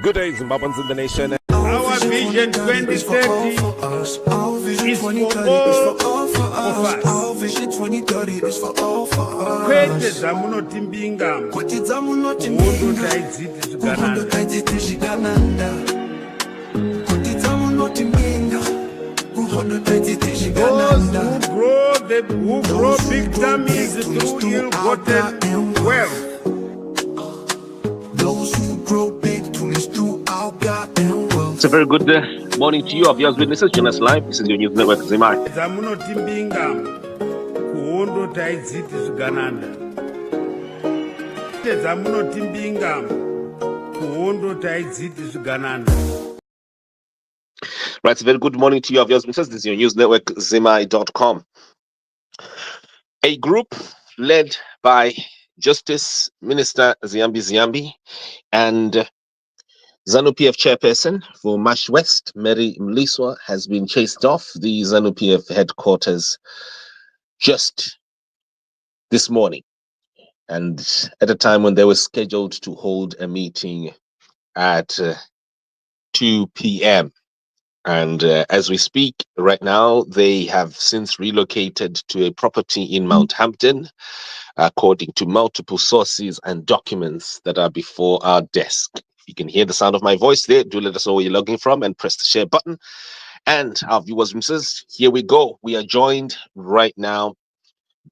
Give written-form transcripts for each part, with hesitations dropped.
Good day, Zimbabweans in the nation. Our vision 2030 is for all of us. Our vision 2030 is for all of us. Kwete zamunotimbinga muhondo taidziti zvigananda. Those who grow big tummies through ill-gotten wealth. Those who grow big tummies through our goddamn wealth. It's a very good morning to you, our viewers, witnesses. Join us live. This is your news network, ZANU. Zamunotimbinga kuhondo taidziti zvigananda. Zamunotimbinga kuhondo taidziti zvigananda. Right, a very good morning to you, our viewers, witnesses. This is your news network, ZANU.com. A group led by Justice Minister Ziyambi and ZANU PF chairperson for Mash West, Mary Mliswa, has been chased off the ZANU PF headquarters just this morning, and at a time when they were scheduled to hold a meeting at 2 p.m. And as we speak right now, they have since relocated to a property in Mount Hampton, according to multiple sources and documents that are before our desk. If you can hear the sound of my voice there, do let us know where you're logging from and press the share button. And our viewers and listeners, here we go. We are joined right now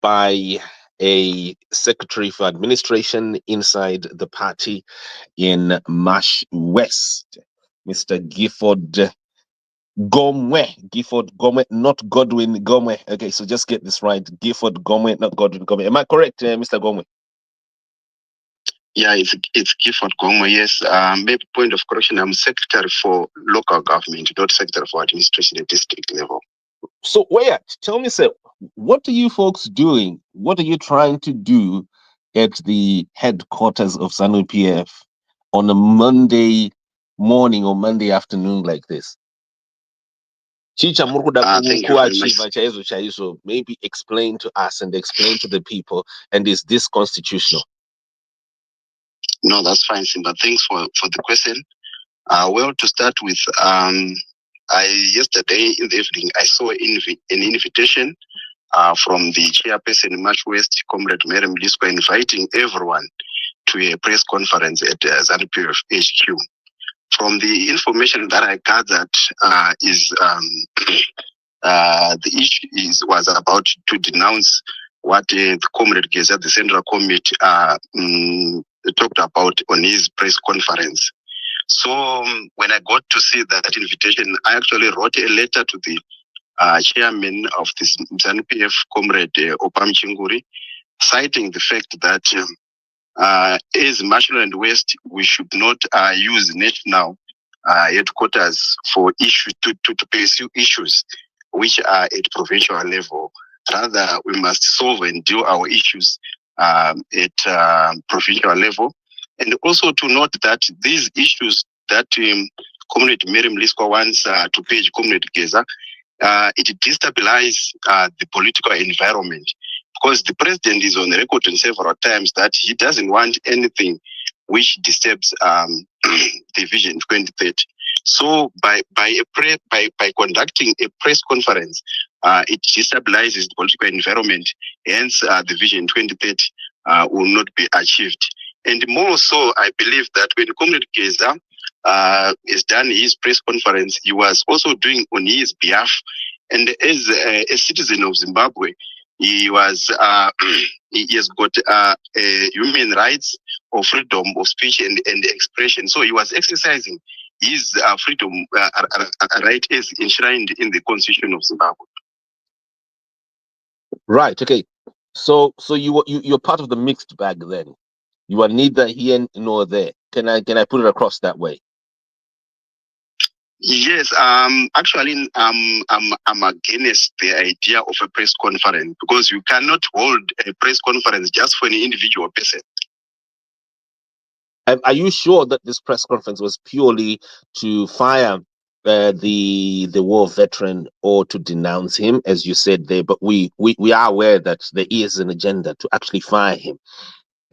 by a secretary for administration inside the party in Mash West, Mr. Gifford Gomwe, not Godwin Gomwe. Okay, so just get this right. Gifford Gomwe, not Godwin Gomwe. Am I correct, Mr. Gomwe? Yeah, it's Gifford Gomwe, yes. Maybe point of correction, I'm secretary for local government, not secretary for administration at district level. So, wait, tell me, sir, what are you folks doing? What are you trying to do at the headquarters of ZANU PF on a Monday morning or Monday afternoon like this? Thank you very much. Maybe explain to us and explain to the people, and is this constitutional? No, that's fine, Simba. Thanks for the question. Well, to start with, yesterday in the evening, I saw an invitation from the chairperson in Mash West, Comrade Mary Mliswa, inviting everyone to a press conference at ZANU PF HQ. From the information that I gathered, the issue was about to denounce what the Comrade GEZA, the Central Committee, talked about on his press conference. So when I got to see that invitation, I actually wrote a letter to the chairman of this ZANU PF, Comrade Opam Chinguri, citing the fact that as National and West, we should not use national headquarters for issues to pursue issues which are at provincial level. Rather, we must solve and deal our issues at provincial level. And also to note that these issues that Comrade Mary Mliswa wants to page Comrade GEZA, it destabilizes the political environment, because the president is on record on several times that he doesn't want anything which disturbs the Vision 2030. So by conducting a press conference, it destabilizes the political environment. Hence, the Vision 2030 will not be achieved. And more so, I believe that when Comrade GEZA has done his press conference, he was also doing on his behalf. And as a citizen of Zimbabwe, he was he has got human rights or freedom of speech and expression. So he was exercising his freedom right as enshrined in the Constitution of Zimbabwe. Right. Okay. So you're part of the mixed bag then. You are neither here nor there. Can I put it across that way? Yes, actually, I'm against the idea of a press conference, because you cannot hold a press conference just for an individual person. Are you sure that this press conference was purely to fire the war veteran or to denounce him, as you said there? But we are aware that there is an agenda to actually fire him.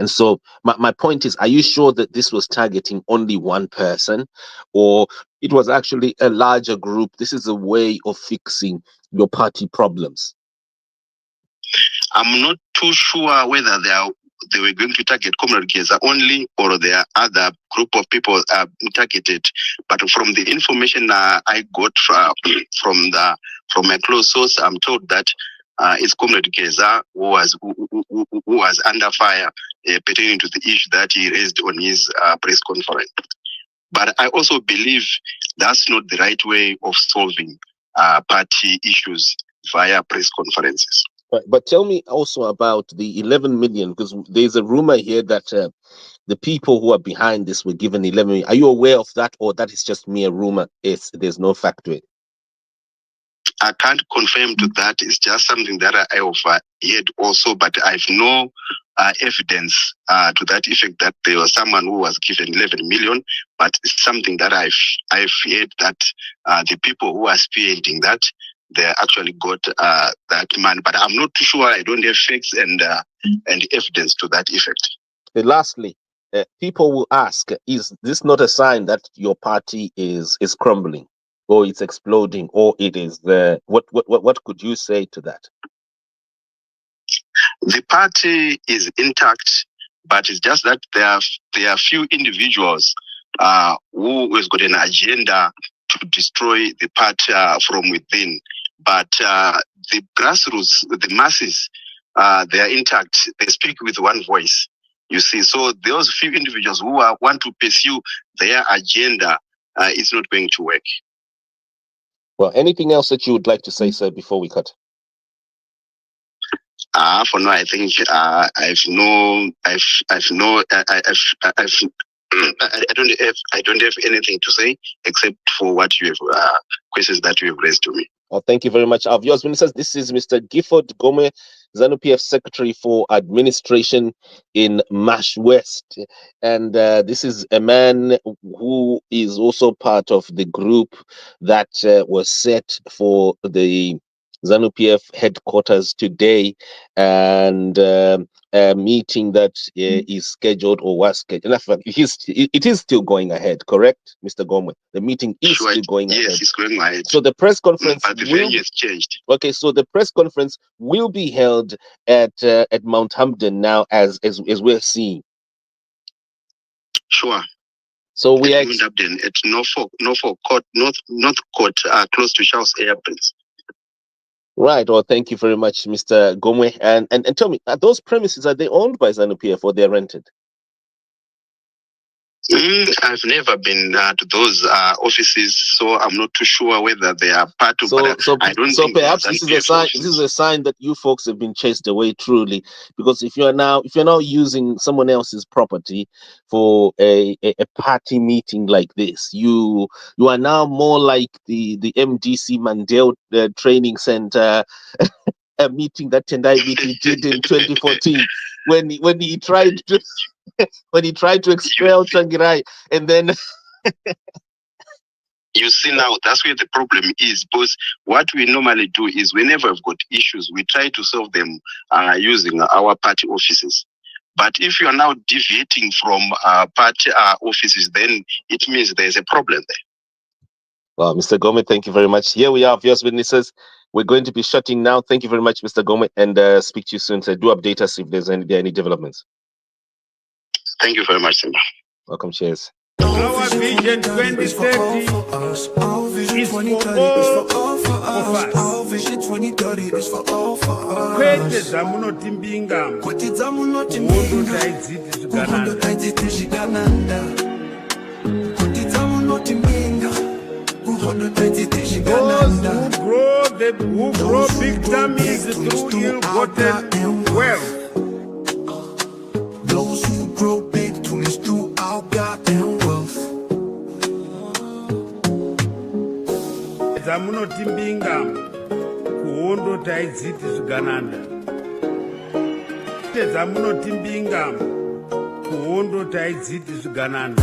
And so my point is, are you sure that this was targeting only one person, or it was actually a larger group? This is a way of fixing your party problems. I'm not too sure whether they were going to target Comrade GEZA only, or there are other group of people targeted. But from the information I got from my close source, I'm told that it's Comrade GEZA who was under fire pertaining to the issue that he raised on his press conference. But I also believe that's not the right way of solving party issues via press conferences. But tell me also about the 11 million, because there's a rumor here that the people who are behind this were given 11 million. Are you aware of that, or that is just mere rumor? There's no fact to it? I can't confirm to that. It's just something that I have heard also, but I have no evidence to that effect that there was someone who was given 11 million. But it's something that I've heard that the people who are spearheading that, they actually got that money. But I'm not too sure. I don't have facts and evidence to that effect. And lastly, people will ask, is this not a sign that your party is crumbling, or it's exploding, or it is what could you say to that? The party is intact, but it's just that there are few individuals who has got an agenda to destroy the party from within. But the grassroots, the masses, they are intact. They speak with one voice. You see, so those few individuals who want to pursue their agenda, it's not going to work. Well, anything else that you would like to say, sir, before we cut? For now, I think I don't have anything to say except for what you have questions that you have raised to me. Oh, thank you very much. Our viewers, ministers, this is Mr. Gifford Gomwe, ZANU PF Secretary for Administration in Mash West. And this is a man who is also part of the group that was set for the ZANU PF headquarters today, and a meeting that is scheduled or was scheduled. In fact, it is still going ahead, correct, Mr. Gomwe? The meeting is still going ahead. Yes, it's going ahead. So the press conference but the venue has changed. Okay, so the press conference will be held at Mount Hampden now, as we're seeing. Sure. So we are at Norfolk Court, North Court, close to Charles Airplanes. Right. Well, thank you very much, Mr. Gomwe. And tell me, are those premises, are they owned by ZANU PF or they're rented? I've never been to those offices, so I'm not too sure whether they are part of. I don't think perhaps this is a sign. This is a sign that you folks have been chased away, truly, because if you're now using someone else's property for a party meeting like this, you are now more like the MDC Mandela Training Center. A meeting that Tendai Biti did in 2014 when he tried to expel Changirai, and then you see, now that's where the problem is, because what we normally do is whenever we've got issues, we try to solve them using our party offices. But if you are now deviating from party offices, then it means there's a problem there. Well, Mr. Gomwe, thank you very much. Here we are, viewers, witnesses. We're going to be shutting now. Thank you very much, Mr. Gomwe, and speak to you soon. So do update us if there are any developments. Thank you very much, Simba. Welcome, cheers. Our vision 2030 is for all of us. Our vision 2030 is for all of us. Kwete zamunotimbinga uhondo taidziti zvikananda. Those who grow big tummies through ill-gotten wealth. Those who grow big tummies through our goddamn wealth. Zamunotimbinga kuhondo taidziti zvikananda. Zamunotimbinga kuhondo taidziti zvikananda.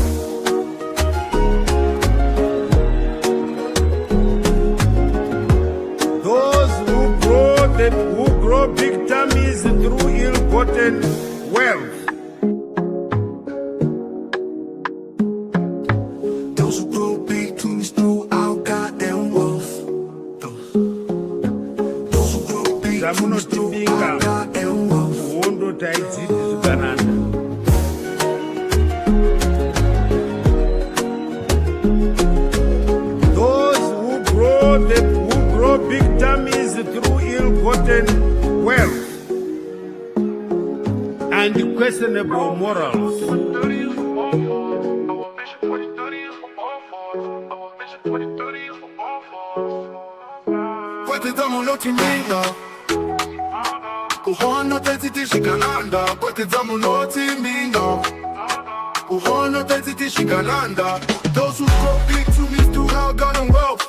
Who grow big tummies through ill-gotten wealth. Those who grow big tunes throughout goddamn wealth. Those who grow big tunes throughout goddamn wealth. Those who grow big tummies through ill-gotten wealth and questionable morals. Pwete damu loti minga Kuhono tenziti shikananda Pwete damu loti minga Kuhono tenziti shikananda. Those who grow big to me throughout God and wealth.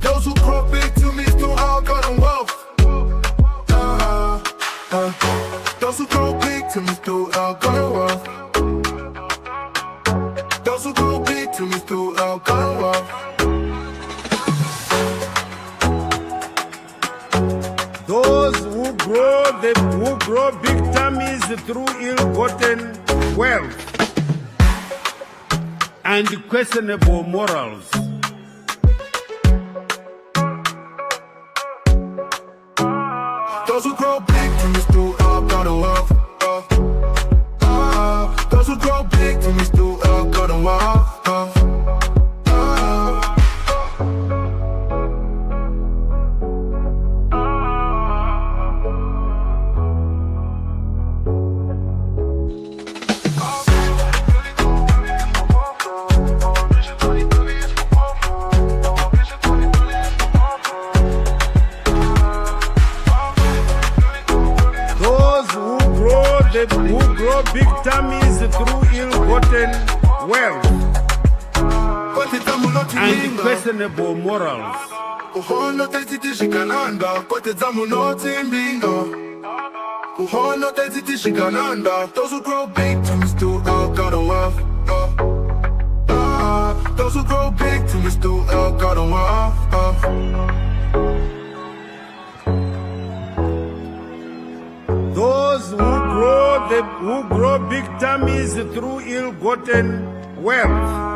Those who grow big to me throughout God and wealth. Those who grow big to me throughout God and wealth. Those who grow big to me throughout God and wealth. Those who grow big tummies through ill-gotten wealth and questionable morals. Those who grow big to me throughout God and wealth. Those who grow big to me throughout God and wealth. Who grow big tummies through ill-gotten wealth and questionable morals. Kuhono tenziti shikananda, kote zamu noti mbinga. Kuhono tenziti shikananda, those who grow big to me throughout God and wealth. Those who grow big to me throughout God and wealth. Those who grow big tummies through ill-gotten wealth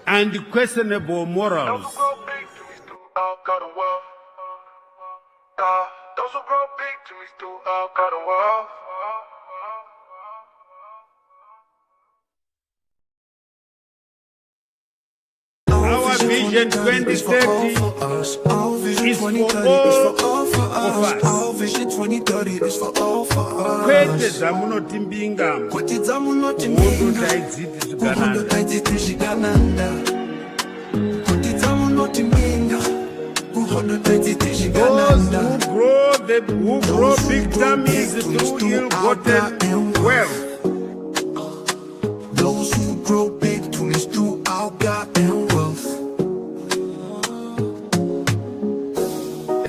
and questionable morals. Those who grow big to me throughout God and wealth. Those who grow big to me throughout God and wealth. Our vision 2030 is for all of us. Our vision 2030 is for all of us. Kwete zamunotimbinga Kwete zamunotimbinga Kuhondo taidziti shikananda. Kwete zamunotimbinga Kuhondo taidziti Those shikananda. who grow big tummies through ill-gotten wealth Those who grow big tunes throughout God and wealth.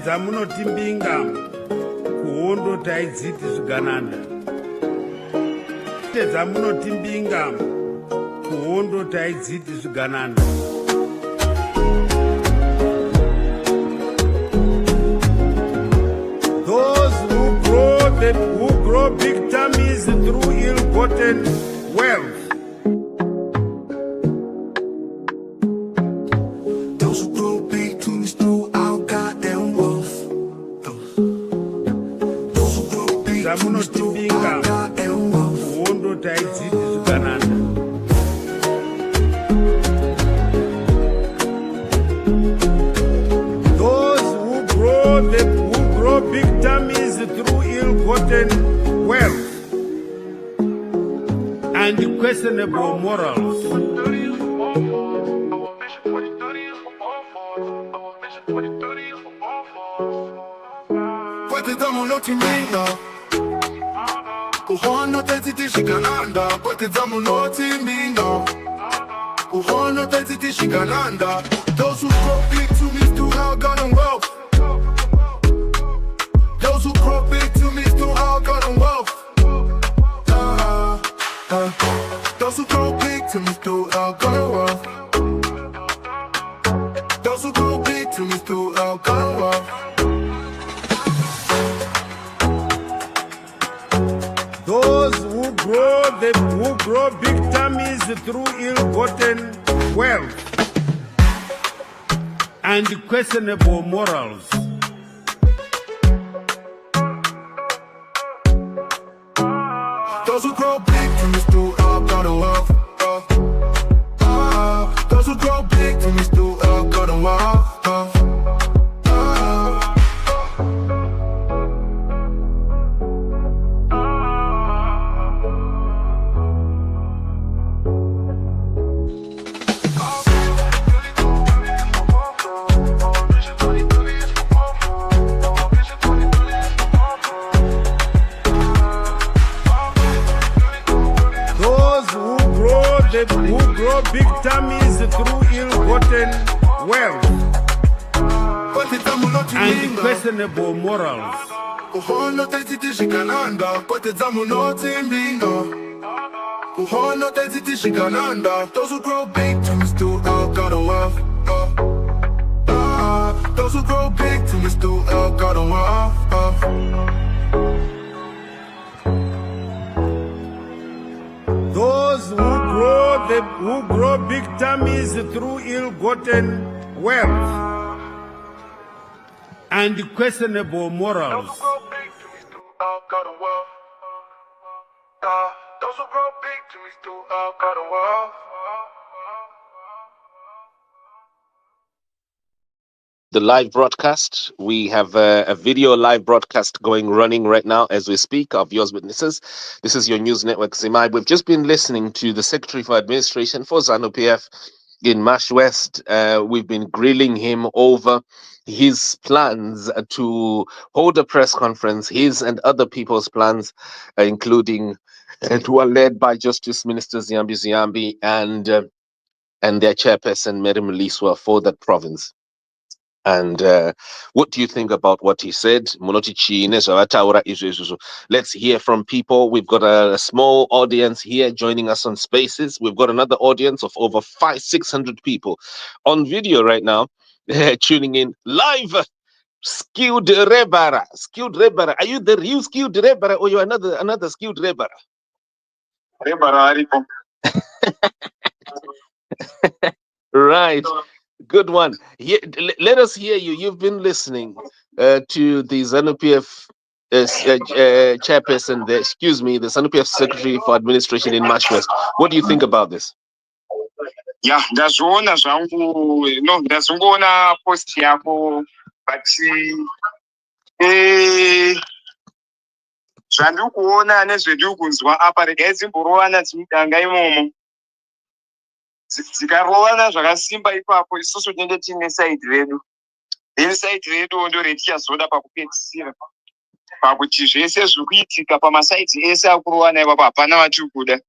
zamunotimbinga kuhondo taidziti zvigananda. Zamunotimbinga kuhondo taidziti zvigananda. Those who grow big tummies through ill-gotten wealth Those who grow big tunes throughout God and wealth. Those who grow big tunes throughout God and wealth. kuhondo taidziti zvigananda. Those who grow big tummies through ill-gotten wealth and questionable morals. Pwete damu loti minga Kuhono tenziti shikananda. Pwete damu loti minga Kuhono tenziti shikananda. Those who grow big to me throughout God and wealth. Those who grow big to me throughout God and wealth. Those who grow big to me throughout God and wealth. Those who grow big to me throughout God and wealth. Those who grow big tummies victims through ill-gotten wealth and questionable morals. Those who grow big from this through all go to war. Those who grow big from this through all go to war. Who grow big tummies through ill-gotten wealth and questionable morals. Those who grow big tummies through all go to war. Those who grow big tummies through all go to war. Those who grow big tummies through ill-gotten wealth and questionable morals. Those who grow big tummies through all go to war. Those who grow big tummies through all go to war. The live broadcast. We have a video live broadcast running right now as we speak of yours witnesses. This is your news network, ZIMAI. We've just been listening to the Secretary for Administration for ZANU PF in Marsh West. We've been grilling him over his plans to hold a press conference, his and other people's plans, including who are led by Justice Minister Ziyambi and their chairperson, Mary Mliswa, for that province. And what do you think about what he said? Let's hear from people. We've got a small audience here joining us on Spaces. We've got another audience of over 500-600 people on video right now, tuning in live. Skilled Rebara. Are you the real Skilled Rebara or you another Skilled Rebara? Right. Good one. Let us hear you. You've been listening to the ZANU PF chairperson, the ZANU PF Secretary for Administration in Marsh West. What do you think about this? Yeah, ndazviona zvangu ndazongoona post yako but zvandiri kuona nezvediri kunzwa apa regai dzimborovana dzimudanga imomo dzikarovana zvakasimba ipapo isusu tinenge tiine saidi redu then saidi redu ndo retichazoda pakupedzisira pakuti zvese zviri kuitika pamasaidzi ese akurovana ipapo hapana vatiri kuda.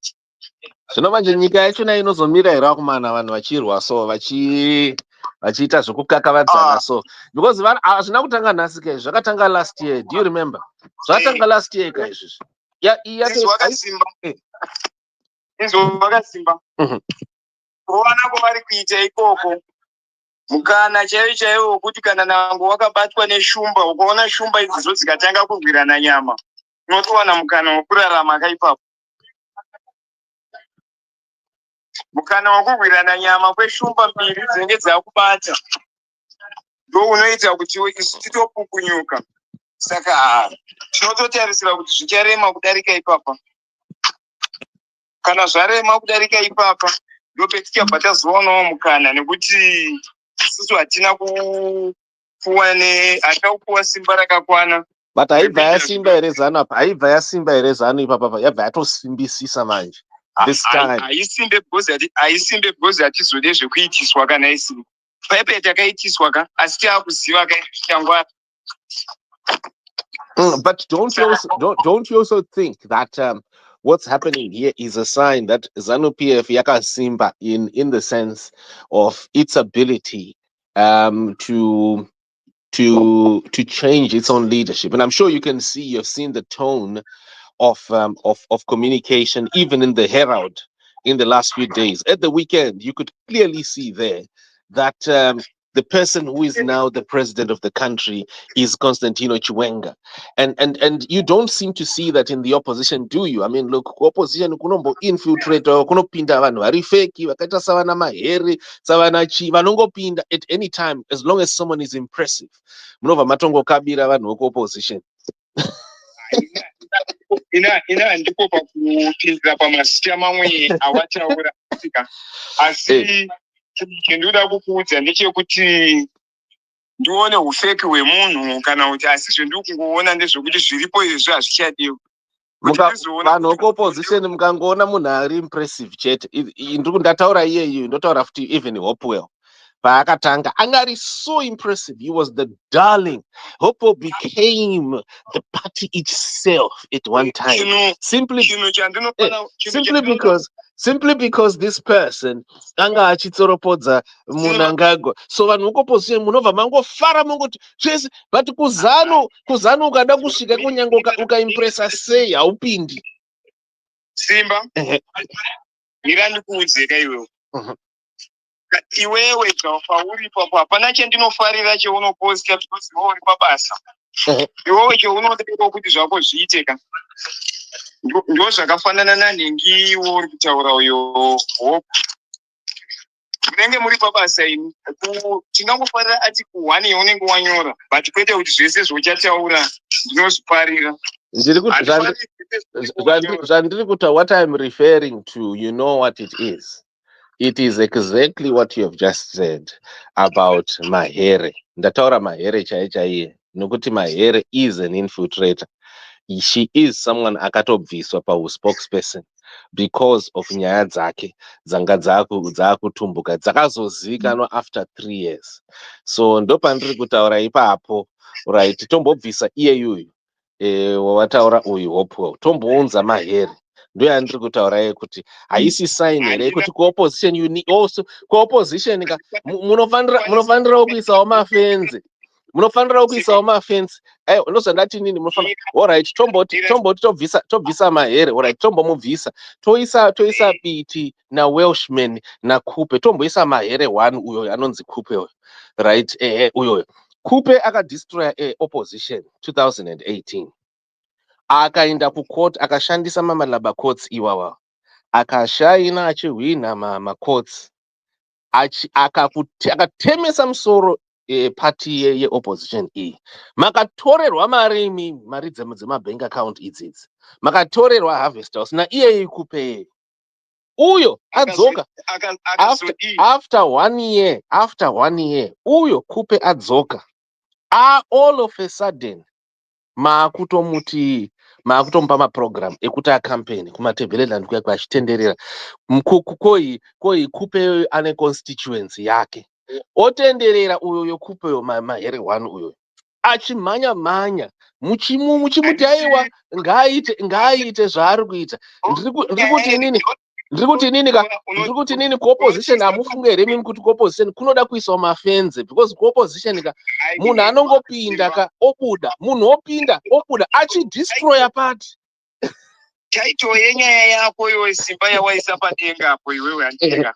Zvino manje nyika yachona inozomira here kumana vanhu vachirwa so vachiita zvokukakavadzana so because hazvina kutanga nhasi ka izvi zvakatanga last year. Do you remember? Zvakatanga last year ka izvizvi. Izvo vakasimba kurovana kwavari kuita ikoko mukana chaiwo wekuti kana nango wakabatwa neshumba ukaona shumba idzidzo dzikatanga kurwirana nyama unotowana mukana wekurarama kaipapo. Mukana wekurwirana nyama kweshumba mbiri dzinenge dzakubata ndo unoita kuti isu titopukunyuka. Saka tinototarisira kuti zvicharema kudarika ipapa. Kana zvarema kudarika ipapa ndo petichabva tazowanawo mukana nekuti isusu hatina kupuwa simba rakakwana. But haibva yasimba here ZANU apa? Haibva yasimba here ZANU ipapa? Yabva yatosimbisisa manje. This time. Aisimbe bhozi hatizode zvekuitiswa kana isini. Paipai takaitiswa ka asi taakuziva kaitangwara. But don't you also think that what's happening here is a sign that ZANU PF yakasimba in the sense of its ability to change its own leadership? And I'm sure you've seen the tone of communication even in the Herald in the last few days. At the weekend, you could clearly see there that the person who is now the president of the country is Constantino Chiwenga. And you don't seem to see that in the opposition, do you? I mean, look, opposition kunombo infiltrator, kunopinda vanhu vari fake, vakaita savana mahere, savana chi, vanongopinda at any time as long as someone is impressive. Munova matongo kabira vanhu opposition. ina ndipo pakupinzira pamasita mamwe awataura asi chindoda kukuudza ndechekuti ndione ufeki hwemunhu kana kuti asi zvendiri kungoona ndezvekuti zviripo izvo hazvichadiwi. Vanhu opposition mukangoona munhu ari impressive chete, ndataura iyeyo, ndotaura futi even Hopewell paakatanga anga ari so impressive. He was the darling. Hopewell became the party itself at one time, simply because this person anga achitsoropodza Munangagwa. So vanhu opposition munobva mangofara mungoti zvese, but kuzanu ukada kusvika kunyange ukaimpressa sei haupindi. Simba mira ndikuudzeka iwewe, iwewe pauripo hapana chandinofarira cheunoposta because iwe uri pabasa. Iwewe cheunoda kuti zvako zviiteka ndo zvakafanana nanhengiwo uri kutaura uyo Hope. Munenge muri pabasa ini tingangofarira ati kuhwani yaunenge wanyora, but kwete kuti zvese zvochataura ndinozvifarira. Zvandiri kuta, what I'm referring to, you know what it is. It is exactly what you have just said about Mahere. Ndataura Mahere chaiye, nokuti Mahere is an infiltrator. She is someone akatobviswa spokesperson because of nyaya dzake dzanga dzakutumbuka dzakazozivikanwa after 3 years. So ndopandiri kutaura ipapo, right, tombobvisa iyeyuyu wataura uyu Hopewell, tombounza Mahere. Ndo yandiri kutaura yekuti haisi sign here kuti kuopposition you need also kuopposition munofanira kuisawo mafenzi. Munofanira kuisawo mafenzi. Ndozvandati nini, munofanira alright, tomboti tobvisa Mahere, alright, tombomubvisa toisa Biti na Welshman na Kupe, tomboisa Mahere 1 uyo anonzi Kupe uyo, right. Uyo Kupe akadestroy opposition 2018. Akaenda kucourt akashandisa mamalaba courts iwawa, akashaina achihwina macourts, akatemesa musoro party yeopposition iyi. Makatorerwa mari dzemabank account idzidzi, makatorerwa Harvest House na iye Kupe uyo adzoka after 1 year uyo Kupe adzoka. All of a sudden maakutomupa maprogram ekuti akampeni kumatebhereland kuya kwachitenderera koi Kupe ane constituency yake, otenderera uyo Kupe Mahere 1 uyo achimhanya muchimuti aiwa ngaaite zvaari kuita. Ndiri kuti nini kuopposition hamufunge here mimi kuti kuopposition kunoda kuisawo mafenzi, because kuopposition munhu anongopinda obuda, munhu obuda achidestroya party. Title yenyaya yako iwe Simba yawaisa padenga apo iwewe andika.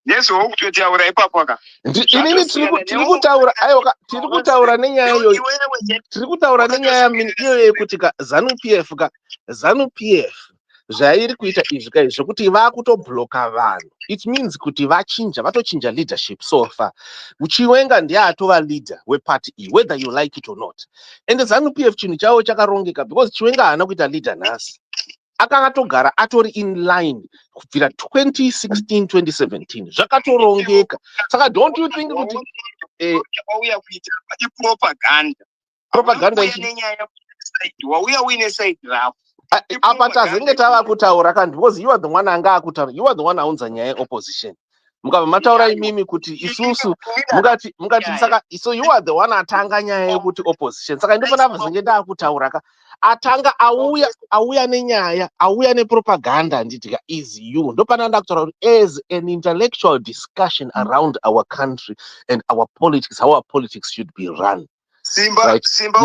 Yeso ukutotaura ipapo aka. Inini tiri kutaura nenyaya iyoyo. Tiri kutaura nenyaya iyoyo yekuti ZANU PF zvairi kuita izvi kai zvokuti vakutobloka vanhu. It means kuti vatochinja leadership so far. Chiwenga ndiye atova leader weparty iyi, whether you like it or not. And ZANU PF chinhu chavo chakarongeka because Chiwenga haana kuita leader nhasi. Akatogara atori in line kubvira 2016-2017 zvakatorongeka. Saka don't you think kuti wauya kuita propaganda wauya uine side rako apa tazenge tava kutaura kandi, because you are the one anga akutaura, you are the one aunza nyaya opposition. Mukabva mataura imimi kuti isusu mukati saka, so you are the one atanga nyaya yekuti opposition. Saka ndofana zvenge ndakutaura atanga auya nenyaya, auya nepropaganda, nditika is you. Ndopana ndakutaura as an intellectual discussion around our country and our politics, how our politics should be run. Simba, Right. Simba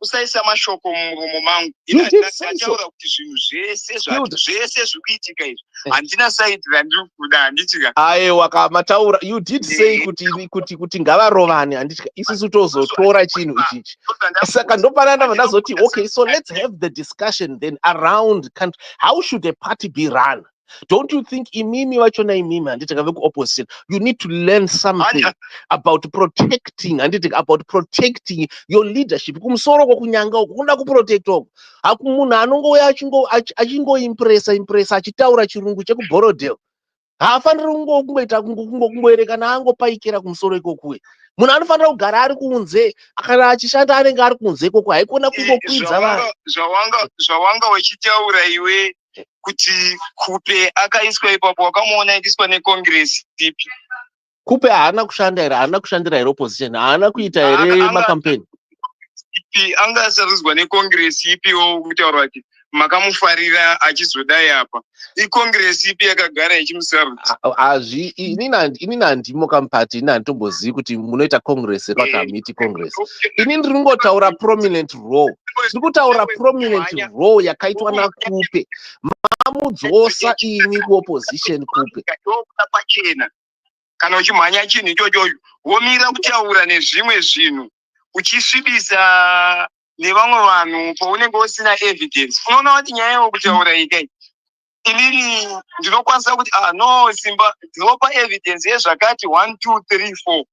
usaisa mashoko mumuromo mangu. You did say so. Ndataura kuti zvinhu zvese zvikuitika izvi. Handina side randiri kuda handitika. Aiwa kamataura, you did say kuti ngavarovane handitika isusu tozotora chinhu ichichi. Saka ndopananda vandazoti okay, so let's have the discussion then around country. How should a party be run? Don't you think imimi vachona imimi handitika veku-opposition, you need to learn something about protecting your leadership? Kumusoro kunyanga uku kuda kuprotect uku. Hakumunhu anongouya achingoimpressa achitaura chirungu chekuborodel. Haafaniri kungoerekana angopaikira kumusoro ikokuwe. Munhu anofanira kugara ari kunze, kana achishanda anenge ari kunze ikoko, haikona kungokwidza vanhu. Zvawanga wachitaura iwe kuti Kupe akaiswa ipapo, wakamuona akaiswa neCongress ipi? Kupe haana kushanda here, haana kushandira here opposition, haana kuita here makampeni. Angasarudzwa neCongress ipiwo kutaura kuti makamufarira achizodai apa. ICongress ipi yakagara ichimusarudza? Inini handimo kampati, inini handitombozivi kuti munoita Congress kana kuti hamiti Congress. Inini ndiri kungotaura prominent role. Ndiri kutaura prominent role yakaitwa naKupe. Mamudzosa ini kuopposition Kupe. Kana uchimhanya chinhu ichocho womira kutaura nezvimwe zvinhu uchisvibisa nevamwe vanhu paunenge usina evidence. Unoona kuti nyaya yekutaura ikai inini ndinokwanisa kuti no Simba ndinopa evidence yezvakati 1 2 3 4.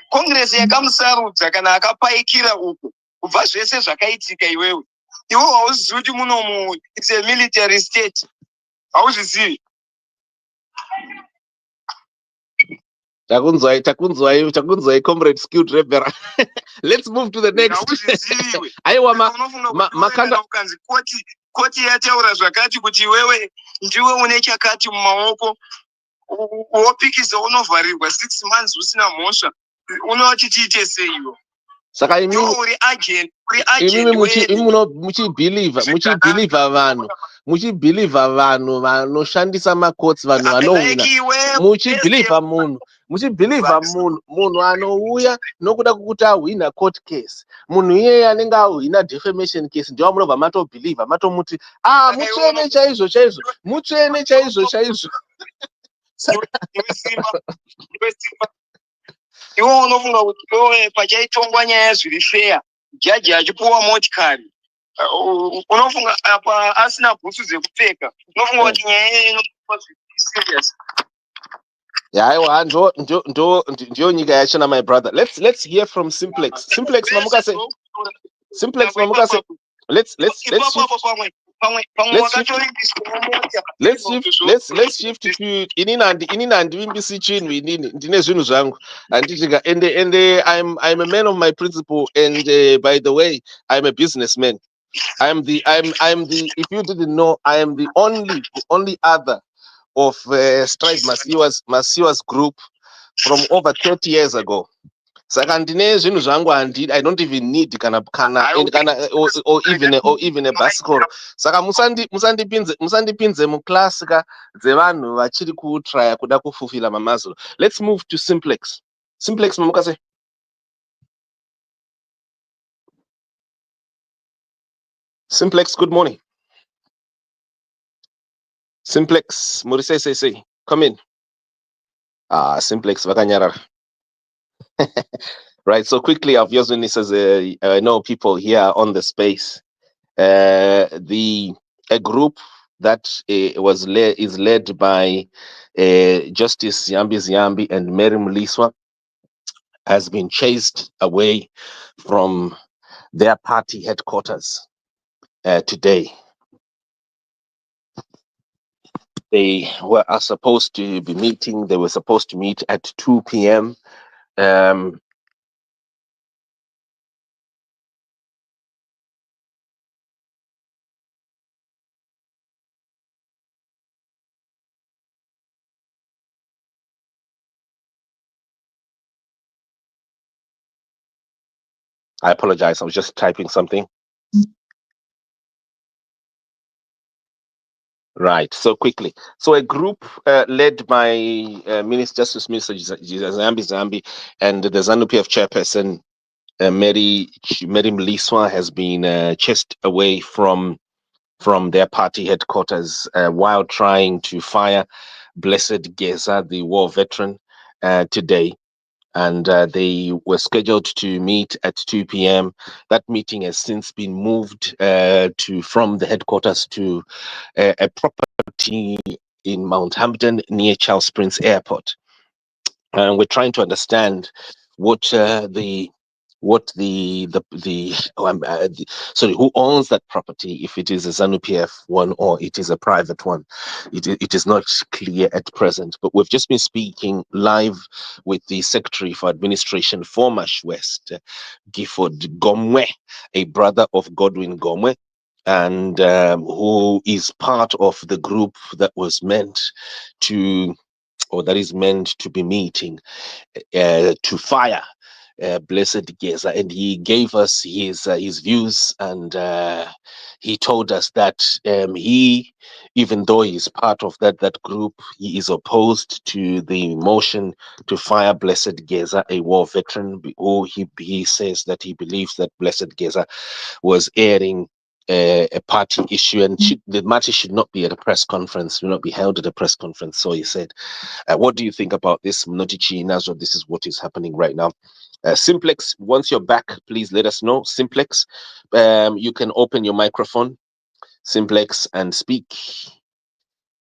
Congress yakamusarudza kana akapaikira uku kubva zvese zvakaitika iwewe. Iwe hauzivi kuti munomu it's a military state. Hauzvizivi. Takunzwai comrade skilled rebel. Let's move to the next. Aiwa makanda koti yataura zvakati kuti wewe ndiwe une chakati mumaoko, wopikisa unovharirwa 6 months usina mhosva. Unoti tiite sei iwe? Saka imimi muchibhilivha vanhu vanoshandisa makotsi, vanhu vanowina, muchibhilivha munhu anouya nokuda kwokuti ahwina court case, munhu iyeye anenge ahwina defamation case, ndiwo munobva matobhilivha matomuti mutsvene chaizvo. Iwe unofunga kuti iwe pachaitongwa nyaya zviri fair, jaji achipuwa motikari, unofunga apa asina bhutsu dzekupfeka, unofunga kuti nyaya inopuwa serious? Aiwa ndio nyika yachona, my brother. Let's hear from Simplex. Simplex mamukase. Let's shift to inini handivimbisi chinhu, inini ndine zvinhu zvangu handitika, and I'm a man of my principle, and by the way I'm a businessman. I'm the if you didn't know, I am the only other of Strive Masiwa's group from over 30 years ago. Saka ndine zvinhu zvangu, I don't even need kana or even a bicycle. Saka musandipinze muklasika dzevanhu vachiri kutraya kuda kufufila mamazulu. Let's move to Simplex. Simplex mamukase. Simplex, good morning. Simplex, Murise say, come in. Simplex vakanyarara. Right, so quickly, obviously, this is I know people here on the space. A group that is led by Justice Ziyambi and Mary Muliswa has been chased away from their party headquarters today. They are supposed to be meeting. They were supposed to meet at 2 p.m. I apologize. I was just typing something. Right. So quickly. So a group led by Justice Minister Ziyambi and the ZANU PF chairperson Mary Mliswa has been chased away from their party headquarters while trying to fire Blessed GEZA, the war veteran, today. And they were scheduled to meet at 2 p.m. That meeting has since been moved from the headquarters to a property in Mount Hampton near Charles Prince Airport. And we're trying to understand what who owns that property, if it is a ZANU PF one or it is a private one. It is not clear at present, but we've just been speaking live with the Secretary for Administration for Mash West, Gifford Gomwe, a brother of Godwin Gomwe, and who is part of the group that was meant to, or that is meant to be meeting to fire Blessed GEZA, and he gave us his views, and he told us that he, even though he's part of that group, he is opposed to the motion to fire Blessed GEZA, a war veteran, who he says that he believes that Blessed GEZA was airing a party issue, and the matter should not be at a press conference, should not be held at a press conference. So he said, what do you think about this? Mnotichi Nazo, this is what is happening right now. Simplex, once you're back, please let us know. Simplex, you can open your microphone, Simplex, and speak.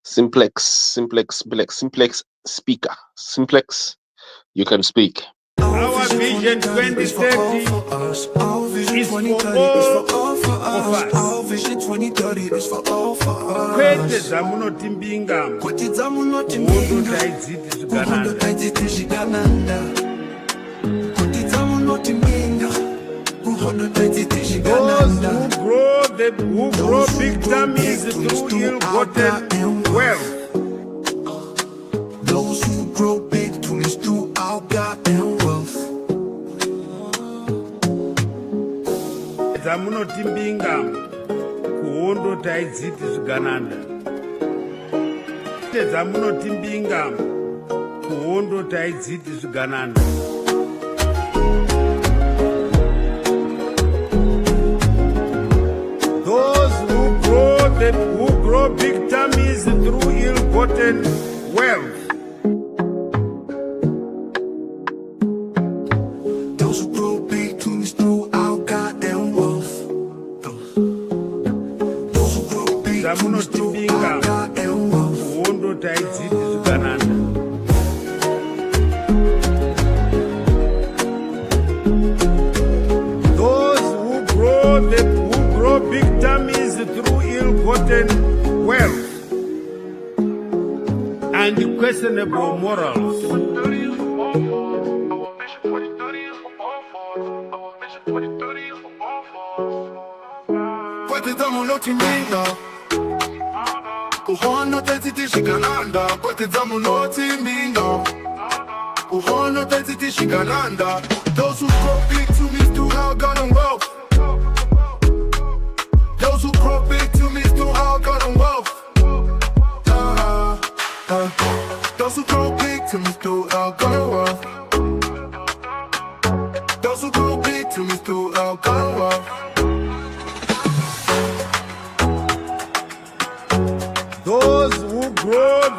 Simplex, speaker. Simplex, you can speak. Our vision 2030 is for all of us. Our vision 2030 is for all of us. Kwete zamunotimbinga uhondo taidziti zvikananda. Those who grow big tummies through ill-gotten wealth. Those who grow big tummies through our goddamn wealth. Zamunotimbinga kuhondo taidziti zvikananda. Zamunotimbinga kuhondo taidziti zvikananda. Who grow big tummies through ill-gotten wealth. Those who grow big tummies through our goddamn wealth. Those who grow big tummies through our goddamn wealth. Uhondo taidziti zvikananda. Those who grow big tummies through ill-gotten wealth and questionable morals. Kwete zamunotimbinga kuhondo taidziti zvikananda. Kwete zamunotimbinga kuhondo taidziti zvikananda. Those who grow big tummies through our goddamn wealth. Those who grow big tummies through our goddamn wealth. Those who grow big tummies through our goddamn wealth. Those who grow big tummies through our goddamn wealth. Those who grow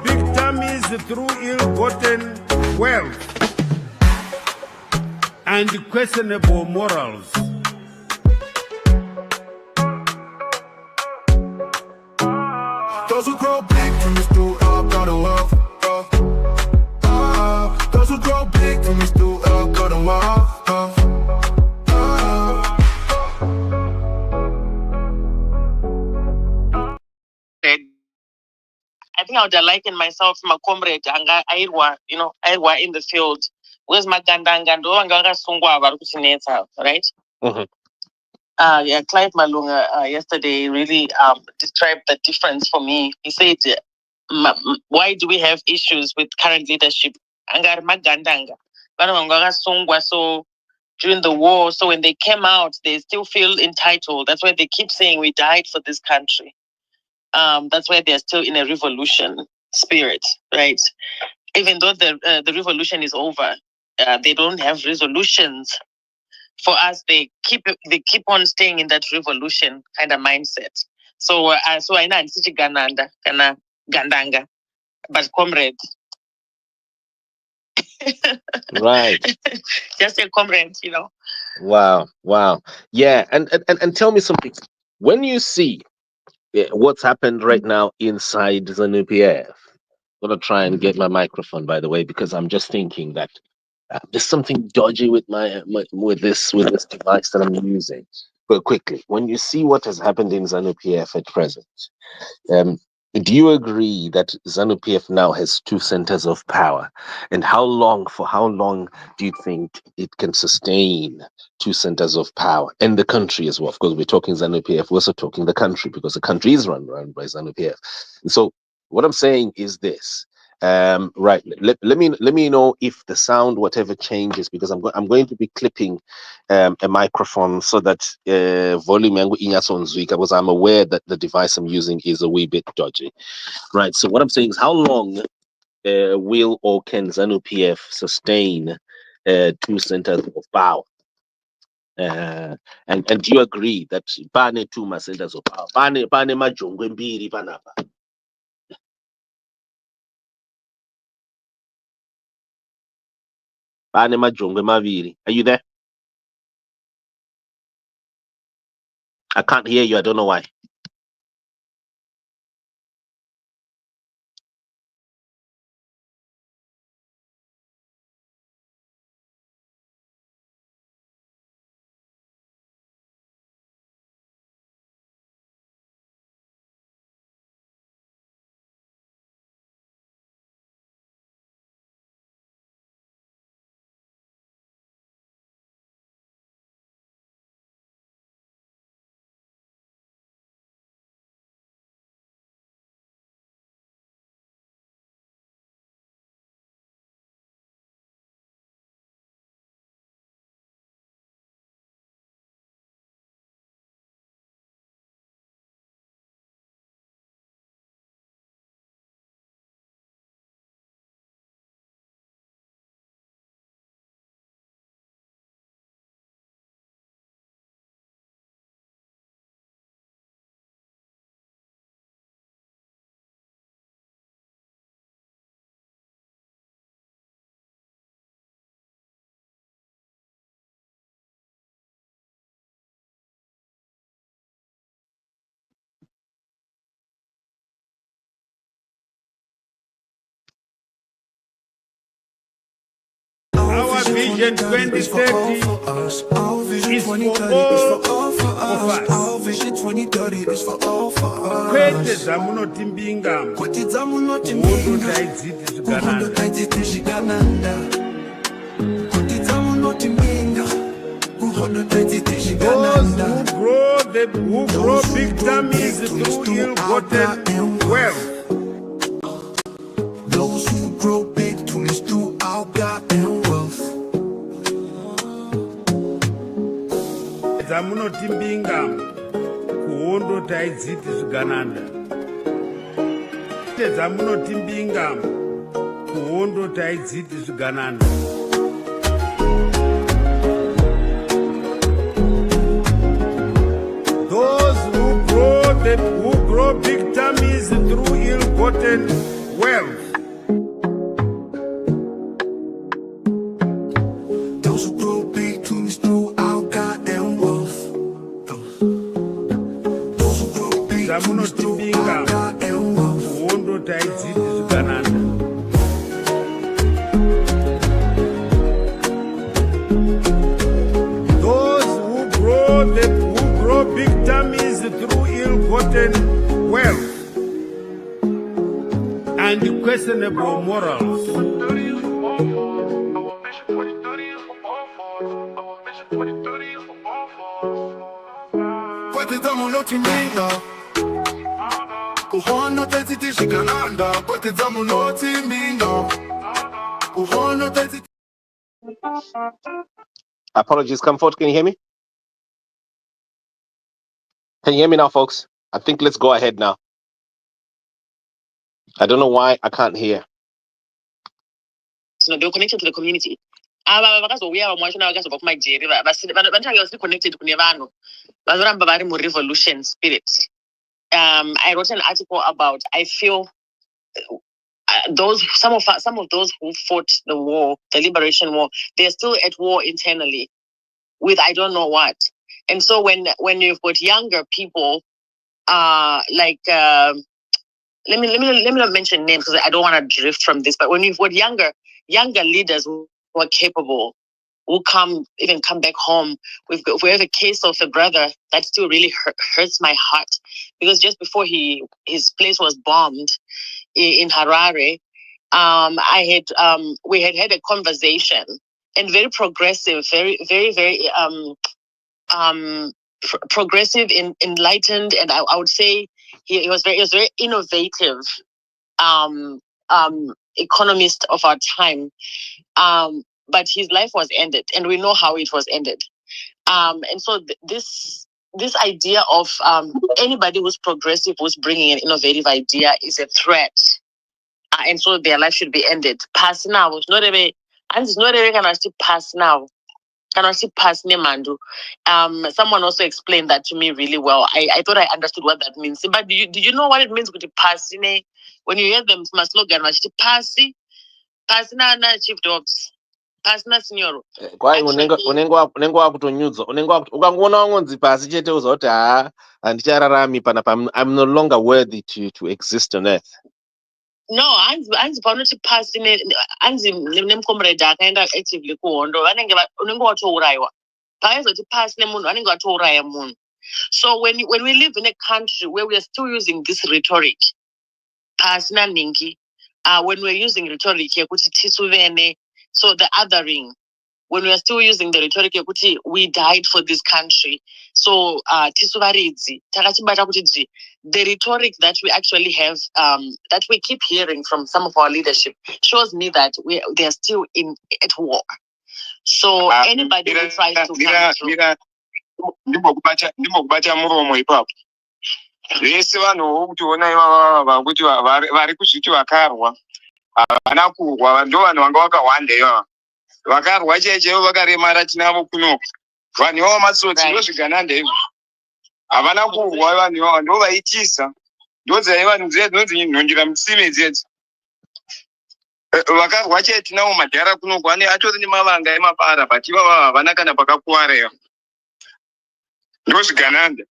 big tummies through ill-gotten wealth and questionable morals. Those who grow big tummies through our goddamn wealth. Those who grow big tummies through our goddamn wealth. I think I would liken myself my comrade anga airwa, airwa in the field. Where's Magandanga ndo anga vakasungwa vari kutinetsa, right? Yeah, Clive Malunga yesterday really described the difference for me. He said, why do we have issues with current leadership? Anga Magandanga. So during the war, so when they came out, they still feel entitled. That's why they keep saying we died for this country. That's why they're still in a revolution spirit, right? Even though the revolution is over, they don't have resolutions for us, they keep on staying in that revolution kind of mindset. So I know it's Gananda, Kana Gandanga, but comrade. Right. Just a comrade, you know. Wow. Yeah, and tell me something. When you see what's happened right now inside ZANU PF, I'm gonna try and get my microphone, by the way, because I'm just thinking that there's something dodgy with with this device that I'm using. But quickly, when you see what has happened in ZANU PF at present, um, do you agree that ZANU PF now has two centers of power? And for how long do you think it can sustain two centers of power in the country as well? Of course, we're talking ZANU PF, we're also talking the country, because the country is run by ZANU PF. And so what I'm saying is this. Right. Let me know if the sound, whatever, changes, because I'm going to be clipping a microphone so that volume yangu inyasonzwika, because I'm aware that the device I'm using is a wee bit dodgy. Right. So what I'm saying is, how long will or can ZANU PF sustain two centers of power? And do you agree that pane two centers of power? Pane majongwe mbiri panapa. Pane majongwe maviri. Are you there? I can't hear you. I don't know why. Our vision 2030 is for all of us. Our vision 2030 is for all of us. Kwete zamunoti mbinga, Kwete zamunoti uhondo mbinga, taidziti uhondo zvikananda. taidziti zvikananda. Kwete zamunoti mbinga, uhondo taidziti Those zvikananda. who grow big tummies through ill-gotten wealth. Those who grow big tunes through our goddamn wealth. Zamunoti mbinga, kuhondo taidziti zvikananda. Zamunoti mbinga, kuhondo taidziti zvikananda. Those who grow big tummies through ill-gotten wealth. Those who grow big tunes through our goddamn wealth. Those who grow big tunes through our goddamn wealth. Kuhondo taidziti zvikananda. Those who grow big tummies through ill-gotten wealth and questionable morals. Kwete zamunoti mbinga, uhondo taidziti zvikananda. Kwete zamunoti mbinga, uhondo taidziti. Apologies, Comfort. Can you hear me? Can you hear me now, folks? I think let's go ahead now. I don't know why I can't hear. So they're connected to the community. ava vakazouya vamwe vacho navakazobva kumajeri vanotanga vasiri connected kune vanhu vanoramba vari murevolution spirit. I wrote an article about, I feel some of those who fought the war, the liberation war, they're still at war internally with I don't know what. And so when you've got younger people, let me not mention names because I don't want to drift from this, but when you've got younger leaders who are capable, who come back home. We have a case of a brother that still really hurts my heart, because just before his place was bombed in Harare, we had a conversation, and very progressive, very very very progressive, enlightened, and I would say he was very innovative economist of our time. But his life was ended, and we know how it was ended. And so this idea of anybody who's progressive, who's bringing an innovative idea, is a threat, and so their life should be ended. Pass now, it's not even can I still pass now. Can I still pass Nemandu? Someone also explained that to me really well. I thought I understood what that means. But did you know what it means with pass? When you hear them, my slogan was pass na chief dogs. Pasina signor. Kwai unenge wakutonyudzwa, ukangoona wangonzi pasi chete uzoti handichararami panapa, I'm no longer worthy to exist on earth. No, hanzi panoti pasi hanzi nemukomrade akaenda actively kuhondo unenge watouraiwa. Paizoti pasi nemunhu vanenge vatouraya munhu. So when we live in a country where we are still using this rhetoric, pasina ningi, when we're using rhetoric yekuti tisuvene, so the othering, when we are still using the rhetoric yekuti we died for this country, so tisuvaridzi takachibata kuti the rhetoric that we actually have, that we keep hearing from some of our leadership, shows me that they are still at war. So anybody who tries to come through, ndimokubata muromo ipapo vese vanhuwo kuti ona ivava vakuti vari kuzviti vakarwa havana kurwa, ndo vanhu vanga vakawanda ivava vakarwa chaichaivo vakaremara tinavo kunoku. Vanhu ivavo matsotsi ndozvigananda izvo, havana kurwa vanhu ivava, ndo vaitiza, ndo dzaiva dzinonzi nhonjera mutsime dzedzo. Vakarwa chai tinavo madhara kunoku, atori nemavanga emabara, but ivava havana kana pakakuwara iva, ndozvigananda.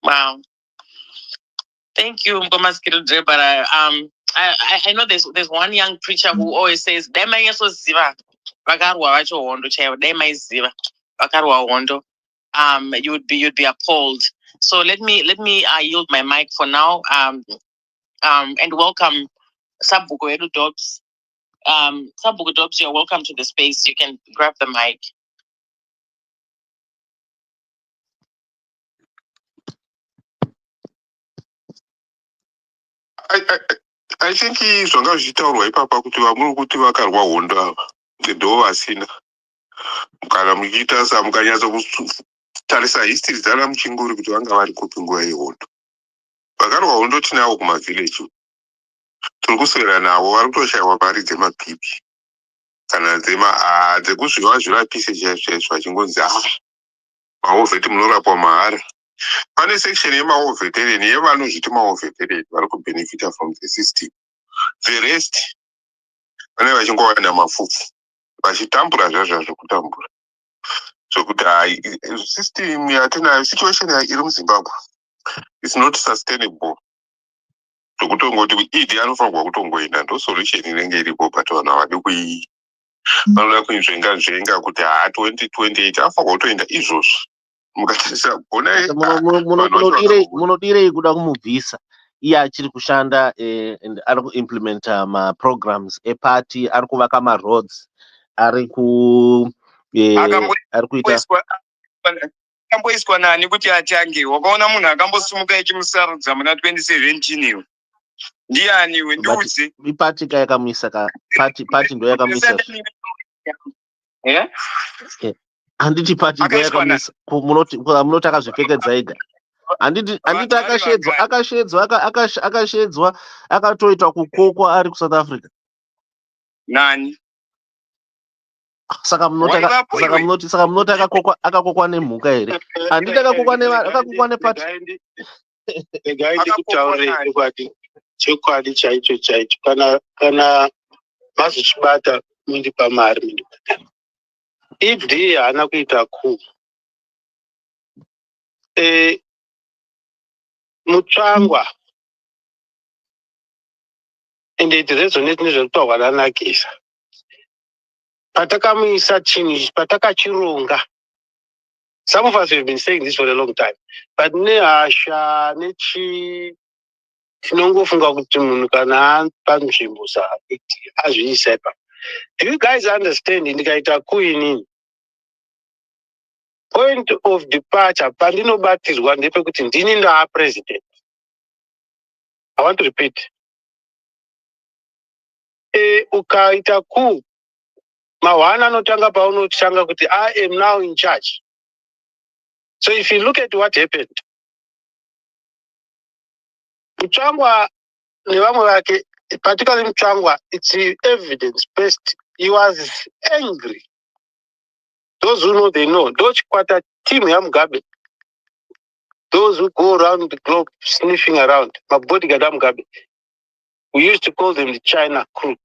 Wow. Thank you, Mkomaskiro, but I know there's one young preacher who always says, "Dema yeso ziva, vakarwa vacho hondo chaivo, dema iziva, vakarwa hondo." You'd be appalled. So let me yield my mic for now. And welcome Sabuko Edu Dobbs. Sabuko Dobbs, you're welcome to the space. You can grab the mic. I think zvanga zvichitaurwa ipapa kuti vamuri kuti vakarwa hondo ava ndo vasina, kana muchiita samukanyatsa kutarisa history dzana muchinguri kuti vanga vari kupi nguva yehondo. Vakarwa hondo tinavo kumavhileji, tiri kuswera navo, vari kutoshayiwa mari dzemapipi kana dzekuzviva zvirapise chaizvo vachingonzi maovheti munorapwa mahara. Pane section yemaovetereni yevanozviti maovetereni vari kubhenefita from the system. The rest vanenge vachingowana mafupfu vachitambura zvazvo kutambura, zvokuti hai system yatinayo, situation iri muZimbabwe is not sustainable, zvokutongoti idi anofanirwa kutongoenda, ndo solution inenge iripo, but vanhu havadi vanoda kuinzvenga kuti 2028 afanirwa kutoenda izvozvo. Munodirei kuda kumubvisa iye achiri kushanda ari kuimplementa maprograms epati, ari kuvaka maroads, ari kuita akamboiswa nani kuti atange? Wakaona munhu akambosimuka echimusarudza muna 2017 iwe ndiani iwe? Ndiudze. Ipati yakamisa pati ndo yakamisa. Handiti pati ndo yakamisa, munoti akazvipfekedza ega. Handiti akashedzwa akatoita kukokwa ari kuSouth Africa. Nani? Saka mnoti akakokwa nemhuka here. Handiti akakokwa nepati. Ndingaende kutaurire chokwadi chaicho kana mazochibata mundipa mari if ndiye haana kuita ku mutsvangwa and it resonates nezvekutaurwa naNagisa patakamuisa chinhu patakachironga. Some of us have been saying this for a long time, but nehasha tinongofunga kuti munhu kana panzvimbo azviisepa. Do you guys understand? Ndikaita kuinini point of departure pandinobatirwa ndepekuti ndini ndaa president. I want to repeat. Ukaita ku mahwana anotanga paunotanga kuti I am now in charge. So if you look at what happened, Mutsvangwa nevamwe vake, particularly Mutsvangwa, it's evidence based. He was angry. Those who know, they know. Those quarter team Mugabe, those who go around the globe sniffing around, my bodyguard Mugabe, we used to call them the China crew.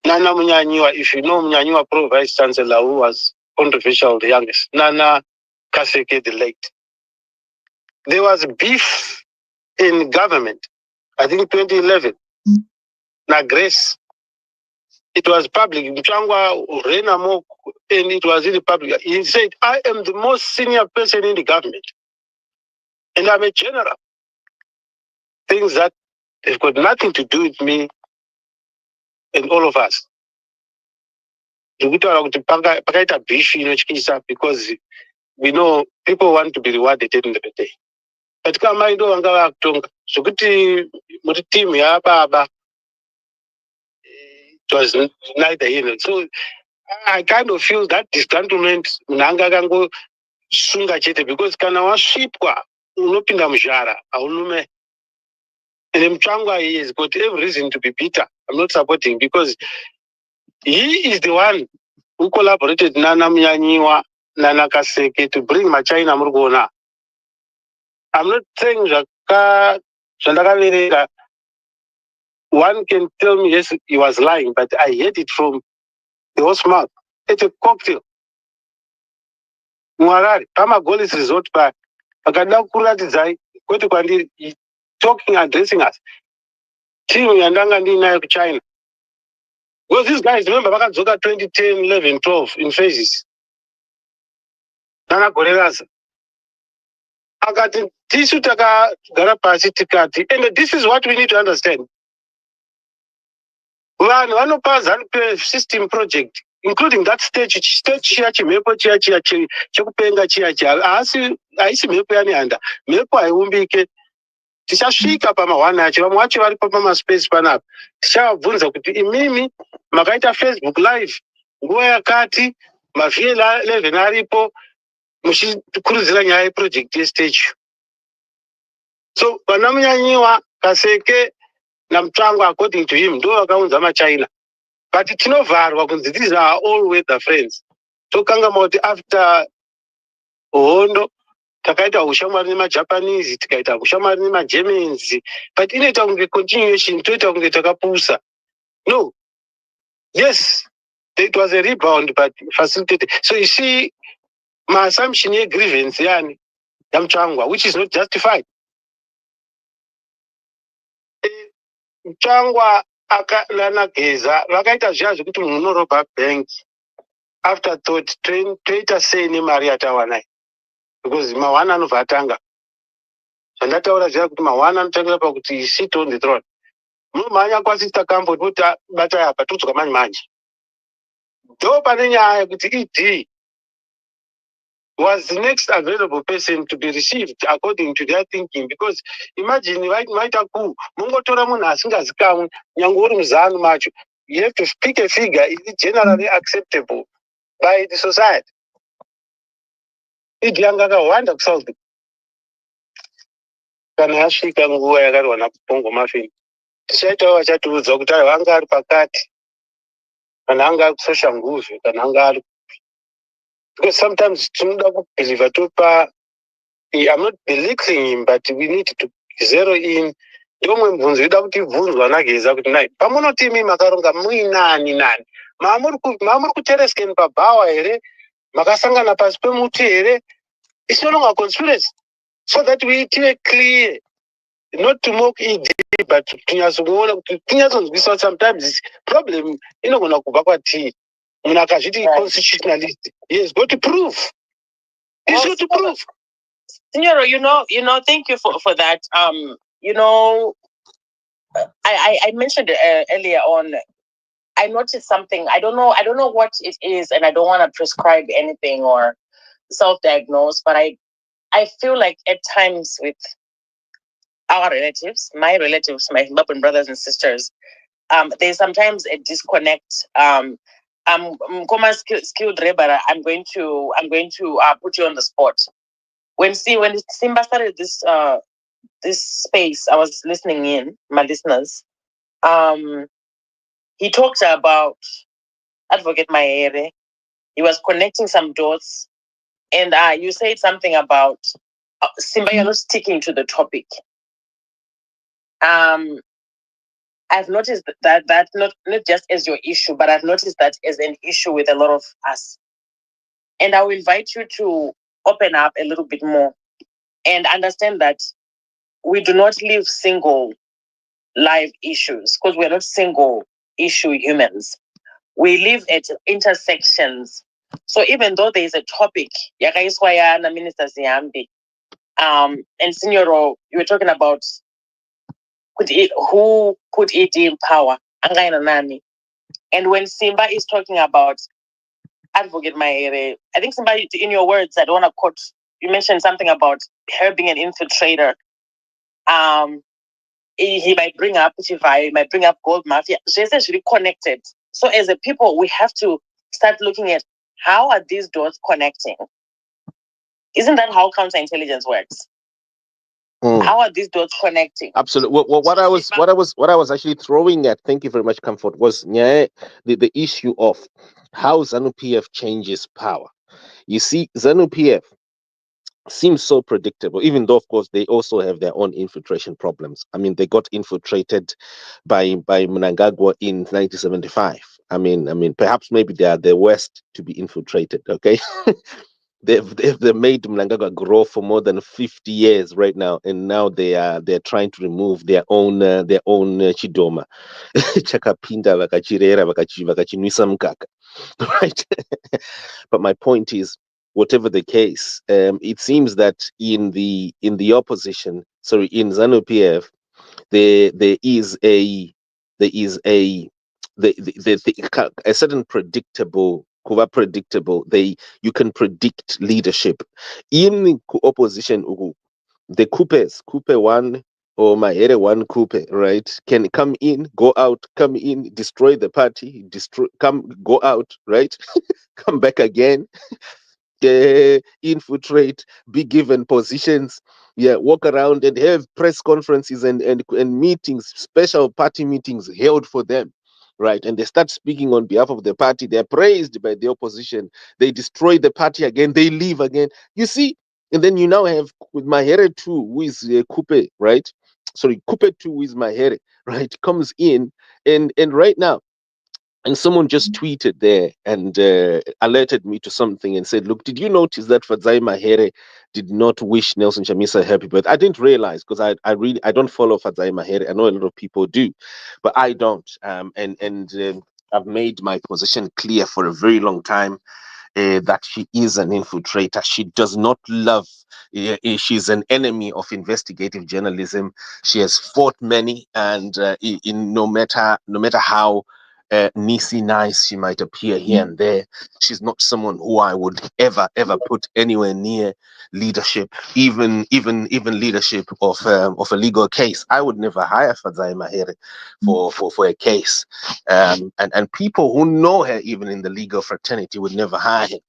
Nana Munyanyiwa, if you know Munyanyiwa Pro Vice Chancellor, who was controversial, the youngest, Nana Kaseke, the late. There was beef in government, I think 2011. Na Grace, it was public. Mutsvangwa Renamo, and it was in the public. He said, I am the most senior person in the government, and I'm a general. Things that have got nothing to do with me and all of us. Because we know people want to be rewarded at the end of the day. But come I know anga vakutonga. So kuti muri team ya baba. It was neither here. So I kind of feel that disgruntlement nanga kango sunga chete because kana wasvipwa unopinda mujara aunume. And Mutsvangwa, he has got every reason to be bitter. I'm not supporting because he is the one who collaborated Nana Munyanyiwa, Nana Kaseke to bring Machina Murugona. I'm not saying that one can tell me yes, he was lying, but I heard it from the horse mouth. It's a cocktail. Mwarari, Pama Golis resort by Akadakuratizai, talking, addressing us. Team Yandanga Nina China. Well, these guys, remember, back 2010, 11, 12, in phases. Nana Goregas. And this is what we need to understand. One of us ZANU PF system project, including that stage mepo chekupenga aisi mepo yani mepo aiumbike tichasvika pamahwana acho vamwe vacho vari pamaspesi panapa tichavabvunza kuti imimi makaita Facebook live nguva yakati mavhiye 11 aripo muchikurudzira nyaya yeproject yestatue. So vana Munyanyiwa, Kaseke naMutsvangwa, according to him, ndo vakaunza maChina. But tinovharwa kunzi these are all weather friends. Tokanga moti after hondo takaita ushamwari nemaJapanese, tikaita ushamwari nemaGermans, but inoita kunge continuation, toita kunge takapusa. No. Yes, it was a rebound, but facilitated. So you see, my assumption here grievance yani yaMutsvangwa, which is not justified. Mutsvangwa nana GEZA vakaita zviya zvekuti munhu unoroba bank after thought toita sei nemari yatawanai because mahwana anobva atanga zvandataura zviya kuti mahwana anotangira pakuti sit on the throne munomhanya kwasister Campo kuti batai apa todzoka manje ndo pane nyaya yekuti ED was the next available person to be received according to their thinking. Because imagine, vaita ku, mungotora munhu asingazikamwe, nyange uri muzanu macho, you have to pick a figure, is it generally acceptable by the society? Idi yanga akawanda kusolve. Kana yasvika nguva yakarwa nakupongo mafini. tichaitawo vachatiudza kuti ai vanga ari pakati kana anga ari kusosha nguvhi kana anga ari, because sometimes tinoda kubhilivha topa. I'm not belittling him, but we need to zero in. Ndomwe mibvunzo ida kuti ibvunzwa naGEZA kuti nai pamunoti imi makaronga muinani nani, maamuri kutereskeni pabhawa here, makasangana pasi pemuti here. It's no longer conspiracy, so that we tive clear, not to mock ED, but sometimes this problem inogona kubva kwati munhu akazviti constitutionalist. He has got to prove. He's got to prove. Signora, thank you for that. I mentioned earlier on, I noticed something. I don't know what it is, and I don't want to prescribe anything or self-diagnose, but I feel like at times with our relatives, my Zimbabwean brothers and sisters, there's sometimes a disconnect. Skilled labor, I'm going to put you on the spot. When Simba started this space, I was listening in, my listeners. He talked about Advocate Mahere. He was connecting some dots, and you said something about Simba, you're not sticking to the topic. I've noticed that not just as your issue, but I've noticed that as an issue with a lot of us. And I will invite you to open up a little bit more and understand that we do not live single live issues, because we're not single issue humans. We live at intersections. So even though there is a topic, Yakaiswayana, Minister Ziyambi, and Signoro, you were talking about who put it in power, and when Simba is talking about Advocate Mahere, I think Simba, in your words, I don't want to quote, you mentioned something about her being an infiltrator. He might bring up Chivai, he might bring up gold mafia. So it's actually connected. So as a people, we have to start looking at how are these dots connecting? Isn't that how counterintelligence works? How are these dots connecting? Absolutely. What I was actually throwing at, thank you very much, Comfort, was the issue of how ZANU PF changes power. You see, ZANU PF seems so predictable, even though, of course, they also have their own infiltration problems. I mean, they got infiltrated by Mnangagwa in 1975. I mean, perhaps maybe they are the worst to be infiltrated. Okay. They've made Mnangagwa grow for more than 50 years right now, and now they're trying to remove their own chidoma. Chakapinda vakachirera vakachinwisa mkaka. Right. But my point is, whatever the case, it seems that in the opposition, in ZANU PF, there is a certain predictable. You can predict leadership in the opposition. The Coupe 1 or Mahere 1 Coupe, right, can come in, go out, come in, destroy the party, go out, right, come back again, infiltrate, be given positions, walk around and have press conferences and meetings, special party meetings held for them. Right, and they start speaking on behalf of the party. They're praised by the opposition. They destroy the party again. They leave again. You see, and then you now have with Mahere 2, who is Coupe, right? Coupe 2, who is Mahere, right? Comes in, and right now, and someone just tweeted there and alerted me to something and said, "Look, did you notice that Fadzai Mahere did not wish Nelson Chamisa happy birthday?" I didn't realize, because I don't follow Fadzai Mahere. I know a lot of people do, but I don't. I've made my position clear for a very long time. That she is an infiltrator. She does not love. She's an enemy of investigative journalism. She has fought many, and in no matter how Nisi nice, she might appear here and there. She's not someone who I would ever put anywhere near leadership, even leadership of a legal case. I would never hire Fadzai Mahere for a case. And people who know her even in the legal fraternity would never hire her.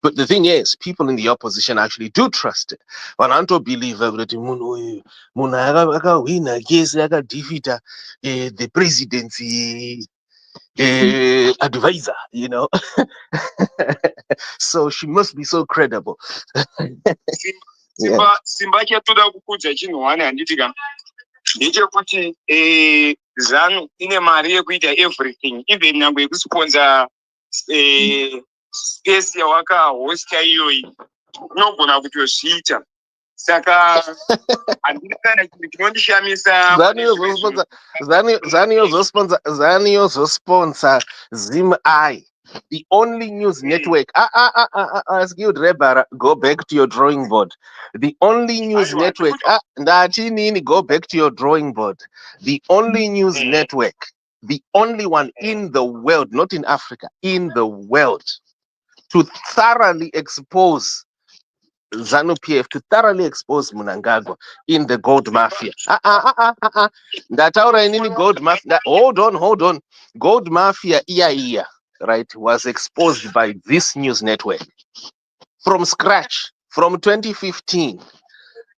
But the thing is, people in the opposition actually do trust it. But I don't believe that win case defeat the presidency advisor, you know. So she must be so credible. Simba chatoda kukudza chinhuwani handitika ndechekuti ZANU ine mari yekuita everything, even nyangwe yekusponsor space yawakahosta iyoyi unogona kutozviita. Saka handikana chinhu chinondishamisa. ZANU yozosponsor ZIMI, the only news network. Skilled Rebara, go back to your drawing board. The only news network. Go back to your drawing board. The only news network, the only one in the world, not in Africa, in the world, to thoroughly expose ZANU PF, to thoroughly expose Mnangagwa in the gold mafia. Ndataura inini gold mafia. Hold on. Gold mafia iya, right, was exposed by this news network from scratch, from 2015.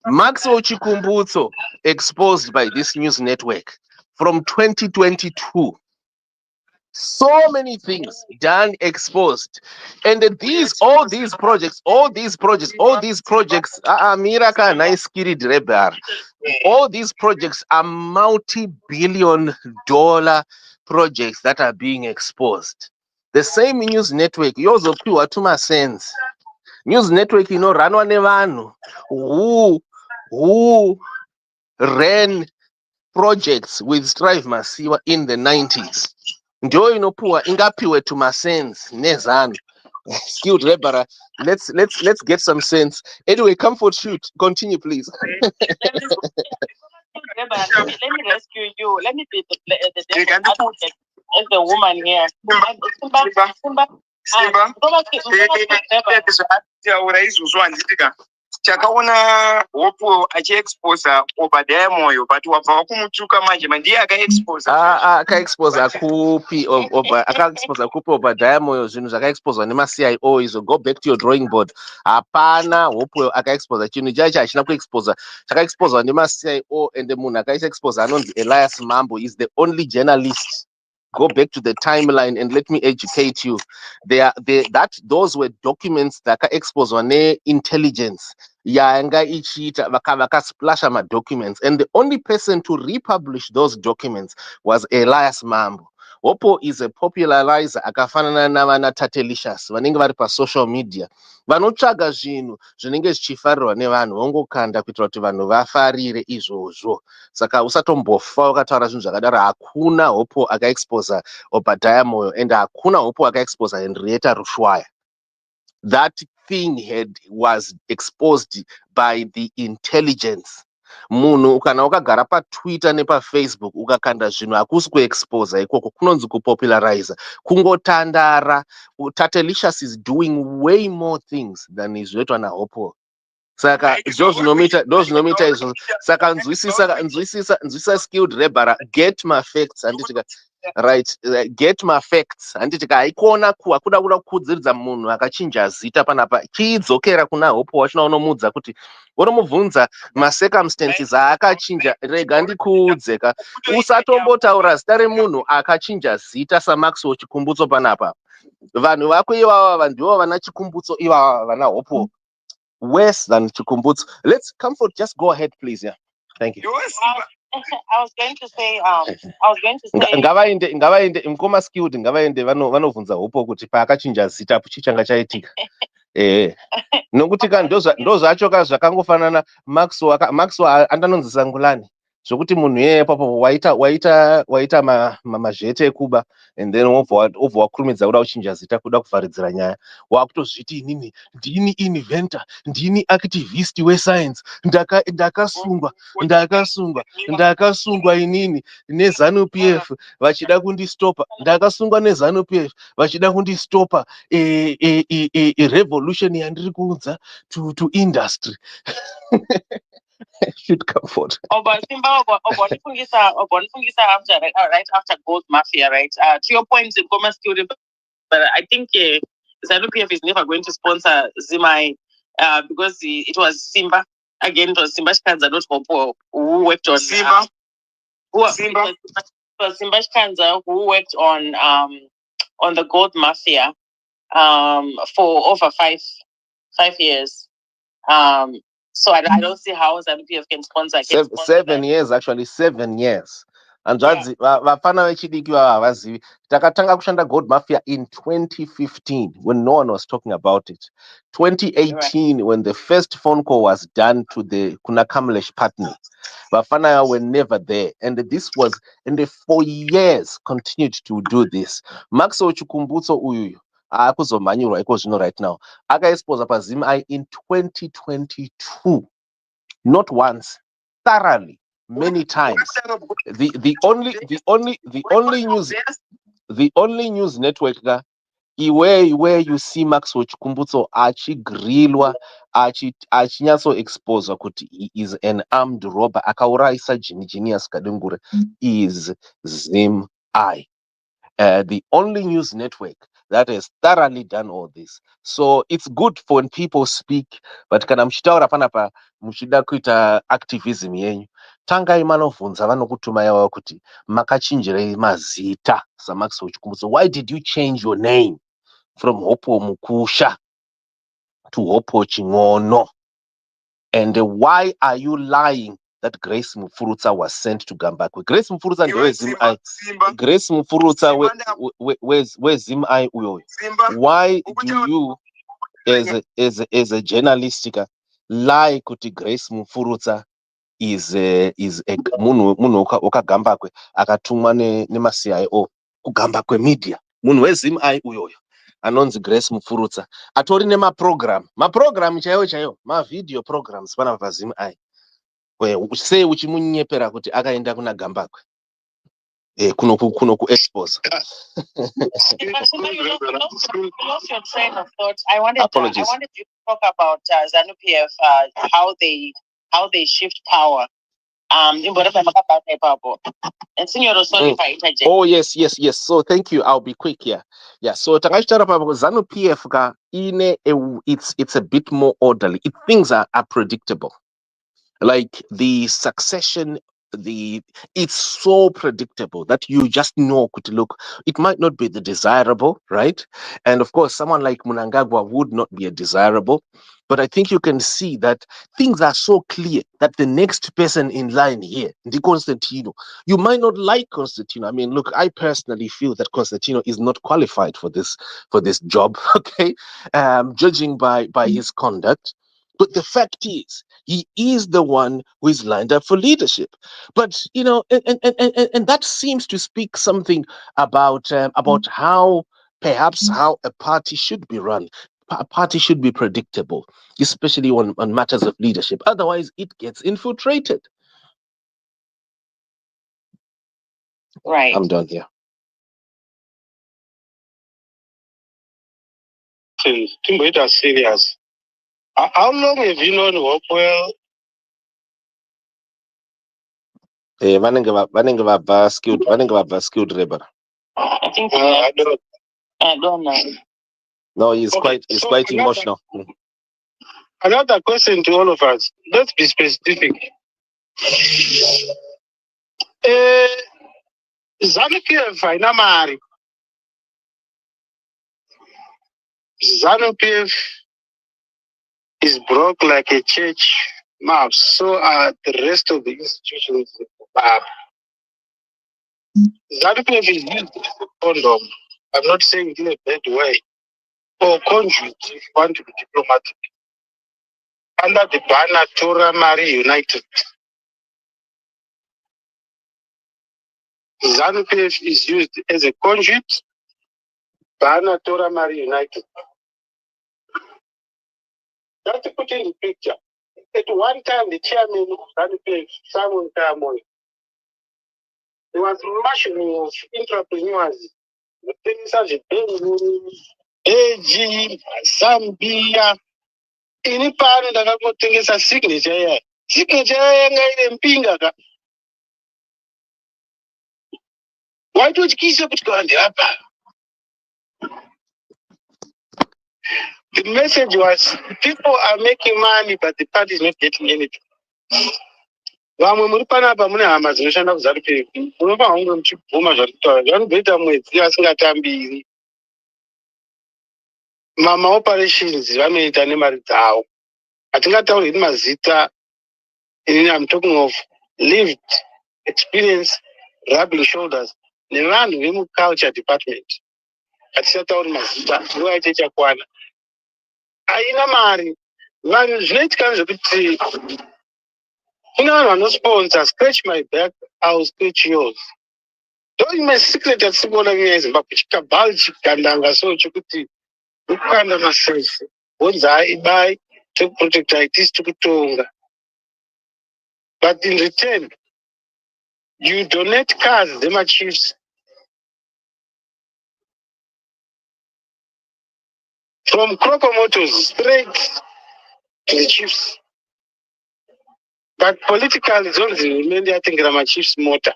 Maxwell Chikumbutso exposed by this news network from 2022. So many things done, exposed, and all these projects, Miraka nice Rebel, all these projects are multi-billion-dollar projects that are being exposed. The same news network, yours of pure to my sense. News network, you know, Ranwa Nevanu, who ran projects with Strive Masiwa in the 90s. Ndio inopuwa ingapiwe to my sense nezanu. Skilled Rebara, let's get some sense. Anyway, comfort shoot. Continue, please. Let me rescue you. Let me be the advocate as the woman here. Simba. Chakaona Hopo achiexposa Obadiah Moyo, but wabva kumutuka manje ndiye akaexposa. Akaexposa kupi akaexposa kupi Obadiah Moyo zvinhu zvakaexposwa nema-CIO izo. Go back to your drawing board. Hapana Hopo akaexposa chinhu chaicho hachina kuexposa. Chakaexposwa nema-CIO and munhu akaexposa anonzi Elias Mambo is the only journalist. Go back to the timeline and let me educate you. Those were documents that are exposed on intelligence. Yanga ichita vaka splash my documents, and the only person to republish those documents was Elias Mambo. Hopo is a popularizer akafanana navana Tatelicious vanenge vari pa social media vanotsvaga zvinhu zvinenge zvichifarirwa nevanhu vongokanda kuitira kuti vanhu vafarire izvozvo. Saka usatombofa wakataura zvinhu zvakadaro. Hakuna Hopo akaexposa Obadiah Moyo and hakuna Hopo akaexposa Henrietta Rushwaya. That thing was exposed by the intelligence. Munhu kana ukagara paTwitter nepaFacebook ukakanda zvinhu hakusi kuexposa ikoko, kunonzi kupopularize, kungotandara. Tatelicious is doing way more things than izvoitwa naHopo. Saka ndozvinomita izvo. Saka nzwisisa Skilled Rebara, get my facts handitika. Right, get my facts. Handitika haikuona hakuda kuda kukudziridza munhu akachinja zita panapa. Chidzokera kuna Hopo wachina unomudza kuti unomubvunza ma-circumstances aakachinja. Rega ndikuudzeka. Usatombotaura zita remunhu akachinja zita saMaxwell Chikumbutso panapa. Vanhu vako ivava ndivo vana Chikumbutso, ivava vana Hopo. Worse than Chikumbutso. Let's Comfort, just go ahead, please. Yeah, thank you. I was going to say ngavaende mkoma Skilled ngavaende vanovhunza Hopo kuti paakachinja zita chichanga chaitika. Nokuti ndo zvacho zvakafanana Maxwell andanonzi Sangulani. zvokuti munhu iyeye papo waita mazvete ekuba and then wobva wakurumidza kuda kuchinja zita kuda kuvharidzira nyaya wakutozviti inini ndini inventor ndini activist wescience ndakasungwa inini nezanu pf vachida kundistopa ndakasungwa nezanu pf vachida kundistopa revolution yandiri kuudza to industry. Should come forward. But Simba, after right after Gold Mafia, right? To your point, in Gomwe security, but I think ZANU PF is never going to sponsor Zimai because it was Simba. Again, it was Simba Shkanza, not Hopo, who worked on Simba. It was Simba Shkanza who worked on the Gold Mafia for over five years. So I don't see how ZANU PF can sponsor. 7 years, actually 7 years. And vafana vechidiki havazivi takatanga kushanda Gold Mafia in 2015 when no one was talking about it. 2018 when the first phone call was done to the Kunakamlesh partner, vafana were never there, and this was, and they 4 years continued to do this. Max Ochukumbutso uyu akuzomanyurwa iko zvino right now akaexposa paZimai in 2022. Not once, thoroughly, many times. The only news network where you see Max Chikumbutso achigrilwa achinyatso exposure kuti he is an armed robber akauraisa Genius Kadungure is Zim-I. The only news network that has thoroughly done all this. So it's good for when people speak, but kana muchitaura panapa muchida kuita activism yenyu, tangai manovhunza vanokutuma yavo kuti makachinjirei mazita saMax Chikumbutso. Why did you change your name from Hopo Mukusha to Hopo Chingono? And why are you lying that Grace Mufurutsa was sent to Gambakwe? Grace Mufurutsa ndewe Zim-I. Grace Mufurutsa where's Zim-I uyoyo? Why do you as a journalistic lie kuti Grace Mufurutsa is munhu wakagambakwe akatumwa nemaCIO kugambakwe media? Munhu weZim-I uyoyo anonzi Grace Mufurutsa atori nemaprogram chaiwo mavideo programs pana paZim-I. Sei uchimunyepera kuti akaenda kuna Gambakwe kuno kuexpose. You lost your train of thought. I wanted you to talk about ZANU PF, how they shift power. And Signor, sorry if I interject. Oh yes. So thank you. I'll be quick here. Yeah. So Tangashitara ZANU PF it's a bit more orderly. Things are predictable. Like the succession, it's so predictable that you just know, look, it might not be the desirable, right? And of course, someone like Mnangagwa would not be a desirable, but I think you can see that things are so clear that the next person in line here, Di Constantino, you might not like Constantino. I mean, look, I personally feel that Constantino is not qualified for this job, okay? Judging by his conduct. But the fact is, he is the one who is lined up for leadership. But, you know, and that seems to speak something about how a party should be run. A party should be predictable, especially on matters of leadership. Otherwise, it gets infiltrated. Right. I'm done here. Timboita serious. How long have you known Hopewell? Vanenge vabva skilled labor. I think I don't know. No, he's quite emotional. Another question to all of us. Let's be specific. ZANU PF haina mari. ZANU PF is broke like a church mouse. So are the rest of the institutions. ZANU PF is used as a condom. I'm not saying in a bad way. Or conduit, if you want to be diplomatic. Under the banner Torah Mary United. ZANU PF is used as a conduit. Bana Tora Mari United. Just to put in the picture, at one time the chairman of ZANU PF, Simon Kamoy, there was mushroom of entrepreneurs. The things such as AG, Zambia, any part of the thing is a signature. Signature in Pinga. Why do you keep going up? The message was people are making money, but the party is not getting anything. Vamwe muri panapa mune hama dzinoshanda kuZANU PF unopa hongu muchibvuma zvakutaura vanobvita mwedzi asingatambiri operations vanoita nemari dzavo hatingatauri mazita. I'm talking of lived experience, rubbing shoulders nevanhu vemuculture department. Hatisatauri mazita nguva yacho ichakwana. Haina mari. Vanhu zvinoitika zvekuti kune vanhu vanosponsor, scratch my back, I will scratch yours. Don't my secret at Sibola Zimbabwe chikabhali chigandanga so chekuti ukanda masese wonza ibai to protect it to kutonga. But in return, you donate cars, them are chiefs. From Croco Motors straight to the chiefs. But politically, it's only mainly I think I'm chief's motor.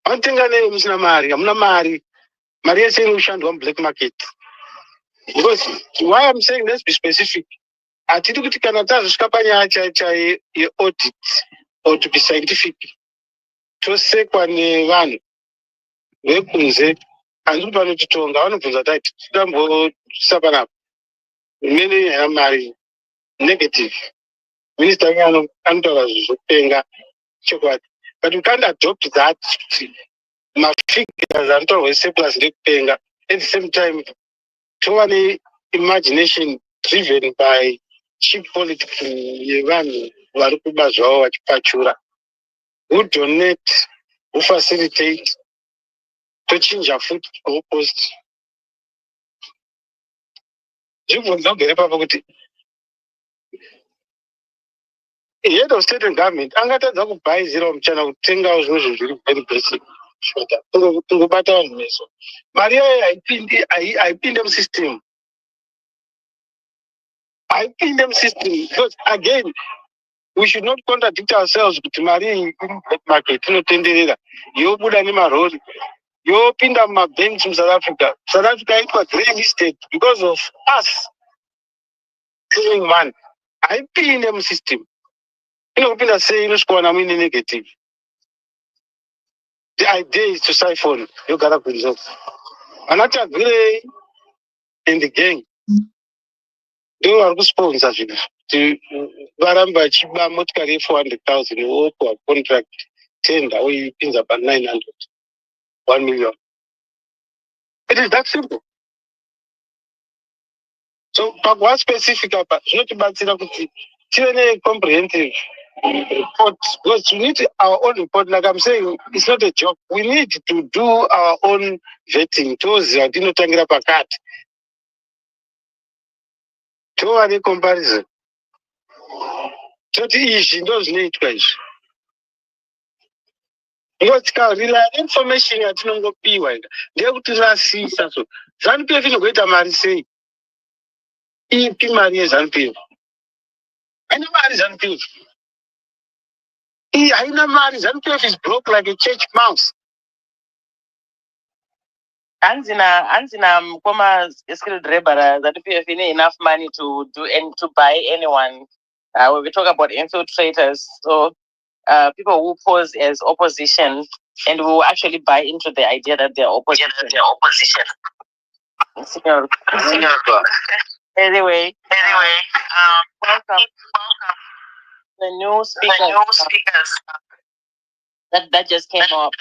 One thing I know is I'm not married. Maria saying we shan't go black market. Because why I'm saying let's be specific. I think we can attach a audit or to be scientific. To say one wekunze and pano chitonga vanobvunza tati tidambosapana mene mari negative minister anotaura zvokupenga chokwadi, but we can't adopt that mafigures anotaurwa surplus ndekupenga. At the same time tova imagination driven by cheap politics yevanhu vari kuba zvavo vachipachura, who donate, who facilitate to change our food post. Head of state and government, angatadza kubuy mchana kutenga zvinhu zviri very basic. Kungobata vanhu meso. Mari haipinde musystem. Haipinde musystem. Because again, we should not contradict ourselves kuti mari in black market inotenderera yobuda nemarori yopinda mumabanks muSouth Africa. South Africa itwa grey listed because of us doing money. Haipinde musystem. Inokupinda sei inosvikawana muine negative. The idea is to siphon yogara kunzo. Anata grey and the gang. They are sponsor zvinhu. Varamba vachiba motikari 400,000 wopa contract tender oipinza pa 900. 1 million. It is that simple. So, what specific about zvinotibatsira kuti tive comprehensive report, because we need our own report. Like I'm saying, it's not a job. We need to do our own vetting. Toziva tinotangira pakati. Tova necomparison. Toti izvi ndo zvinoitwa izvi. Because tikarely information yatinongopiwa ndeyekuti rasisa. So ZANU PF inogoita mari sei? Ipi mari yeZANU PF? Haina mari ZANU PF. Haina mari. ZANU PF is broke like a church mouse. Anzina mkoma skilled labor ZANU PF enough money to do and to buy anyone. When we talk about infiltrators, so people who pose as opposition and who actually buy into the idea that they're opposition. Anyway, welcome. The new speakers that just came up.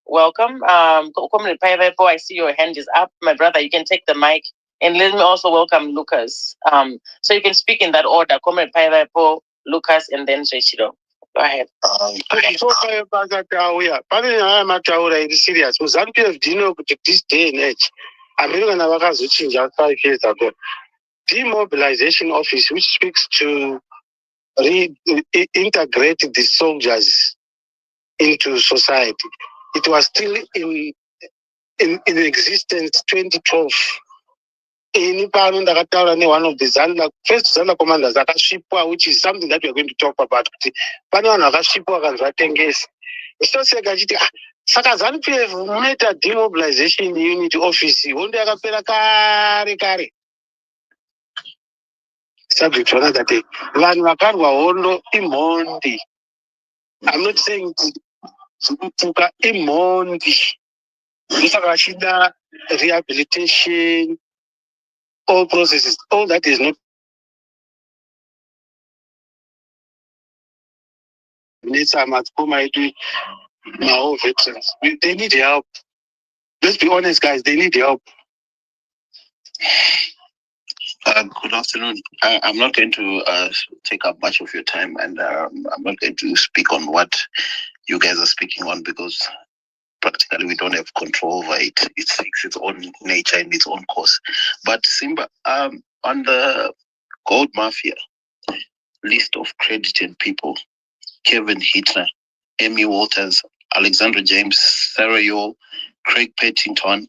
Welcome. Comrade Paivepo, I see your hand is up. My brother, you can take the mic. And let me also welcome Lucas. So you can speak in that order. Comrade Paivepo, Lucas, and then Rechido. Go ahead. Serious. ZANU PF dino this day and age. American vakazochinja 5 years ago. Demobilization office, which speaks to integrate the soldiers into society. It was still in existence 2012. One of the first ZANU commanders which is something that we're going to talk about. So Saka ZANU PF made a demobilization unit office. One day kare. Subject to another day. I'm not saying rehabilitation, all processes, all that is not now veterans. They need help. Let's be honest, guys, they need help. Good afternoon. I'm not going to take up much of your time, and I'm not going to speak on what you guys are speaking on because practically we don't have control over it. It takes its own nature and its own course. But Simba, on the gold mafia list of credited people, Kevin Hitler, Amy Walters, Alexander James, Sarah Yole, Craig Pettington,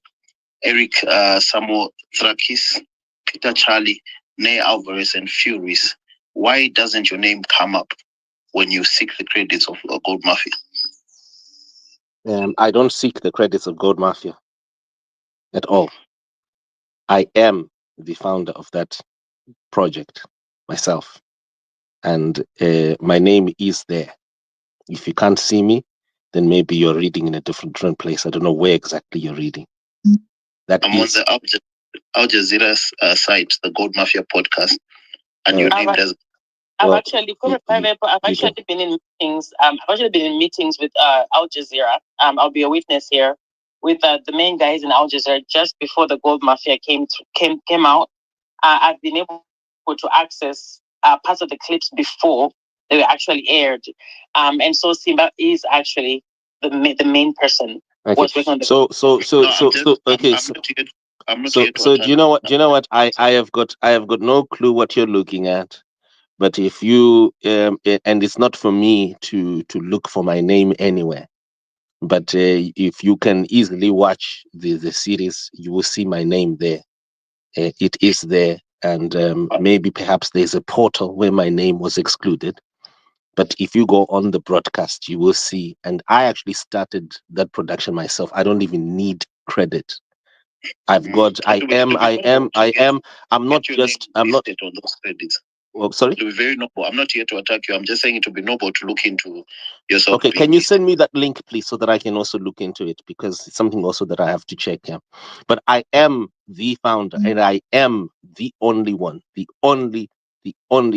Eric Samuel Thrakis, Peter Charlie, Nay Alvarez, and Furies. Why doesn't your name come up when you seek the credits of Gold Mafia? I don't seek the credits of Gold Mafia at all. I am the founder of that project myself, and my name is there. If you can't see me, then maybe you're reading in a different place. I don't know where exactly you're reading. That I'm is on the Al Jazeera site, the Gold Mafia podcast, and your name does. I've actually been in meetings. I've actually been in meetings with Al Jazeera. I'll be a witness here with the main guys in Al Jazeera just before the Gold Mafia came out. I've been able to access parts of the clips before they were actually aired. And so Simba is actually the main person. Okay. So do you know what? Do you know what? I have got no clue what you're looking at. But if you and it's not for me to look for my name anywhere. But if you can easily watch the series, you will see my name there. It is there, and maybe perhaps there's a portal where my name was excluded. But if you go on the broadcast, you will see. And I actually started that production myself. I don't even need credit. I'm not just on those credits. Well, sorry? To be very noble. I'm not here to attack you. I'm just saying it to be noble to look into yourself. Okay, can you send me that link, please, so that I can also look into it? Because it's something also that I have to check here. But I am the founder, and I am the only one, the only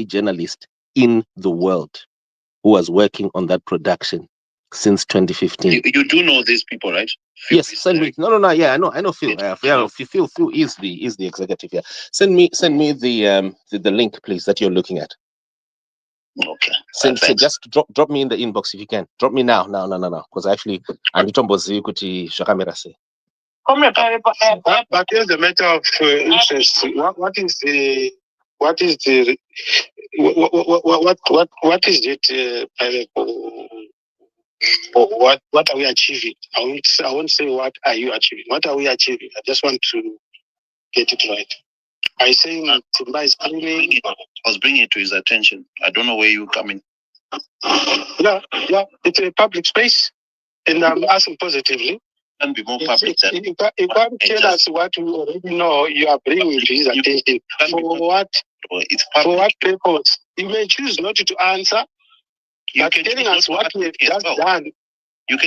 journalist in the world who was working on that production since 2015. You do know these people, right? Phil, yes, send me. No. Yeah, I know Phil. Phil is the executive here. Send me the link, please, that you're looking at. Okay. Just drop me in the inbox if you can. Drop me now. Because actually, I'm Tombozi Kuti Shakamirase. But here's the matter of interest. What is it? What are we achieving? I won't say what are you achieving. What are we achieving? I just want to get it right. I saying Timba is cleaning. I was bringing it to his attention. I don't know where you're coming. Yeah. It's a public space, and I'm asking positively. And be more public. You can't tell us what we already know. You are bringing to his attention. For what? For what purpose? You may choose not to answer. But telling us what we have just done. You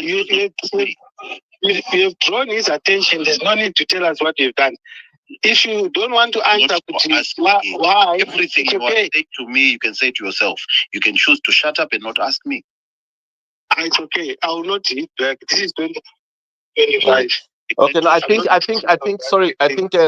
have drawn his attention. There's no need to tell us what you've done. If you don't want to answer, why? Everything you want to say to me, you can say to yourself. You can choose to shut up and not ask me. It's okay. I will not hit back. This is 2025. Okay, no, I think. Sorry,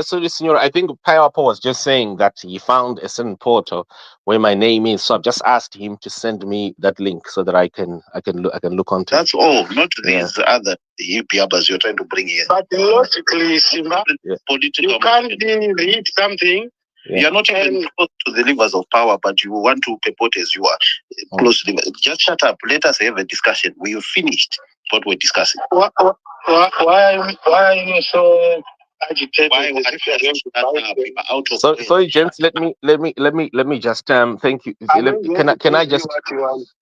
sorry, Senor. I think Payapo was just saying that he found a certain portal where my name is. So I've just asked him to send me that link so that I can look onto. That's all, not these other UPABas you're trying to bring here. But logically, Simba, Political you can't read something. Yeah. You're not even close to the levers of power, but you want to purport as you are close to the. Just shut up. Let us have a discussion. We finished what we're discussing. Why are you so agitated? Sorry, gents. Let me just thank you. Can I just?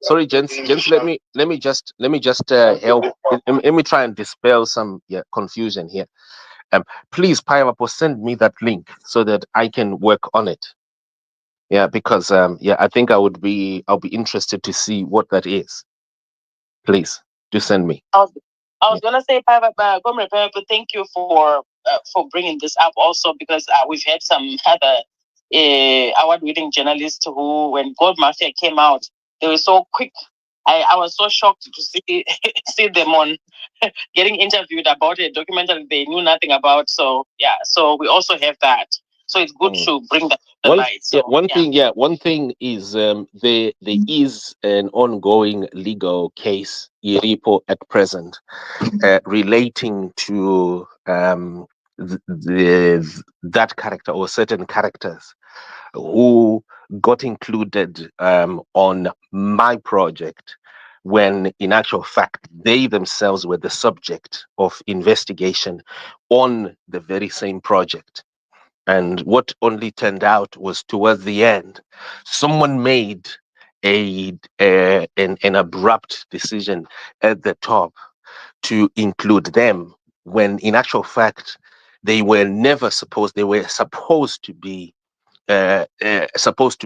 Sorry, gents. Let me just help. Let me try and dispel some confusion here. Please, Pineapple, send me that link so that I can work on it. Yeah, because I think I'll be interested to see what that is. Please do send me. I was gonna say, Gomwe, thank you for bringing this up also, because we've had some other award-winning journalists who, when Gold Mafia came out, they were so quick. I was so shocked to see them on getting interviewed about a documentary they knew nothing about. So we also have that. So it's good to bring that to light. So, one thing is there is an ongoing legal case, Iripo, at present, relating to that character or certain characters who got included on my project, when in actual fact they themselves were the subject of investigation on the very same project. And what only turned out was, towards the end, someone made an abrupt decision at the top to include them, when in actual fact they were supposed to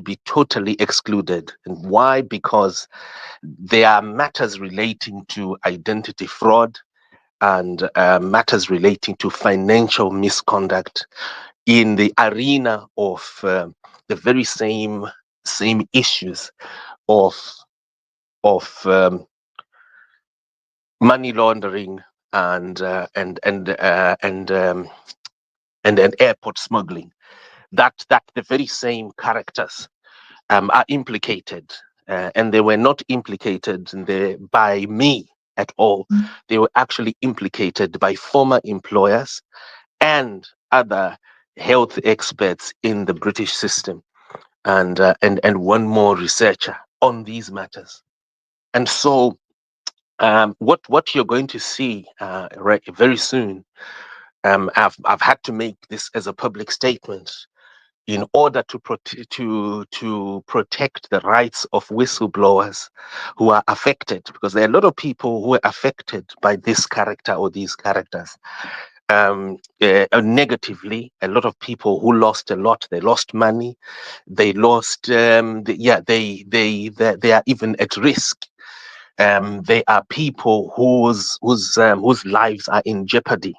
be totally excluded. And why? Because there are matters relating to identity fraud and matters relating to financial misconduct in the arena of the very same issues of money laundering and airport smuggling. That the very same characters are implicated, and they were not implicated by me at all. They were actually implicated by former employers and other health experts in the British system, and one more researcher on these matters. And so what you're going to see right very soon, I've had to make this as a public statement in order to protect the rights of whistleblowers who are affected, because there are a lot of people who are affected by this character or these characters. Negatively, a lot of people who lost a lot. They lost money. They lost. They are even at risk. They are people whose lives are in jeopardy.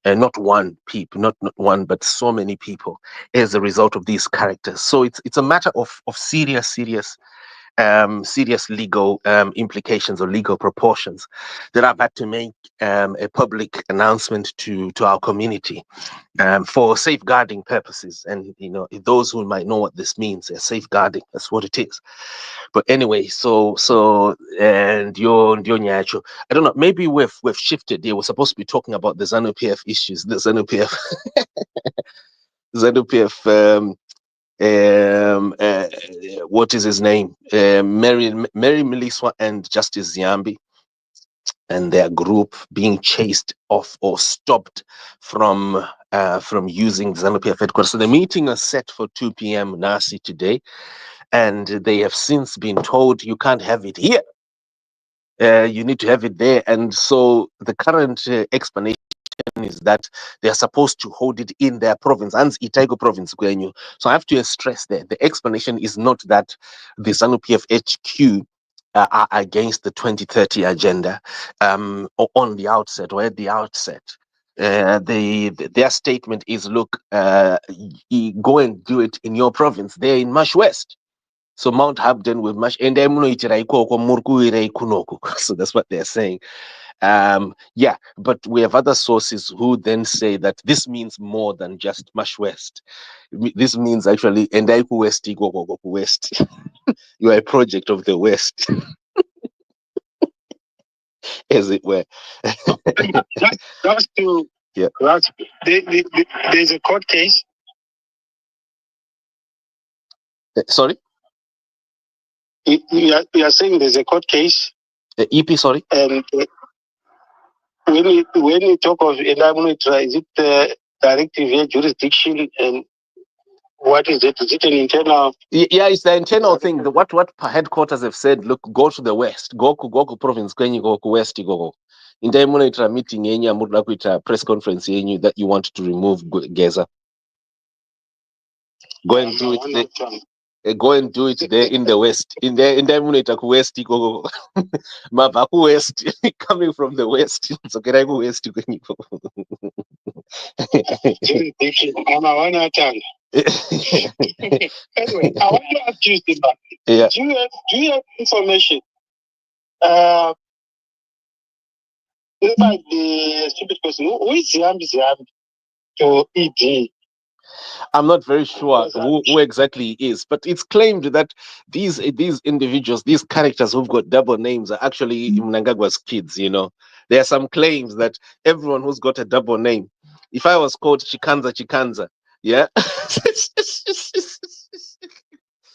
Not one, but so many people as a result of these characters. So it's a matter of serious legal implications or legal proportions that I've had to make a public announcement to our community for safeguarding purposes. And those who might know what this means, safeguarding, that's what it is. But anyway, so and your Nyacho, I don't know, maybe we've shifted here. We're supposed to be talking about the ZANU PF issues, the ZANU PF ZANU PF what is his name? Mary Meliswa and Justice Ziyambi and their group being chased off or stopped from using ZANU PF headquarters. So the meeting is set for 2 p.m. Nasi today, and they have since been told you can't have it here. You need to have it there. And so the current explanation is that they are supposed to hold it in their province, and Itaigo province. So I have to stress that the explanation is not that the ZANU PF HQ are against the 2030 agenda or on the outset or at the outset. Their statement is, look, go and do it in your province. They're in Marsh West. So Mount Habden with much and so that's what they're saying. Yeah, but we have other sources who then say that this means more than just Mash West. This means actually Endaiku West, West. You are a project of the West, as it were. Just to there's a court case. Sorry? You are saying there's a court case? EP, sorry? And when you talk of Endamunitra, is it directive jurisdiction, and what is it? Is it an internal? Yeah, it's the internal thing. What headquarters have said, look, go to the west. Go to province, go to west, go. In the meeting, a press conference that you want to remove GEZA. Go and do it there. Go and do it there in the west. In the west, go. Mabaku west, coming from the west. So can I go west? Anyway, I want to ask you, Simba. Yeah. Do you have information? About the stupid person, who is Ziyambi'S to ED? I'm not very sure who exactly he is, but it's claimed that these individuals, these characters who've got double names, are actually Mnangagwa's kids. You know, there are some claims that everyone who's got a double name. If I was called Chikanza, yeah.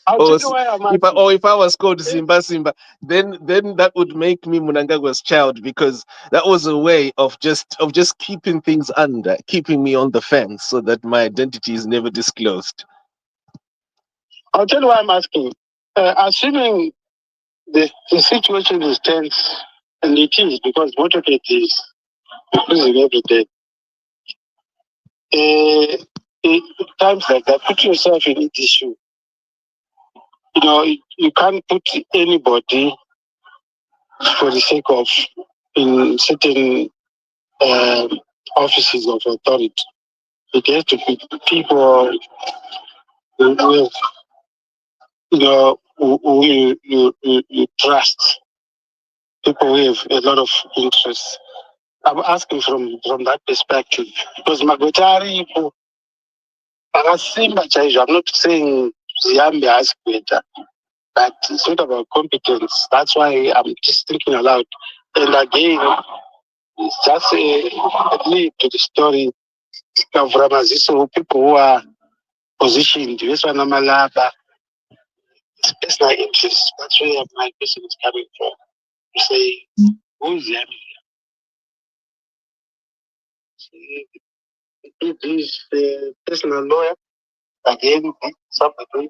If I was called Simba, then that would make me Mnangagwa's child, because that was a way of just keeping things under, keeping me on the fence, so that my identity is never disclosed. I'll tell you why I'm asking. Assuming the situation is tense, and it is, because motorcade is increasing every day. Times like that, put yourself in each issue. You know, you can't put anybody for the sake of in certain offices of authority. It has to be people who you trust, people who have a lot of interest. I'm asking from that perspective, because Magotari, I'm not saying Ziyambi'S better, but it's not about competence. That's why I'm just thinking aloud. And again, it's just a lead to the story of Ramaziso, people who are positioned, it's personal interest. That's where my question is coming from. To say, who is Ziyambi? It is the personal lawyer. Again, somebody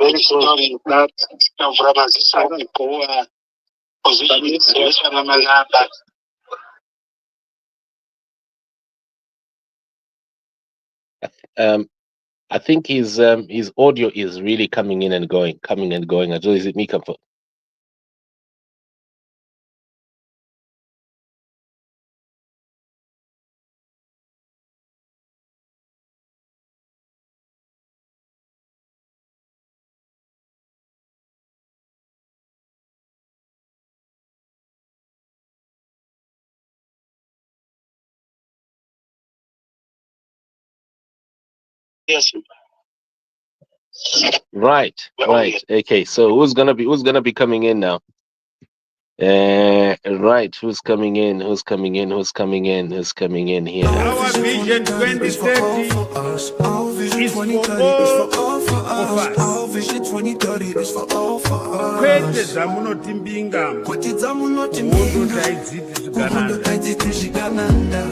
very sorry that of Ramaziso, people who are positioned, I think his audio is really coming and going. Is it me, Comfort? Yes. Right. Okay, so who's gonna be coming in now? Right, who's coming in here? Our vision 2030 is for all of us. Our vision 2030 is for all of us. Kwete zamunotimbinga uhondo taidziti zvigananda.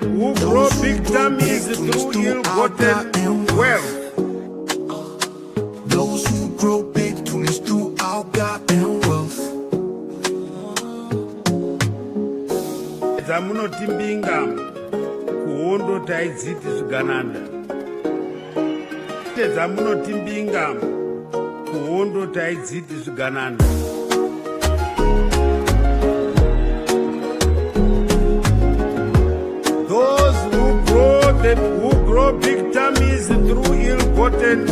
Who grow big tummies through ill-gotten wealth. Those who grow big tummies through ill-gotten wealth. Zamunotimbinga kuhondo taidziti zvigananda. Zamunotimbinga kuhondo taidziti zvigananda. Those who grow big tummies through ill-gotten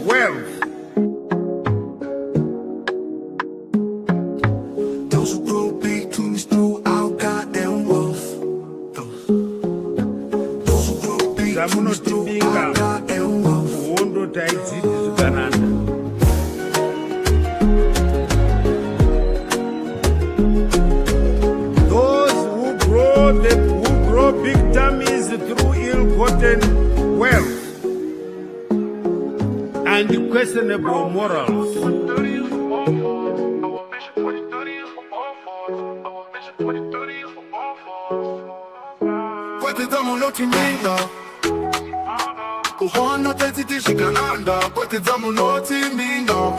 wealth. Those who grow big tummies through our goddamn wealth. Those who grow big tummies through our goddamn wealth. Uhondo taidzidzi zvakanaka. Those who grow big tummies through ill-gotten wealth and questionable morals. Kwete zamu no timinga Uhono teziti shikananda Kwete zamu no timinga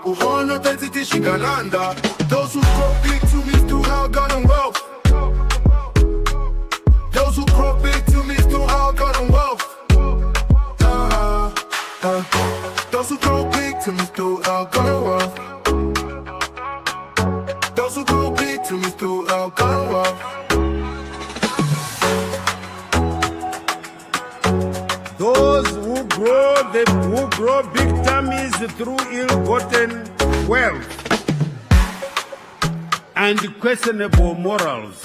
Uhono teziti shikananda Those who grow big to me through our God and wealth. Those who grow big to me through our God and wealth. Those who grow big to me through our God and wealth. Those who grow big to me through our God and wealth. Those who grow big tummies through ill-gotten wealth and questionable morals.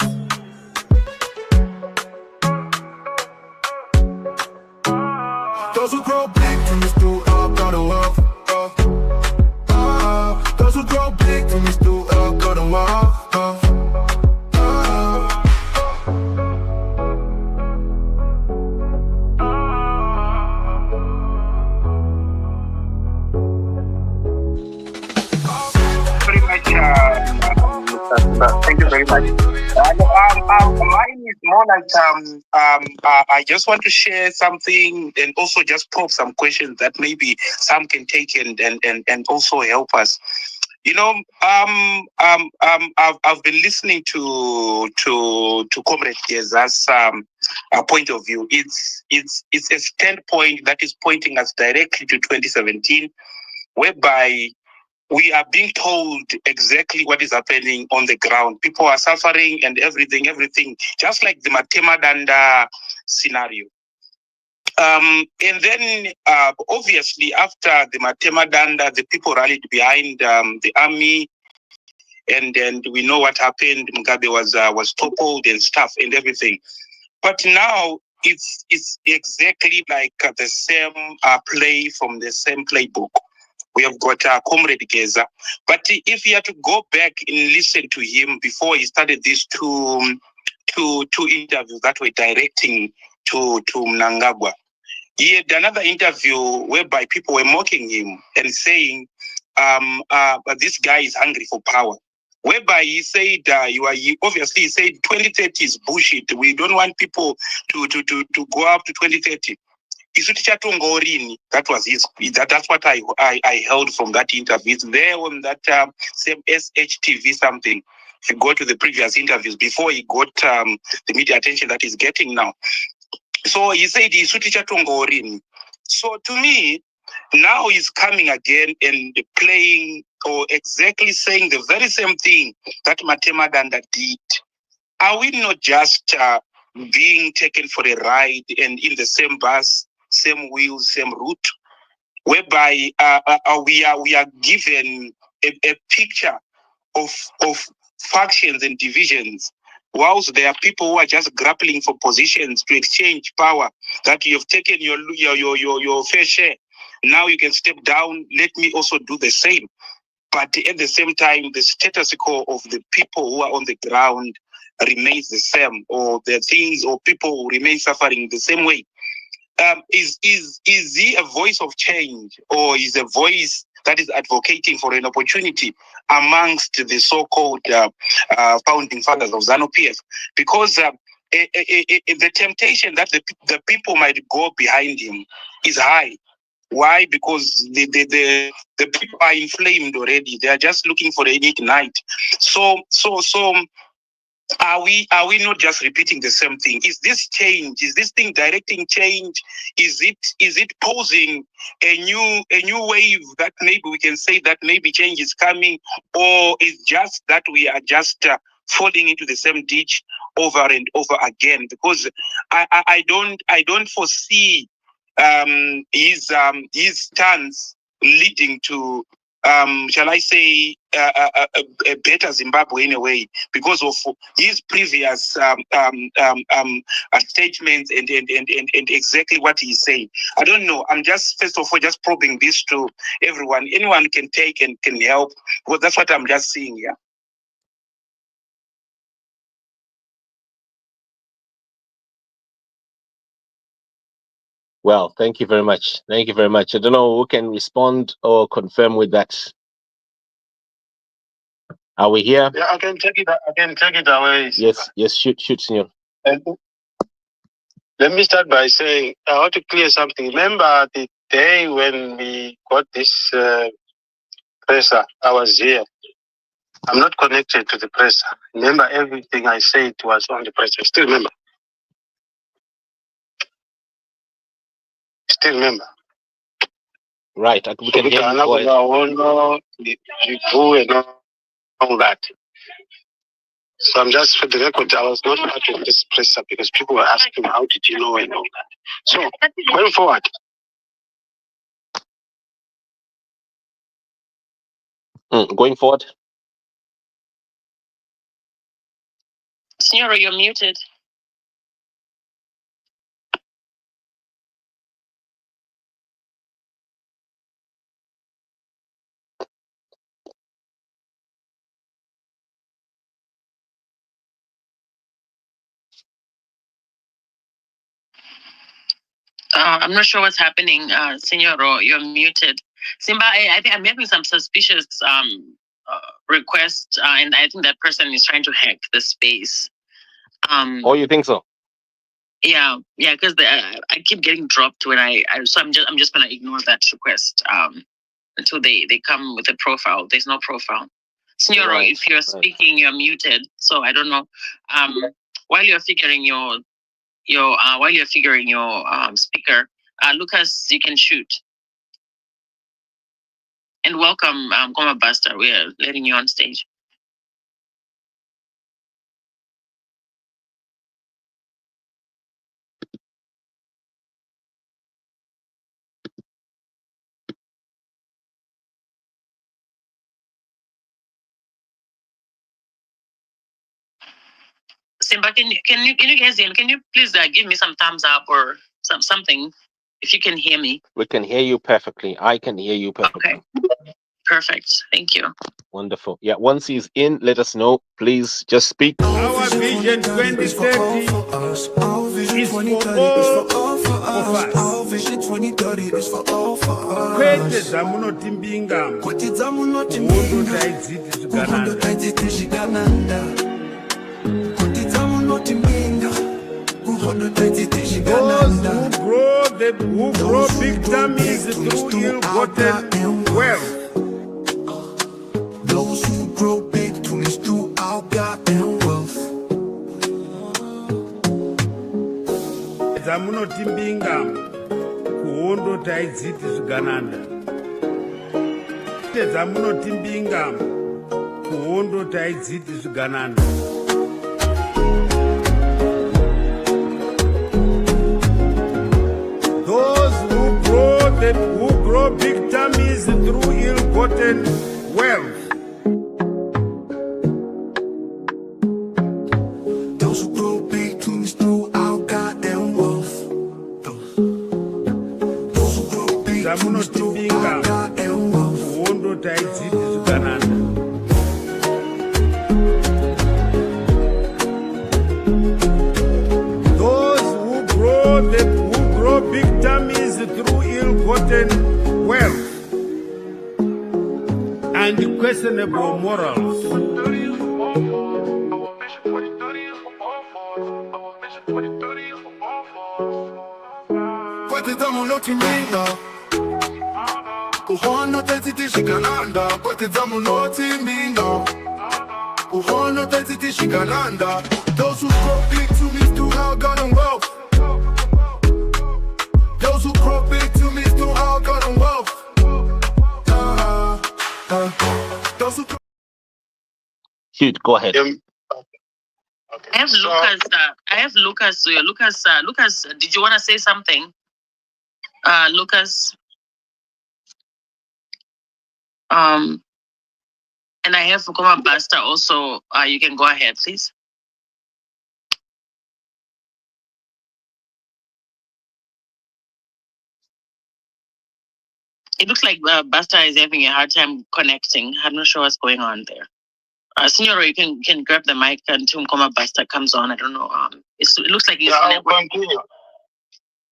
Those who grow big to me through our God and wealth. Those who grow big to me through our God and wealth. Thank you very much. Mine is more like I just want to share something and also just pop some questions that maybe some can take and also help us. You know, I've been listening to Comrade GEZA's point of view. It's a standpoint that is pointing us directly to 2017, whereby we are being told exactly what is happening on the ground. People are suffering and everything, just like the Matema Danda scenario. And then, obviously, after the Matema Danda, the people rallied behind the army, and we know what happened. Mugabe was toppled and stuff and everything. But now it's exactly like the same play from the same playbook. We have got Comrade GEZA. But if you had to go back and listen to him before he started these two interviews that were directing to Mnangagwa, he had another interview whereby people were mocking him and saying, this guy is hungry for power. Whereby he said, obviously he said 2030 is bullshit. We don't want people to go up to 2030. That was that's what I held from that interview. It's there on that same SHTV something. If you go to the previous interviews before he got the media attention that he's getting now. So he said So to me, now he's coming again and playing or exactly saying the very same thing that Matema Danda did. Are we not just being taken for a ride and in the same bus, same wheels, same route, whereby we are given a picture of factions and divisions, whilst there are people who are just grappling for positions to exchange power, that you have taken your fair share. Now you can step down, let me also do the same. But at the same time, the status quo of the people who are on the ground remains the same, or the things or people remain suffering the same way. Is he a voice of change, or is a voice that is advocating for an opportunity amongst the so-called founding fathers of ZANU PF? Because the temptation that the people might go behind him is high. Why? Because the people are inflamed already. They are just looking for a ignite. So are we not just repeating the same thing? Is this change? Is this thing directing change? Is it posing a new wave that maybe we can say that maybe change is coming, or is just that we are just falling into the same ditch over and over again, because I don't foresee his stance leading to shall I say a better Zimbabwe in a way, because of his previous statements and exactly what he's saying. I don't know. I'm just first of all just probing this to everyone. Anyone can take and can help, because that's what I'm just seeing here. Well, thank you very much. Thank you very much. I don't know who can respond or confirm with that. Are we here? Yeah, I can take it. I can take it away. Yes, yes. Shoot, senor. Let me start by saying I want to clear something. Remember the day when we got this presser? I was here. I'm not connected to the presser. Remember, everything I said was on the presser. Still remember. Still remember. Right. We can hear you. Go ahead. All that. So I'm just, for the record, I was not part of this presser because people were asking, how did you know and all that. So, going forward. Going forward. Senora, you're muted. I'm not sure what's happening, Senora. You're muted. Simba, I think I'm having some suspicious request, and I think that person is trying to hack the space. Oh, you think so? Yeah, because I keep getting dropped when so I'm just gonna ignore that request until they come with a profile. There's no profile. Senora, right, if you're speaking, you're muted. So I don't know. While you're figuring your speaker, Lucas, you can shoot. And welcome, Gomwe Buster. We are letting you on stage. Simba, can you guys hear me? Can you please give me some thumbs up or something if you can hear me? We can hear you perfectly. I can hear you perfectly. Okay. Perfect. Thank you. Wonderful. Yeah, once he's in, let us know. Please just speak. Our vision 2030 is for all of us. Our vision 2030 is for all of us. Kwete zamunotimbinga uhondo taidziti zvigananda. Those who grow big tummies through ill-gotten wealth. Those who grow big tummies through ill-gotten wealth. Zamunotimbinga kuhondo taidziti zvigananda. Zamunotimbinga kuhondo taidziti zvigananda. Who grow big tummies through ill-gotten wealth. Those who grow big tummies through ill-gotten wealth. Those who grow big tummies through ill-gotten wealth. Uhondo taidziti zvigananda. Those who grow big tummies through ill-gotten wealth and questionable morals. Kwete zamu notimbinga kuhondo taidziti zvigananda. Kwete zamu notimbinga kuhondo taidziti zvigananda. Those who grow big tummies through ill-gotten wealth. Those who grow big tummies through ill-gotten wealth. Those who Shoot, go ahead. Okay. I have Lucas. I have Lucas. Lucas, did you want to say something? Lucas. And I have Fukuma Basta also. You can go ahead, please. It looks like Basta is having a hard time connecting. I'm not sure what's going on there. Signora, you can grab the mic until Mkoma Basta comes on. I don't know. It looks like he's I'll continue.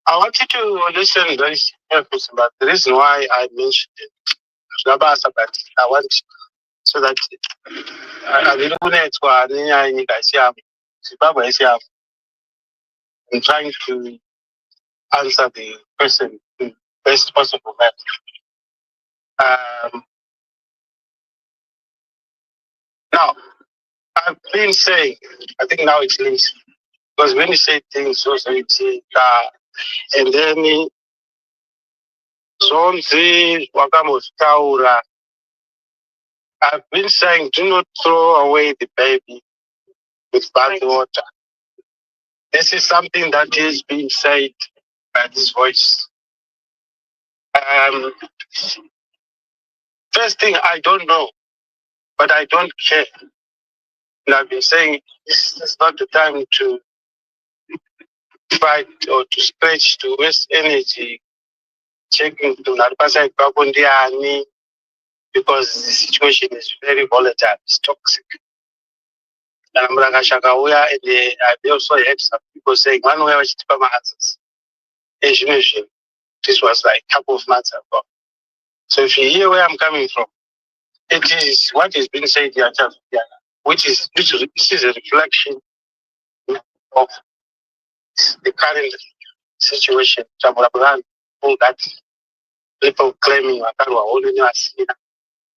I want you to listen very carefully, but the reason why I mentioned it, but I want so that I didn't Zimbabwe is here. I'm trying to answer the question in the best possible way. Now, I've been saying, I think now it's links, because when you say things, also you say, and then Zonzi, Wakamos Taura, I've been saying, do not throw away the baby with bathwater. This is something that is being said by this voice. First thing, I don't know, but I don't care. And I've been saying this is not the time to fight or to stretch, to waste energy, checking to Narpasa Babundiani, because the situation is very volatile, it's toxic. And I also heard some people saying, one way I was my answers. This was like a couple of months ago. So if you hear where I'm coming from, it is what is being said here, which is this is a reflection of the current situation. All that people claiming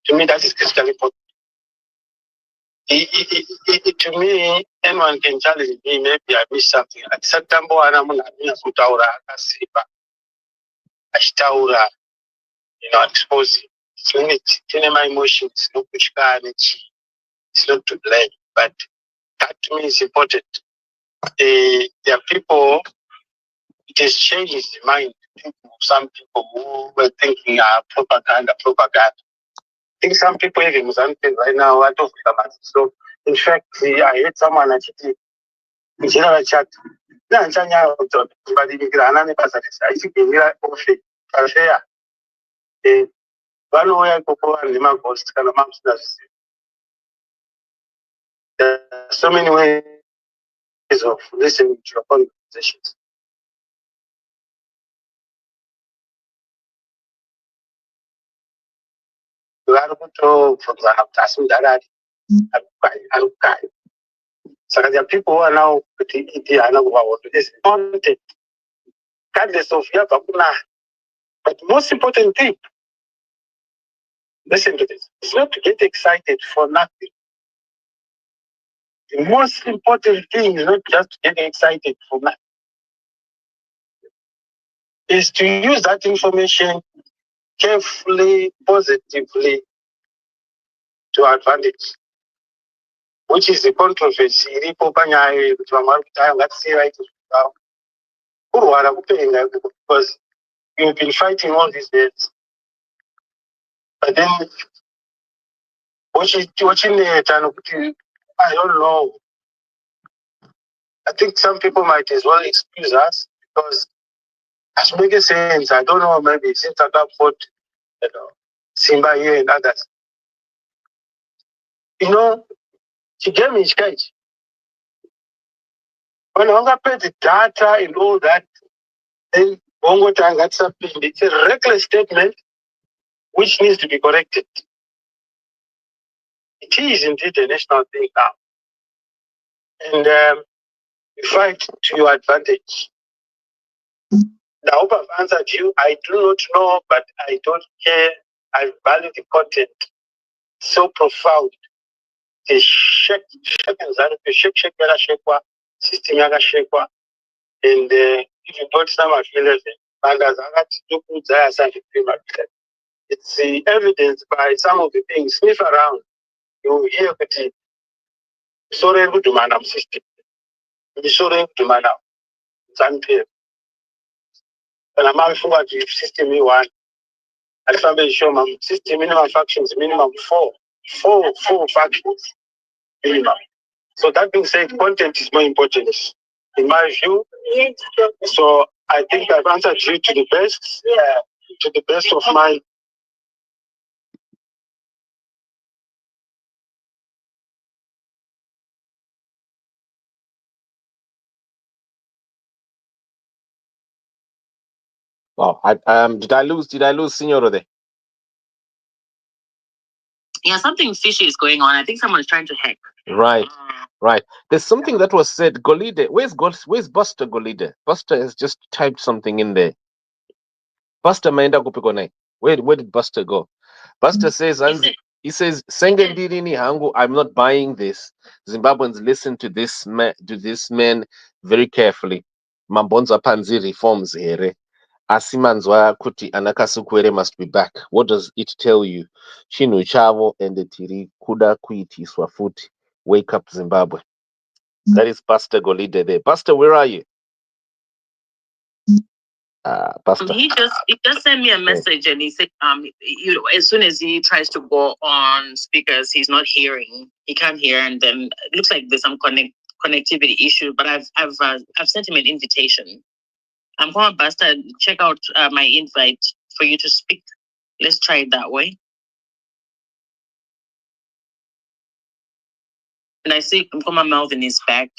to me that is critically important. To me, anyone can challenge me. Maybe I missed something. At September, I'm going to exposing. My emotions, it's not to blame, but that to me is important. There are people, it has changed the mind of some people who were thinking propaganda. I think some people even Mozambique right now are talking about it. So, in fact, I heard someone actually in general chat. There's so many ways of listening to your conversations. So there are people who are now wanted, regardless of Yabakuna. But most important thing, listen to this, it's not to get excited for nothing. The most important thing is not just to get excited for nothing. Is to use that information carefully, positively to advantage, which is the controversy. Because you've been fighting all these days. But then, watching it, I don't know. I think some people might as well excuse us because it makes sense. I don't know, maybe since I got put, Simba here and others. She gave me sketch. When I paid the data and all that, then it's a reckless statement which needs to be corrected. It is indeed a national thing now. And you fight to your advantage. I hope I've answered you. I do not know, but I don't care. I value the content so profound. The shake system and even though some are feeling and as it's the evidence by some of the things. Sniff around, you hear the sorry good man system. misoro yekudhumana ZANU PF. Kana mafunga kuti system i1 alifambe shoma system ine factions minimum four factions minimum. So that being said, content is more important in my view. So I think I've answered you to the best of my. Wow. Did I lose Signoro there? Yeah, something fishy is going on. I think someone is trying to hack. Right. There's something that was said. Golide, where's Buster Golide? Buster has just typed something in there. Buster maenda kupikone. Where did Buster go? Buster says, he says, Sengendirini Hangu, I'm not buying this. Zimbabweans listen to this man very carefully. Mambonza Panzi reforms here. Asimanzwa kuti anakasukwere must be back. What does it tell you? Chinu chavo and the tiri kuda kuitiswa futi. Wake up Zimbabwe. That is Pastor Golide there. Pastor, where are you? Pastor. He just sent me a message and he said, as soon as he tries to go on speakers, he's not hearing. He can't hear, and then it looks like there's some connectivity issue. But I've sent him an invitation. I'm going to Buster, check out my invite for you to speak. Let's try it that way. And I see Nkoma Melvin is back.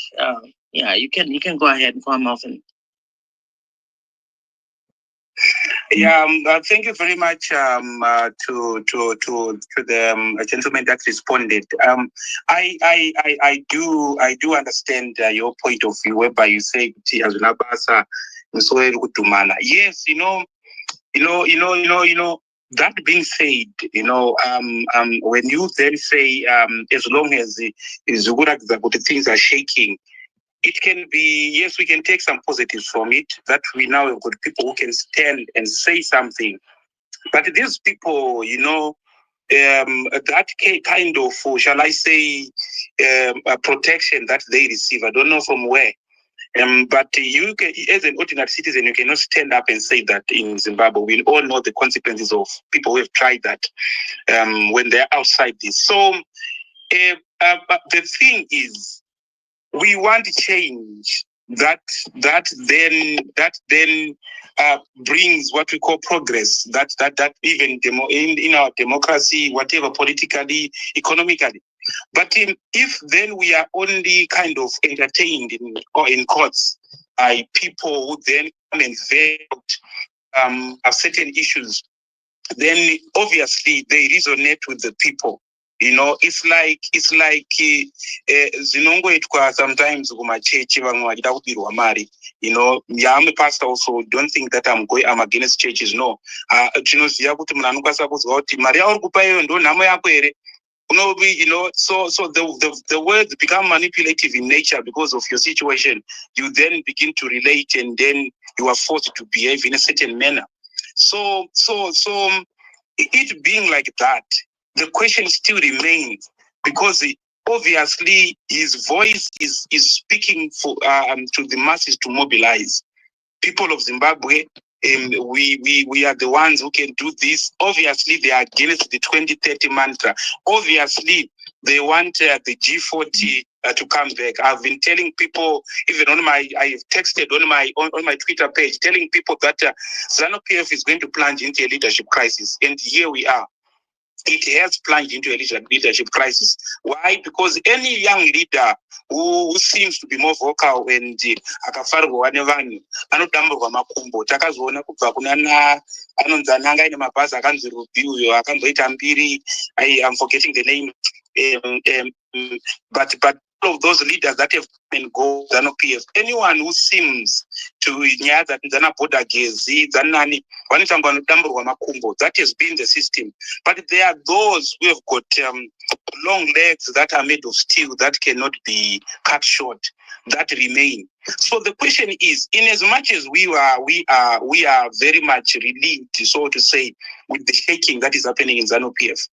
Yeah, you can go ahead, Nkoma Melvin. Yeah, thank you very much to the gentleman that responded. I do understand your point of view, whereby you say yes, that being said, when you then say as long as the things are shaking, it can be, yes, we can take some positives from it, that we now have got people who can stand and say something. But these people, that kind of, shall I say, protection that they receive, I don't know from where. But you can, as an ordinary citizen, you cannot stand up and say that in Zimbabwe. We all know the consequences of people who have tried that when they're outside this. So the thing is, we want change that then brings what we call progress. That even in our democracy, whatever, politically, economically. But if then we are only kind of entertained in courts by people who then come and vote certain issues, then obviously they resonate with the people. It's like zinongoitwa sometimes kumachechi vamwe vachida kubirwa mari. I'm a pastor also. Don't think that I'm against churches. No. Tinoziva kuti munhu anokwanisa kuzwa kuti mari yauri kupa iyoyo ndo nhamo yako here. So the words become manipulative in nature because of your situation. You then begin to relate, and then you are forced to behave in a certain manner. So it being like that, the question still remains, because obviously his voice is speaking for to the masses to mobilize. People of Zimbabwe, we are the ones who can do this. Obviously, they are against the 2030 mantra. Obviously, they want the G40 to come back. I've been telling people, even I have texted on my Twitter page, telling people that ZANU PF is going to plunge into a leadership crisis, and here we are. It has plunged into a leadership crisis. Why? Because any young leader who seems to be more vocal and akafarwa nevanhu anotamburwa makumbo. Takazoona kubva kunana anonzananga ine mabhazi akanzi Ruby uyo akamboita mbiri. I am forgetting the name. But all of those leaders that have been go ZANU PF, anyone who seems to nyaya dzanzana border gezi dzanani vanotanga vanotamburwa makumbo. That has been the system. But there are those who have got long legs that are made of steel that cannot be cut short, that remain. So the question is, in as much as we are very much relieved, so to say, with the shaking that is happening in ZANU PF,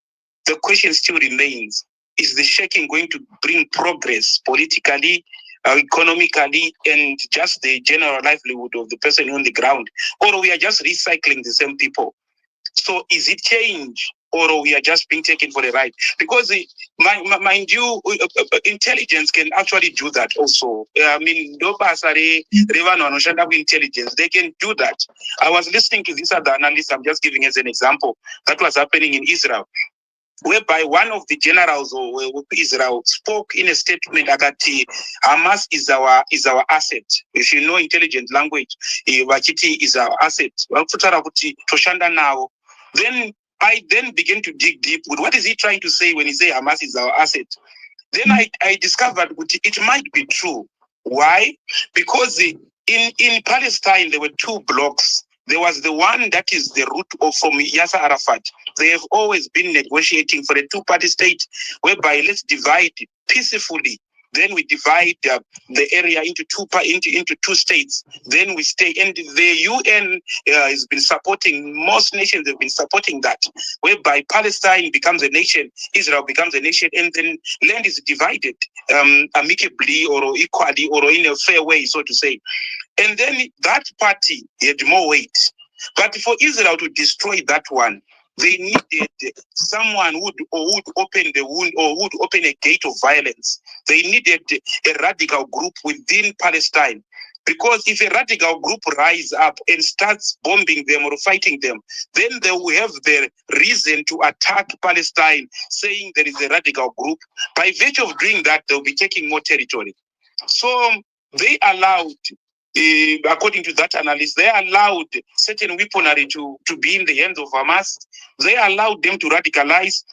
the question still remains: is the shaking going to bring progress politically, economically and just the general livelihood of the person on the ground, or we are just recycling the same people. So is it change, or we are just being taken for a ride? Because mind you, intelligence can actually do that also. I mean, intelligence, they can do that. I was listening to this other analyst, I'm just giving as an example, that was happening in Israel, whereby one of the generals of Israel spoke in a statement that Hamas is our asset. If you know intelligent language, Wachiti is our asset. Then I began to dig deep with what is he trying to say when he say Hamas is our asset. Then I discovered it might be true. Why? Because in Palestine there were two blocks. There was the one that is the root of from Yasser Arafat. They have always been negotiating for a two-party state, whereby let's divide peacefully. Then we divide the area into two states. Then we stay, and the UN has been supporting. Most nations have been supporting that, whereby Palestine becomes a nation, Israel becomes a nation, and then land is divided amicably or equally or in a fair way, so to say. And then that party had more weight. But for Israel to destroy that one, they needed someone who would open the wound or would open a gate of violence. They needed a radical group within Palestine. Because if a radical group rise up and starts bombing them or fighting them, then they will have the reason to attack Palestine, saying there is a radical group. By virtue of doing that, they'll be taking more territory. So they allowed, according to that analysis, they allowed certain weaponry to be in the hands of Hamas. They allowed them to radicalize.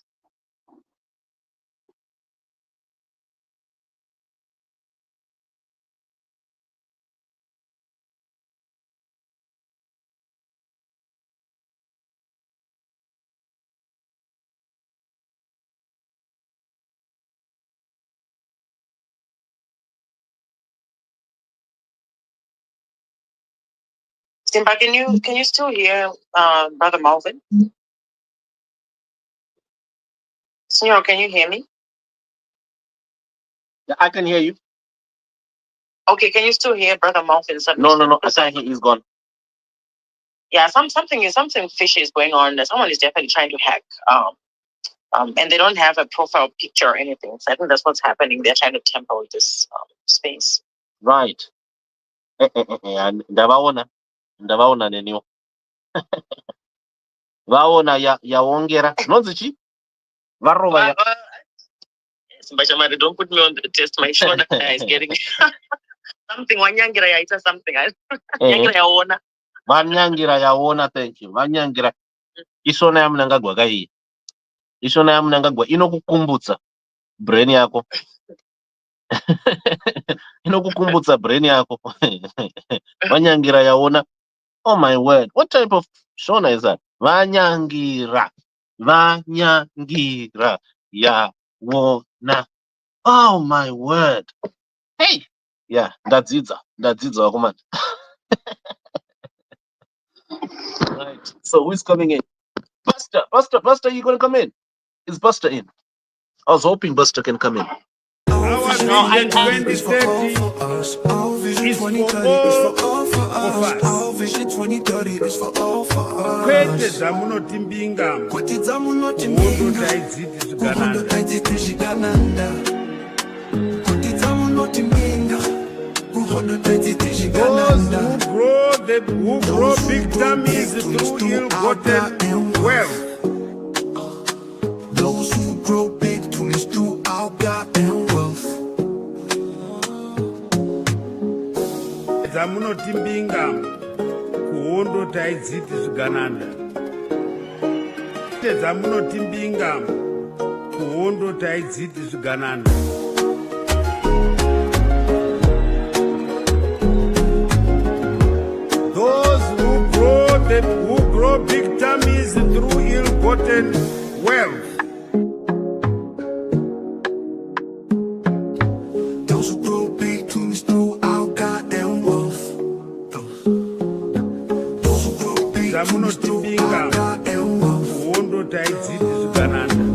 Simba, can you still hear Brother Malvin? Senor, can you hear me? Yeah, I can hear you. Okay, can you still hear Brother Malvin? No, I can't hear. He's gone. Yeah, something fishy is going on. Someone is definitely trying to hack. And they don't have a profile picture or anything. So I think that's what's happening. They're trying to tamper with this space. Right. Ndavaona neniwo. Vaona yaongera. Nonzichi? Varova ya. Simba, don't put me on the test. My shoulder is getting something. Wanyangira yaita something. Wanyangira yaona. Vanyangira yaona, thank you. Vanyangira. Ishona yamunangagwa kai. Ishona yamunangagwa inokukumbutsa brain yako. Inokukumbutsa brain yako. Vanyangira yaona. Oh my word. What type of Shona is that? Vanyangira yaona. Oh my word. Hey. Yeah, that's it. Woman. Right. So who's coming in? Buster, you gonna come in? Is Buster in? I was hoping Buster can come in. Our vision 2030 is for all of us. Our vision 2030 is for all of us. Kwete zamunoti mbinga. Uhondo taidziti zvikananda. Those who grow big tummies through ill-gotten wealth. Those who grow big tummies through ill-gotten wealth. Zamunoti mbinga. Uhondo taidziti zvikananda. Zamunoti mbinga. Uhondo taidziti zvikananda. Who grow big tummies through ill-gotten wealth. Those who grow big tummies through ill-gotten wealth. Those who grow big tummies through ill-gotten wealth. Uhondo taidziti zvikananda.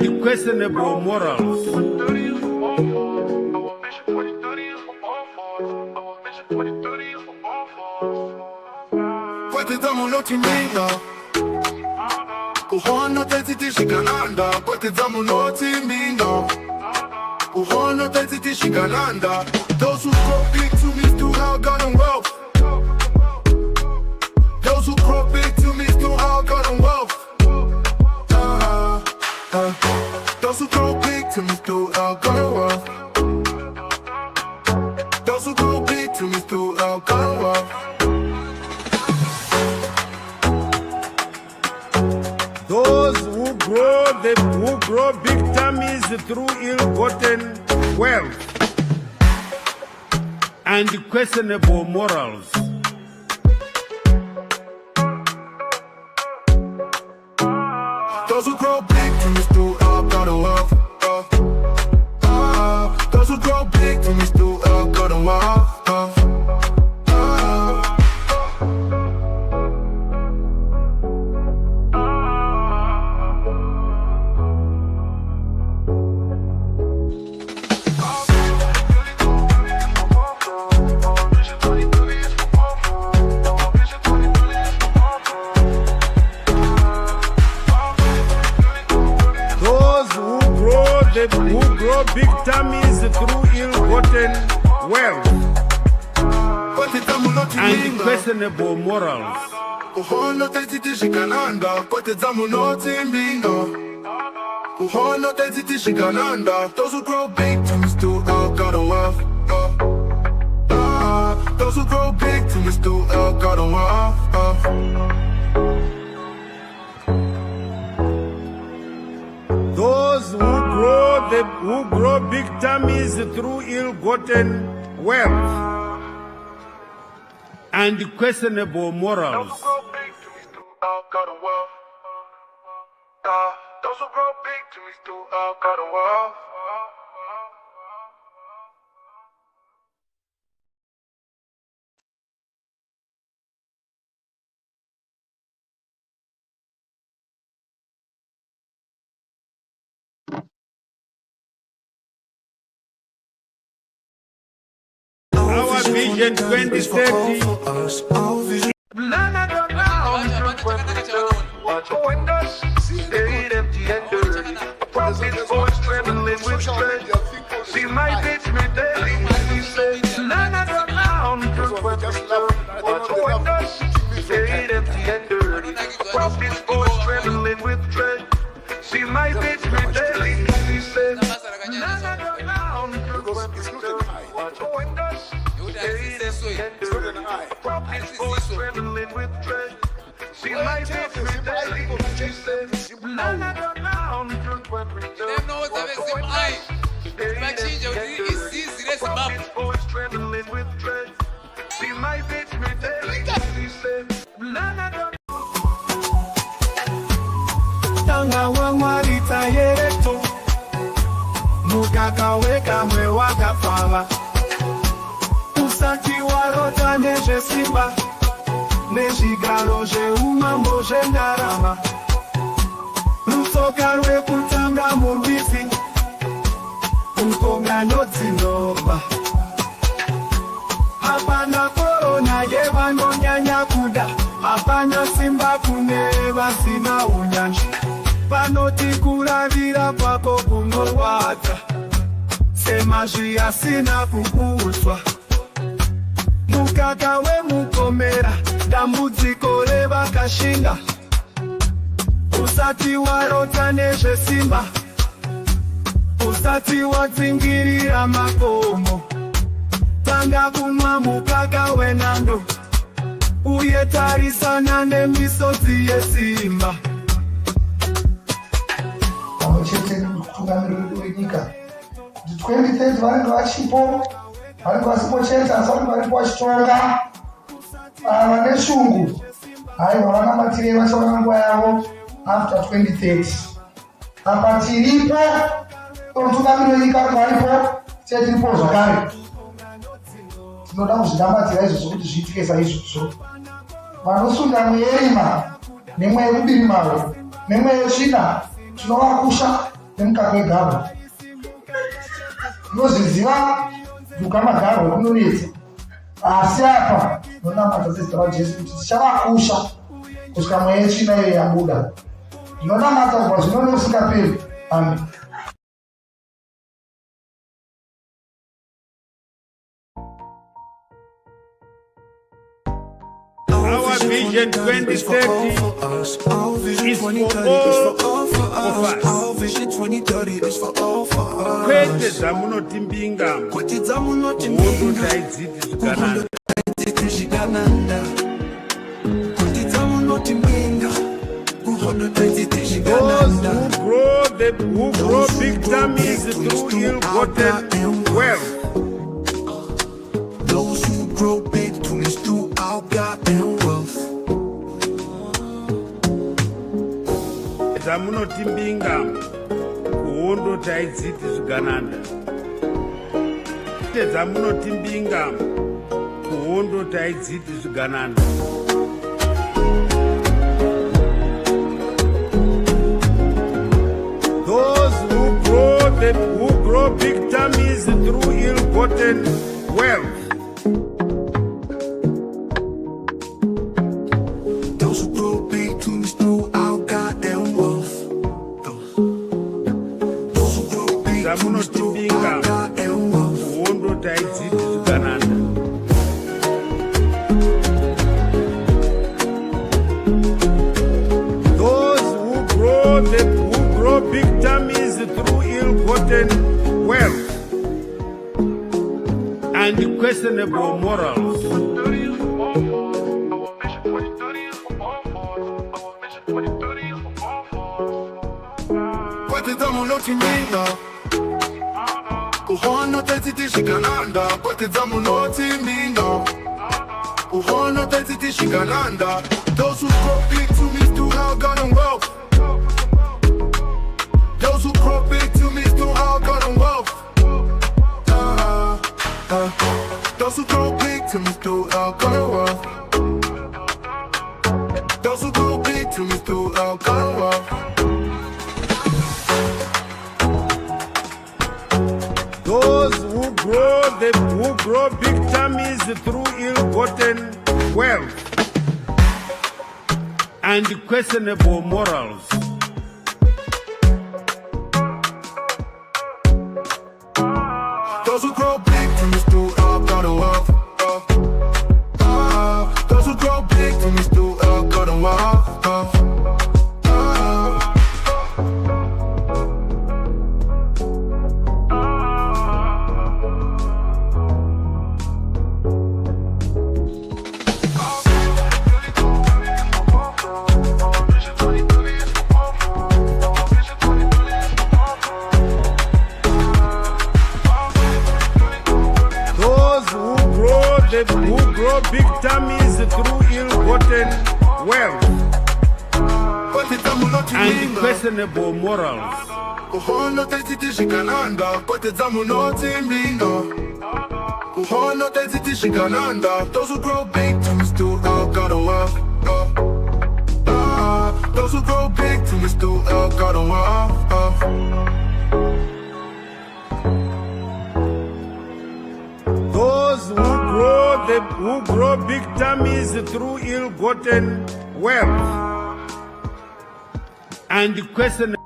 and questionable morals. Poate dăm un lot în mină Cu hono te ziti și gananda Poate dăm un lot în mină Cu hono te ziti și gananda Those who grow big to me still have God and wealth Those who grow big to me still have God and wealth Those who grow big to me still have God and wealth Those who grow big to me still have God and wealth Those who grow big tummies through ill-gotten wealth and questionable morals. Those who grow big to me still have God and wealth. Those who grow big to me still have God and wealth. Who grow big tummies through ill-gotten wealth and questionable morals. Uhono te ziti shikananda, kote zamu noti mbino. Uhono te ziti shikananda, those who grow big to me still have God and wealth. Those who grow big to me still have God and wealth. Those who grow big tummies through ill-gotten wealth and questionable morals. Those who grow big to me still have God and wealth. Those who grow big to me still have God and wealth. Our Vision 2030. See my bitch me daily. He says, none of them down. Stayed empty and dirty. Profits boys trembling with dread. See my bitch me daily. He says, none of them down. Stayed empty and dirty. Profits boys trembling with dread. See my bitch me daily. He says, none of them down. Tanga wangwarita yereto Mukaka weka mwe wakafala Usaki warota neje simba Neshigaro je umambo je ndarama Rusoka rwe kutanga mumbisi Ukonga noti nova Hapana korona yevango nyanya kuda Hapana simba kuneva sina unyanshi Panoti kulavira pako kunowata Sema jia sina kukuuswa Mukaka we mukomera Dambuzi koreva kashinda Usati warota neje simba Usati wazingirira makomo Tanga kunwa mukaka we nando Uyetarisa nane misoti yesimba Chete kutungamiriri wenyika. 2030 vanenge vachipo, vanenge vasipo chete asi vanenge varipo vachitonga. Vane shungu, haiwa vanamatirei vachaona nguva yavo after 2030. Apa tiripo, utungamiriri wenyika varipo, tiripo zvakare. Tinoda kuzvinambatira izvozvo kuti zviitike saizvozvo. Vanosunda mweerima, nemweerubiri maro, nemweezvina, tinovakusha nemukaka wegaro tinozviziva mukamagaro kunonetsa asi apa tinonamata zita raJesu kuti tichavakusha kusvika mweya yetsvina iyo yabuda. Tinonamata kubva zvino nousingaperi. Amen. Our vision 2030 is for all of us. Our vision 2030 is for all of us. Kwete zamunotimbinga wondo taidziti zvikanaka. Those who grow big tummies through ill-gotten wealth. Those who grow big tummies through our goddamn wealth. Zamunotimbinga kuhondo taidziti zvigananda. Zamunotimbinga kuhondo taidziti zvigananda. Those who grow big tummies through ill-gotten wealth. Those who grow big tummies through our goddamn wealth. Those who grow big tummies through our goddamn wealth. Kuhondo taidziti zvigananda. Those who grow big tummies through ill-gotten wealth and questionable morals. Kwete zamu notimbinga kuhono teziti shikananda. Kwete zamu notimbinga kuhono teziti shikananda. Those who grow big to me through our God and wealth. Those who grow big to me through our God and wealth. Those who grow big to me through our God and wealth. Those who grow big to me through our God and wealth. Those who grow big tummies through ill-gotten wealth and questionable morals. Those who grow big to me through our God and wealth. Those who grow big to me through our God and wealth. Who grow big tummies through ill-gotten wealth and questionable morals. Kuhono teziti shikananda. Kwete zamu notimbinga kuhono teziti shikananda. Those who grow big to me through our God and wealth. Those who grow big to me through our God and wealth. Those who grow big tummies through ill-gotten wealth and questionable.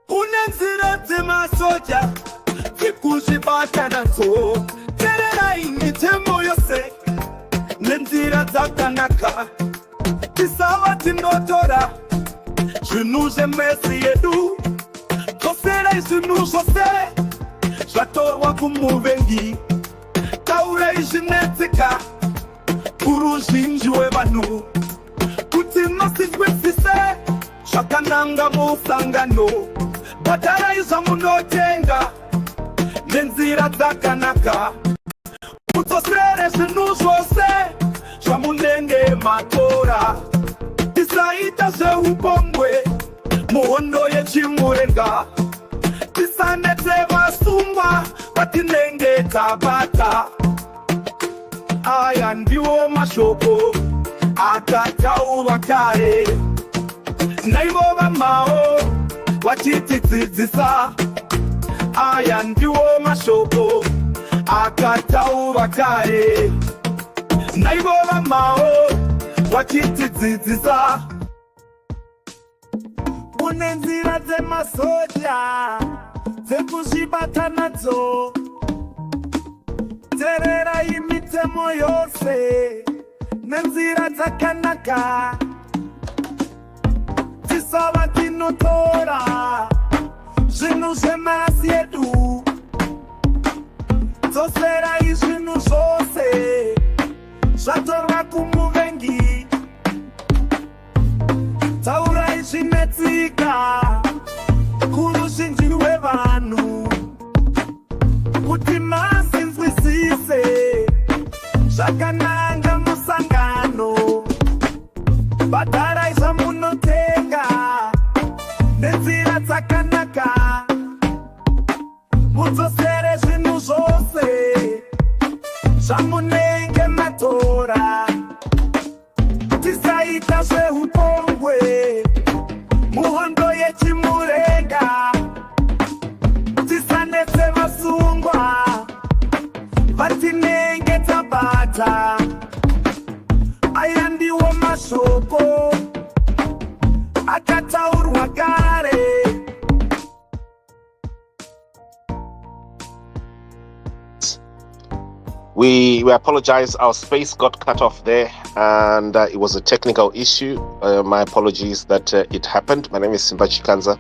Unenzira tema soja kikushibata na so terera ingitemo yose nenzira zakanaka tisawa tinotora junuje mesi yedu kosera junujose Shatorwa kumuvengi Taure ishinetika Kurushinjwe banu Kutima sizwesise Shakananga musangano Batara izamunotenga Nenzira zakanaka Utosere shinujose Shamunenge matora Isaita se upongwe Muhondo ye chimurenga Tisanete basumba Batinenge tabata Aya ndiwo mashoko Akataula kare naivo vamao vachitidzidzisa aya ndiwo mashoko akataura kare naivo vamao vachitidzidzisa kune nzira dzemasoja dzekuzvibata nadzo tererai mitemo yose nenzira dzakanaka tisava tinotora zvinhu zvemasi yedu dzoserai zvinhu zvose zvatorwa kumuvengi taurai zvinetsika kuruzhinji rwevanhu kuti masinzwisise zvakananga musangano bhadharai zvamunotenga nenzira dzakanaka mudzosere zvinhu zvose zvamunenge matora tisaita zveupombwe muhondo yechimurenga tisanetse vasungwa vatinenge tabata aya ndiwo mashoko akataurwa kare. We apologize. Our space got cut off there, and it was a technical issue. My apologies that it happened. My name is Simba Chikanza,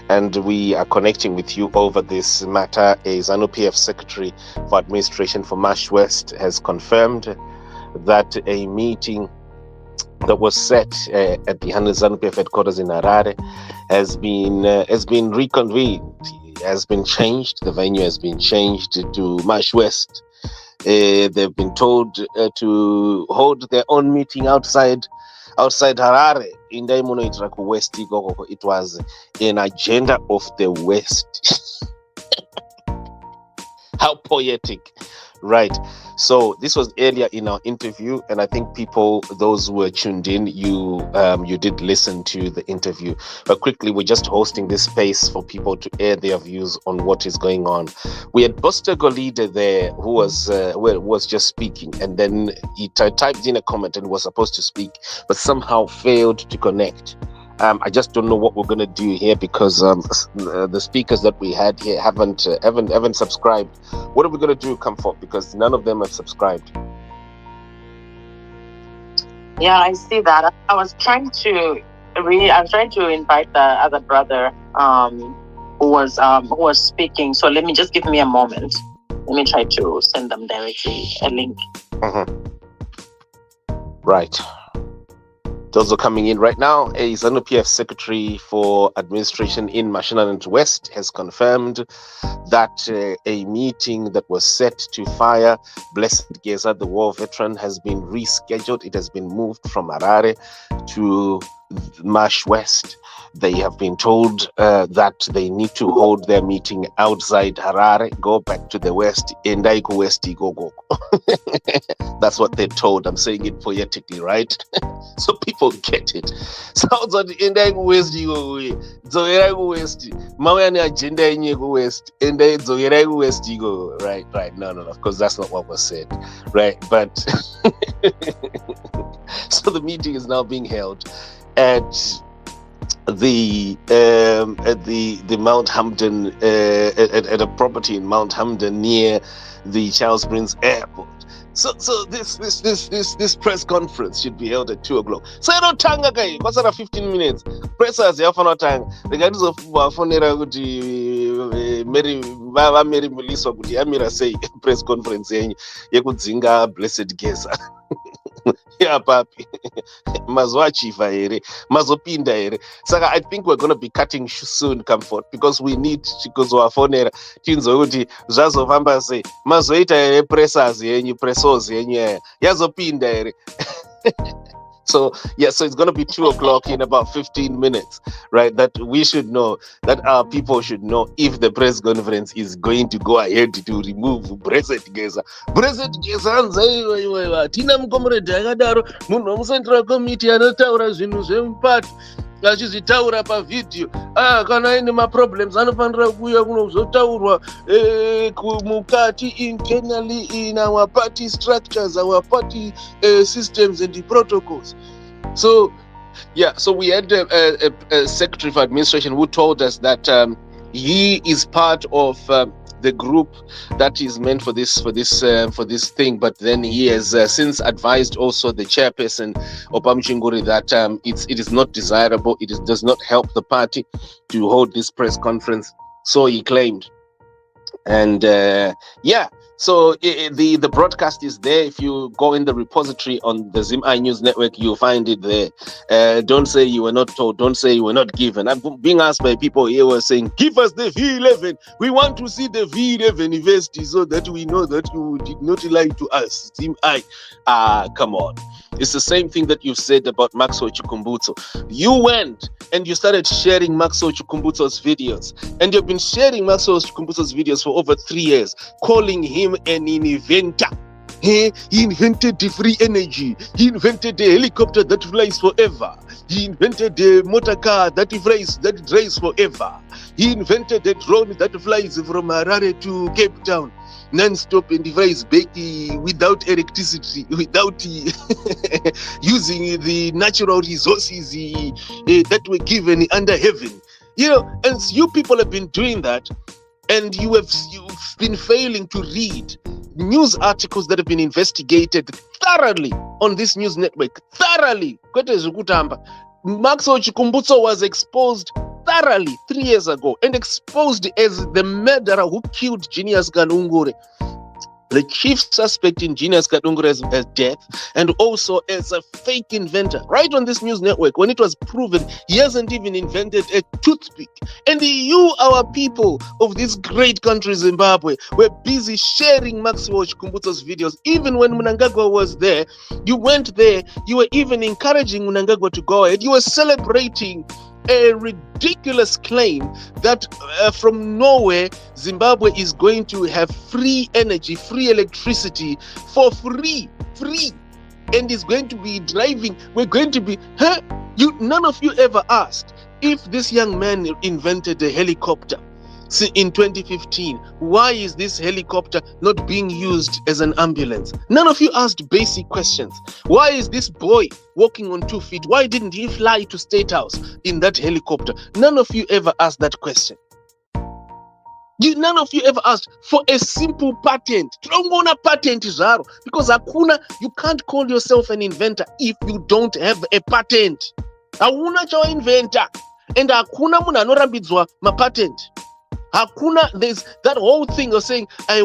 and we are connecting with you over this matter. A ZANU PF Secretary for Administration for Marsh West has confirmed that a meeting that was set at the ZANU PF headquarters in Harare has been reconvened. It has been changed. The venue has been changed to Marsh West. They've been told to hold their own meeting outside Harare. In the West, it was an agenda of the West. How poetic, right? So this was earlier in our interview, and I think those who were tuned in, you did listen to the interview. But quickly, we're just hosting this space for people to air their views on what is going on. We had Buster Golide there, who was just speaking, and then he typed in a comment and was supposed to speak, but somehow failed to connect. I just don't know what we're gonna do here because the speakers that we had here haven't subscribed. What are we gonna do, Comfort? Because none of them have subscribed. Yeah, I see that. I was trying to invite the other brother who was speaking. So give me a moment. Let me try to send them directly a link. Right. Those are coming in right now. A ZANU PF Secretary for Administration in Mashonaland West has confirmed that a meeting that was set to fire Blessed GEZA, the war veteran, has been rescheduled. It has been moved from Harare to Marsh West. They have been told that they need to hold their meeting outside Harare, go back to the West, Endaiku West, go. That's what they're told. I'm saying it poetically, right? So people get it. Sounds like Endaiku West, go, Zoeraiku West, Mawani agenda Endaiku West, Zoeraiku West, go. Right. No. Of course, that's not what was said, right? But so the meeting is now being held at the Mount Hampden at a property in Mount Hampden near the Charles Prince Airport. So this press conference should be held at 2:00. So I don't tanga guy. What's that? 15 minutes. Pressers yafana tanga. The guys of fonera kuti Mary Muliso kuti Amira say press conference yekudzinga Blessed GEZA. Yeah, papi. Mazwachiva here, mazopinda here. Saka, I think we're gonna be cutting soon, Comfort, because we need chikuzowafonera tinzo kuti zvazofamba sei mazoita here pressers yenyu pressos yenyu yazopinda here. So it's going to be 2:00 in about 15 minutes, right? That we should know, that our people should know if the press conference is going to go ahead to remove Blessed GEZA. Blessed GEZA, Tina Mkomrede, Munhu Central Committee, anotaura zvinhu zvemupati. achizvitaura pavidhiyo kana aine maproblems anofanira kuuya kunozotaurwa mukati internally in our party structures, our party systems and the protocols. So yeah, so we had a secretary for administration who told us that he is part of the group that is meant for this thing, but then he has since advised also the chairperson Obam Chinguri that it is not desirable, does not help the party to hold this press conference, so he claimed. And yeah, so the broadcast is there. If you go in the repository on the ZimI News Network, you'll find it there. Don't say you were not told. Don't say you were not given. I'm being asked by people here who are saying, give us the V11. We want to see the V11 university so that we know that you did not lie to us. ZimI, come on. It's the same thing that you said about Maxwell Chikumbutso. You went and you started sharing Maxwell Chikumbutso's videos. And you've been sharing Maxwell Chikumbutso's videos for over 3 years, calling him an inventor. He invented the free energy. He invented the helicopter that flies forever. He invented the motor car that drives forever. He invented the drone that flies from Harare to Cape Town non-stop and flies back without electricity, without using the natural resources that were given under heaven. You know, and you people have been doing that, and you've been failing to read news articles that have been investigated thoroughly on this news network. Thoroughly. Maxwell Chikumbutso was exposed thoroughly 3 years ago and exposed as the murderer who killed Genius Kanungure, the chief suspect in Genius Kanungure's death, and also as a fake inventor. Right on this news network, when it was proven he hasn't even invented a toothpick. And you, our people of this great country, Zimbabwe, were busy sharing Maxwell Chikumbutso's videos. Even when Mnangagwa was there, you went there, you were even encouraging Mnangagwa to go ahead. You were celebrating a ridiculous claim that from nowhere Zimbabwe is going to have free energy, free electricity for free, and is going to be driving. We're going to be, none of you ever asked if this young man invented a helicopter in 2015, why is this helicopter not being used as an ambulance? None of you asked basic questions. Why is this boy walking on 2 feet? Why didn't he fly to State House in that helicopter? None of you ever asked that question. None of you ever asked for a simple patent. Because you can't call yourself an inventor if you don't have a patent. Hakuna cha inventor. And hakuna munhu anorambidzwa mapatent. Hakuna, there's that whole thing of saying they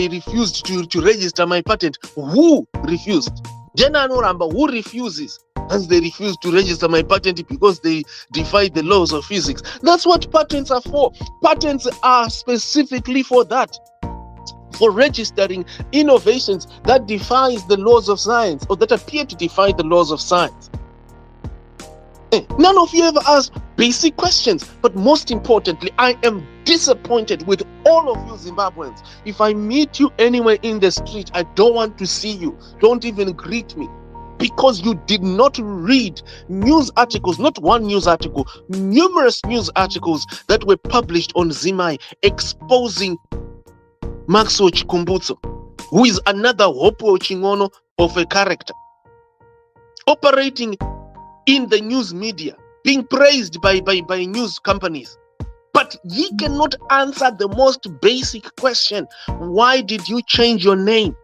refused to register my patent. Who refused? Jena Anoramba, who refuses? And they refuse to register my patent because they defy the laws of physics. That's what patents are for. Patents are specifically for that. For registering innovations that defies the laws of science or that appear to defy the laws of science. None of you ever asked basic questions, but most importantly, I am disappointed with all of you Zimbabweans. If I meet you anywhere in the street, I don't want to see you. Don't even greet me, because you did not read news articles, not one news article, numerous news articles that were published on ZimI exposing Maxwell Chikumbutso, who is another Hopo Chingono of a character, operating in the news media, being praised by news companies. But he cannot answer the most basic question. Why did you change your name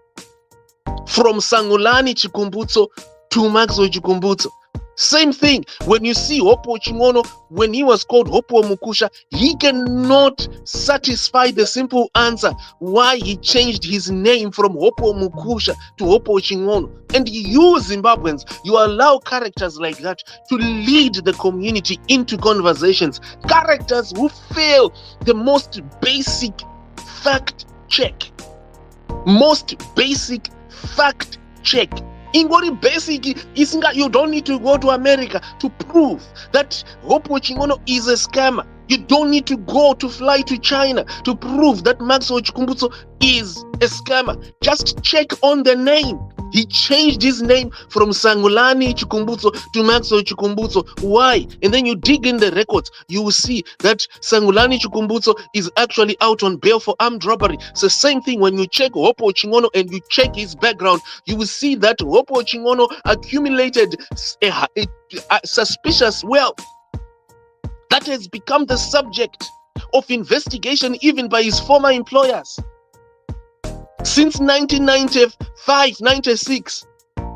from Sangulani Chikumbutso to Maxwell Chikumbutso? Same thing. When you see Hopo Chingono, when he was called Hopo Mukusha, he cannot satisfy the simple answer why he changed his name from Hopo Mukusha to Hopo Chingono. And you Zimbabweans, you allow characters like that to lead the community into conversations. Characters who fail the most basic fact check. Most basic fact check. Ingori basic, you don't need to go to America to prove that Hopo Chingono is a scammer. You don't need to go to fly to China to prove that Maxwell Chikumbutso is a scammer. Just check on the name. He changed his name from Sangulani Chikumbutso to Maxwell Chikumbutso. Why? And then you dig in the records, you will see that Sangulani Chikumbutso is actually out on bail for armed robbery. It's the same thing when you check Hopo Chingono and you check his background. You will see that Hopo Chingono accumulated a suspicious wealth that has become the subject of investigation even by his former employers. Since 1995-96,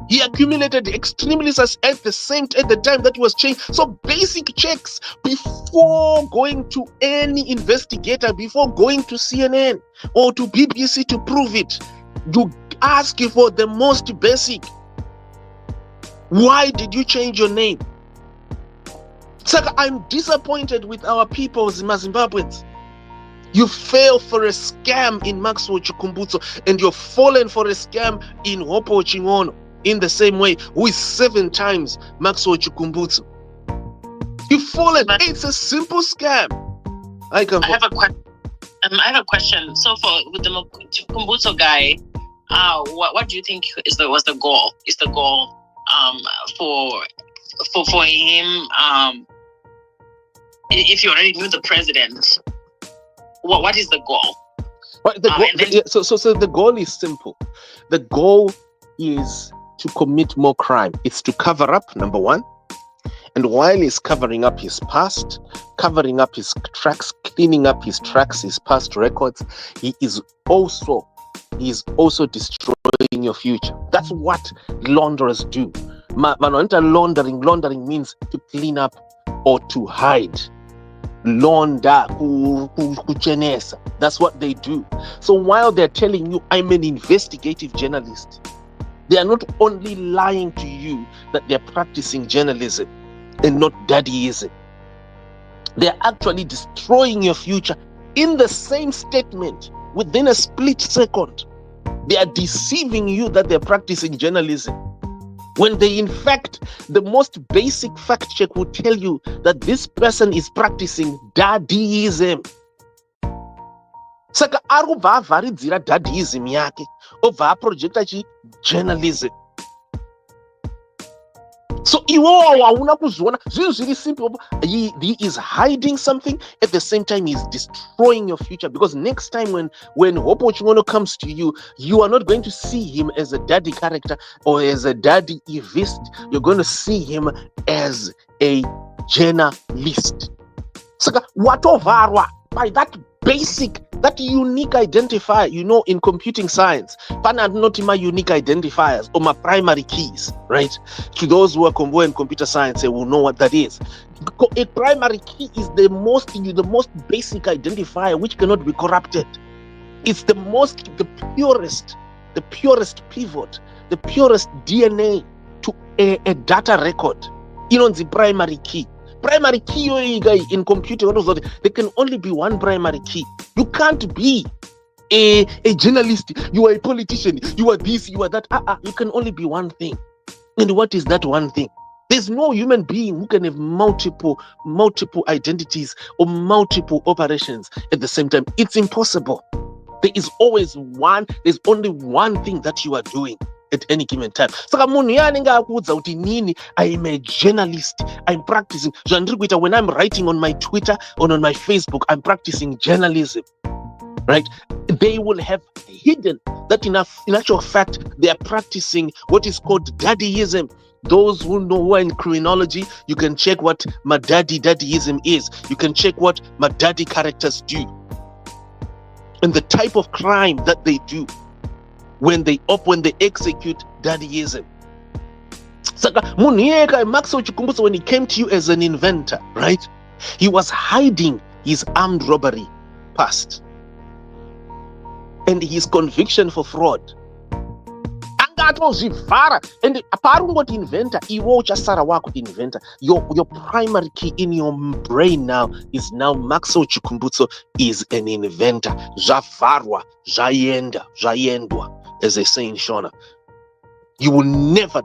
he accumulated extremely at the time that he was changed. So basic checks before going to any investigator, before going to CNN or to BBC to prove it, you ask for the most basic. Why did you change your name? Saka, I'm disappointed with our people, Zimbabweans. You fell for a scam in Maxwell Chikumbutso, and you're fallen for a scam in Hopo Chingono in the same way, who is 7 times Maxwell Chikumbutso. You've fallen. It's a simple scam. I have a question. So with the Chikumbutso guy, what do you think was the goal? Is the goal for him? If you already knew the president, what is the goal? So the goal is simple. The goal is to commit more crime. It's to cover up, number one. And while he's covering up his past, covering up his tracks, cleaning up his tracks, his past records, he is also destroying your future. That's what launderers do. Laundering means to clean up or to hide. Launder, kuchenesa. That's what they do. So while they're telling you, I'm an investigative journalist, they are not only lying to you that they're practicing journalism and not daddyism. They're actually destroying your future in the same statement within a split second. They are deceiving you that they're practicing journalism, when they, in fact, the most basic fact check will tell you that this person is practicing daddyism. Saka arubva avharidzira daddyism yake obva aprojecta journalism. So iwowo hauna kuzoona zvinhu zviri simple. He is hiding something, at the same time he's destroying your future, because next time when Hopo Chingono comes to you, you are not going to see him as a daddy character or as a daddy evist. You're going to see him as a journalist. Saka watovarwa by that basic, that unique identifier. You know, in computing science, pana not my unique identifiers or my primary keys, right? To those who are in computer science, they will know what that is. A primary key is the most basic identifier which cannot be corrupted. It's the purest pivot, the purest DNA to a data record. You know, the primary key. Primary key in computing, there can only be one primary key. You can't be a journalist, you are a politician, you are this, you are that. You can only be one thing. And what is that one thing? There's no human being who can have multiple identities or multiple operations at the same time. It's impossible. There's only one thing that you are doing at any given time. So I'm a journalist. I'm practicing. When I'm writing on my Twitter or on my Facebook, I'm practicing journalism. Right? They will have hidden that in actual fact they are practicing what is called daddyism. Those who are in criminology, you can check what my daddyism is. You can check what my daddy characters do. And the type of crime that they do when they execute daddyism. Saka Munieka Maxwell Chikumbutso, when he came to you as an inventor, right? He was hiding his armed robbery past and his conviction for fraud. And apart inventor, inventor. Your primary key in your brain now is Maxwell Chikumbutso is an inventor. Javarwa, jayendwa, as they say in Shona. You will never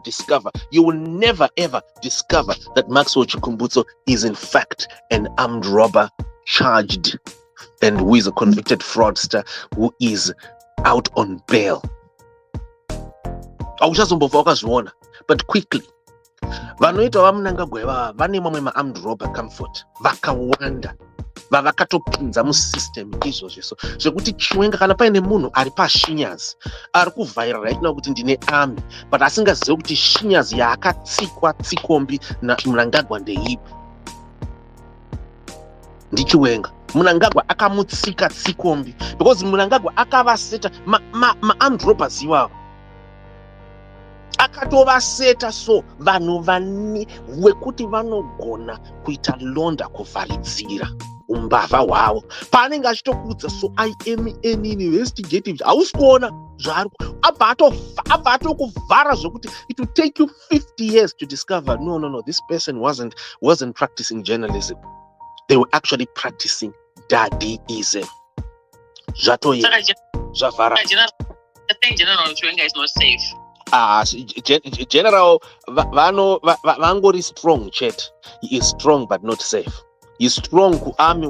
ever discover that Maxwell Chikumbutso is in fact an armed robber charged and who is a convicted fraudster who is out on bail. auchazombobva wakazviona. But quickly vanoita vamunangagwa ivava vane mamwe ma-armed robber comfort vakawanda vavakatopinza musystem izvozvo zvekuti Chiwenga kana paine munhu ari pashinyazi ari kuvhaira right now kuti ndine army but asingazive kuti shinyazi yaakatsikwa tsikombi naMnangagwa ndeipi ndiChiwenga. Mnangagwa akamutsika tsikombi because Mnangagwa akavaseta ma-armed robbers ivavo akatovaseta so vanhu vane wekuti vanogona kuita londa kuvharidzira umbavha hwavo paanenge achitokuudza so I am an investigative hausi kuona zvari abva atokuvhara zvokuti it will take you 50 years to discover no this person wasn't practicing journalism, they were actually practicing daddyism. Zvatoyera zvavhara. I think General Chiwenga is not safe. General Vangori strong chet. He is strong but not safe. He is strong kuarmy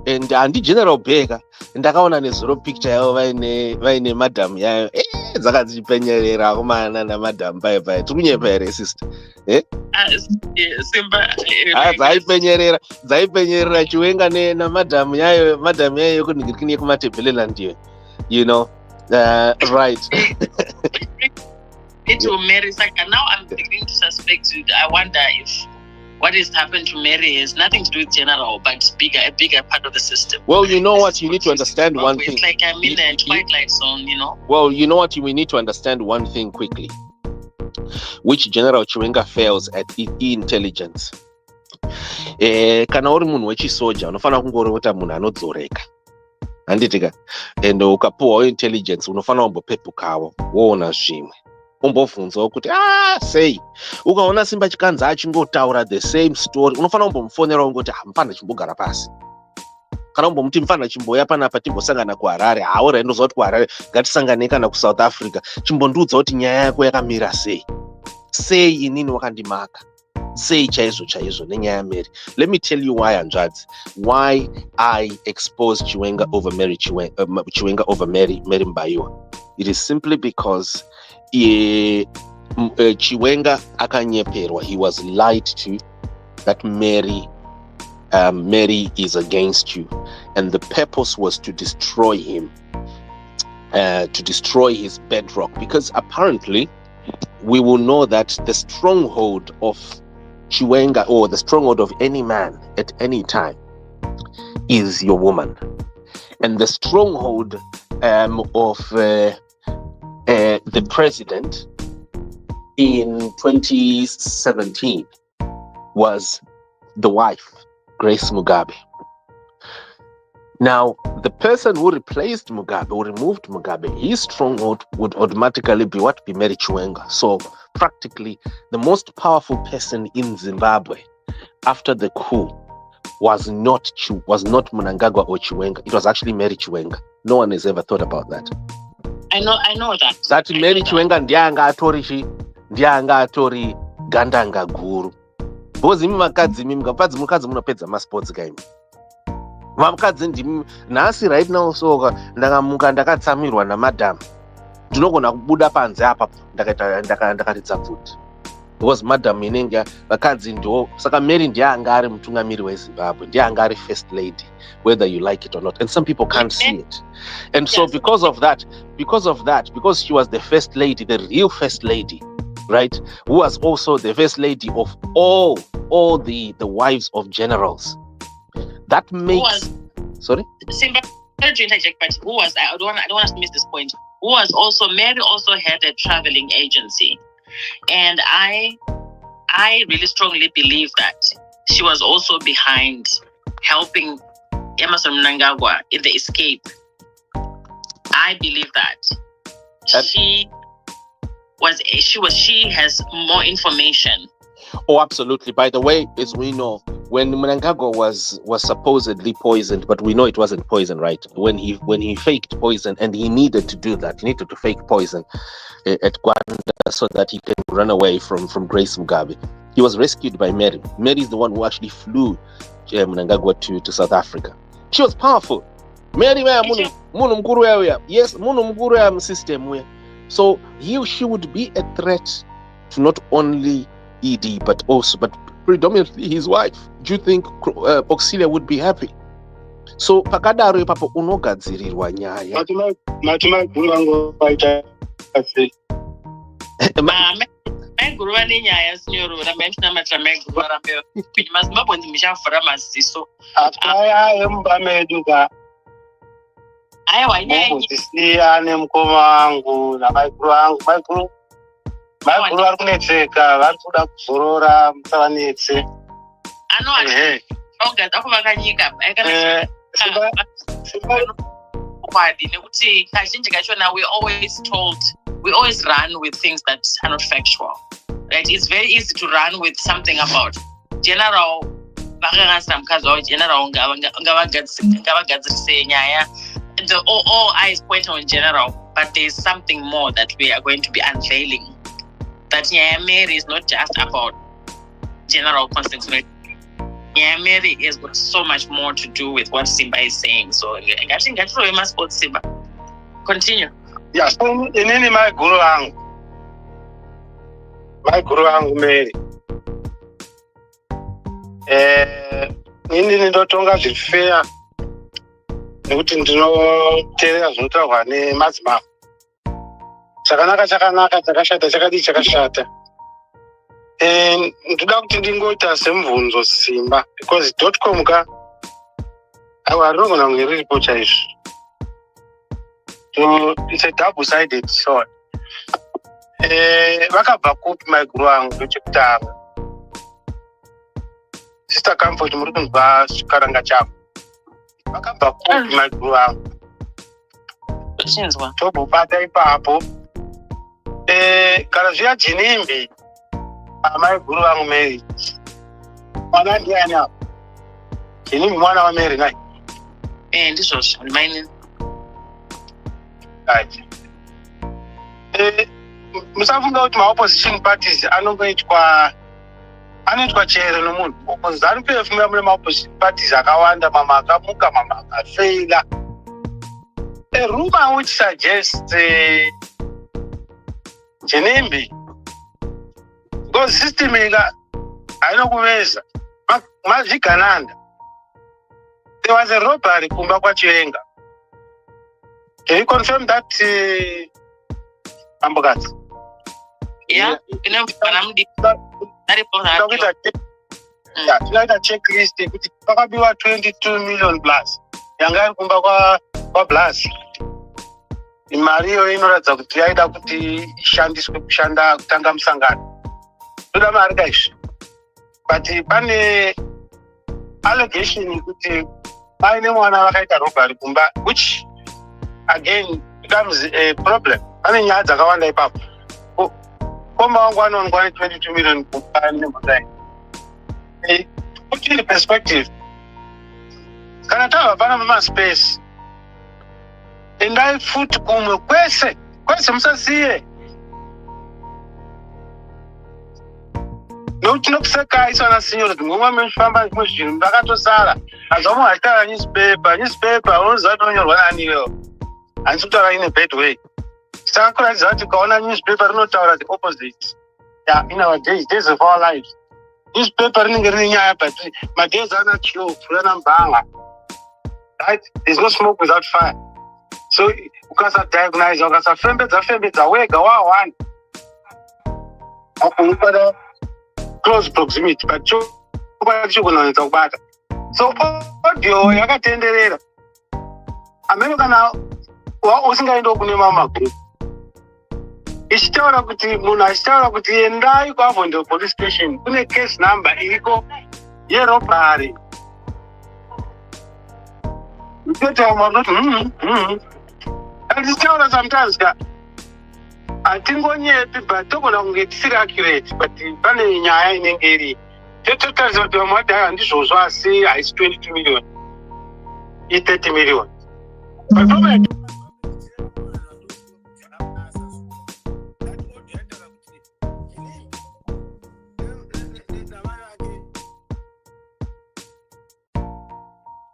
and andi General Bega ndakaona nezuro picture yavo vaine madam yayo dzakadzipenyerera kumana na madam pai tikunyepa here sister Simba dzaipenyerera Chiwenga na madam yayo kuningirikini kumatebheleland iyo you know right. It will marry Saka. Now I'm beginning to suspect. I wonder if what has happened to Mary has nothing to do with General, but a bigger part of the system. Well, you know what? You need to understand one thing. It's like I'm in a twilight zone, you know. Well, you know what? We need to understand one thing quickly. Which General Chiwenga fails at intelligence. Kana uri munhu wechisoja unofanira kungorota munhu anodzoreka. Handitika. And ukapuwa intelligence unofanira kumbopepukawo woona zvimwe. Umbobvunzawo kuti sei ukaona Simba Chikanza achingotaura the same story unofanira kumbomufonera ungoti mufana chimbogara pasi kana kumbomuti mufana chimboya panapa timbosangana kuHarare haura ndozoti kuHarare ngatisangane kana kuSouth Africa chimbondiudza kuti nyaya yako yakamira sei inini wakandimaka sei chaizvo nenyaya Mary. Let me tell you why why I expose Chiwenga over Mary Chiwenga over Mary Mbayiwa. It is simply because Chiwenga akanyeperwa. He was lied to that Mary is against you, and the purpose was to destroy him, to destroy his bedrock, because apparently we will know that the stronghold of Chiwenga, or the stronghold of any man at any time, is your woman, and the stronghold of the president in 2017 was the wife, Grace Mugabe. Now, the person who replaced Mugabe, who removed Mugabe, his stronghold would automatically be Be Mary Chiwenga. So, practically, the most powerful person in Zimbabwe after the coup was not Mnangagwa or Chiwenga. It was actually Mary Chiwenga. No one has ever thought about that. I know that. That Mary Chiwenga ndianga atori gandanga guru. Bozi mukadzi munopedza masports game. Vamukadzi ndimi nhasi right now so ndakamuka ndakatsamirwa namadam. Ndinogona kubuda panze apa ndakaridza futi. Because madam inenge vakadzi ndo saka Mary ndianga ari mutungamiri weZimbabwe, ndianga ari first lady, whether you like it or not, and some people can't see it. And so because she was the first lady, the real first lady, right, who was also the first lady of all the wives of generals, that makes sorry Simba, sorry to interject, but who was I don't want to miss this point. Who was also Mary also had a traveling agency. And I really strongly believe that she was also behind helping Emmerson Mnangagwa in the escape. I believe that she has more information. Oh, absolutely. By the way, as we know, when Mnangagwa was supposedly poisoned, but we know it wasn't poison, right? When he faked poison, and he needed to do that, he needed to fake poison at Gwanda so that he can run away from Grace Mugabe. He was rescued by Mary. Mary is the one who actually flew Mnangagwa to South Africa. She was powerful. Mary, yes, munu mkuru ya system we. So he or she would be a threat to not only ED but predominantly his wife. Do you think Auxilia would be happy? So pakadaro ipapo unogadzirirwa nyaya. Maiguru vangu vaita sei? Maiguru vane nyaya sinyorora maitinamatira maiguru varambe kuti mazimbabwenzi muchavhura maziso akaya emumba medu ka aiwa nyaya dzisiya nemukoma wangu namaiguru angu. Maiguru vari kunetseka, vari kuda kuzorora musavanetse. Ako vakanyika kwadi nekuti kazhinji kachona we always run with things that are not factual, right? It's very easy to run with something about general vakakasira mukadzi wavo general ngavagadzirise nyaya. All eyes point on general, but there's something more that we are going to be unveiling. That Nyaya Mary is not just about general constitution. Nyaya Mary has got so much more to do with what Simba is saying. So I think we must support Simba. Continue. Yeah, so inini maiguru angu Mary. Inini ndotonga zvifeya nekuti ndinoteerera zvinotaurwa nemadzimambo. Chakanaka, chakashata. Ndoda kuti ndingoita semubvunzo Simba, because .com ka rinogona kunge riripo chaizvo. So it's a double-sided sword. Vakabva kupi maiguru angu ndechekutanga. Sister Comfort muri kunzwa chikaranga chako. Vakabva kupi maiguru angu. Tobubata ipapo. Kana zviya Jinimbi maiguru vangu Mary. Mwana ndiani apo? Jinimbi mwana wa Mary nai? Ndizvozvo maini. Right. Musafunga kuti ma-opposition parties anoitwa chero nomunhu. ZANU PF mune ma-opposition parties akawanda, mama akamuka, mama akafeila. A rumor which suggests Jinimbi, because system haina kuveza mazvigananda. There was a robbery kumba kwaChivenga. Can you confirm that, Ambokati? Yeah, tinoita checklist yekuti pakabiwa 22 million plus yanga iri kumba kwaBlas. Mari iyo inoratidza kuti yaida kuti ishandiswe kushanda kutanga musangano. Toda mari kaizvo. But pane allegation yekuti paine mwana vakaita robbery kumba, which again becomes a problem. Pane nyaya dzakawanda ipapo. Koma wangu anongwa 22 million kumba nemhodai. Put in perspective. Kana tava pana mumaspace. Endai futi kumwe kwese musasiye. Nokuti nokuseka isana sinyoro kuti ngomwa mefamba muzvinhu vakatosara. Azomu haita newspaper unoziva tinonyorwa nani iwewe. Handisi kutaura in a bad way. Saka kuratidza kuti ukaona newspaper rinotaura the opposite. Yeah, in our days of our lives. Newspaper rinenge rine nyaya but madezi ana chiyo kurana mbanga. Right? There's no smoke without fire. So ukasadiagnose, ukasafembedza wega wawani. Akupada close proximity, but chokunonetsa kubata. So audio yakatenderera. Amene kana usingaenda kune magroup. Ichitaura kuti munhu achitaura kuti endai kuAvondale police station kune case number iriko yerobbery. Ndichitaura sometimes ka hatingonyepi but togona kunge tisiri accurate but pane nyaya inenge iri. Totaridza kuti vamwe vati handizvozvo asi haisi 22 million i30 million. But problem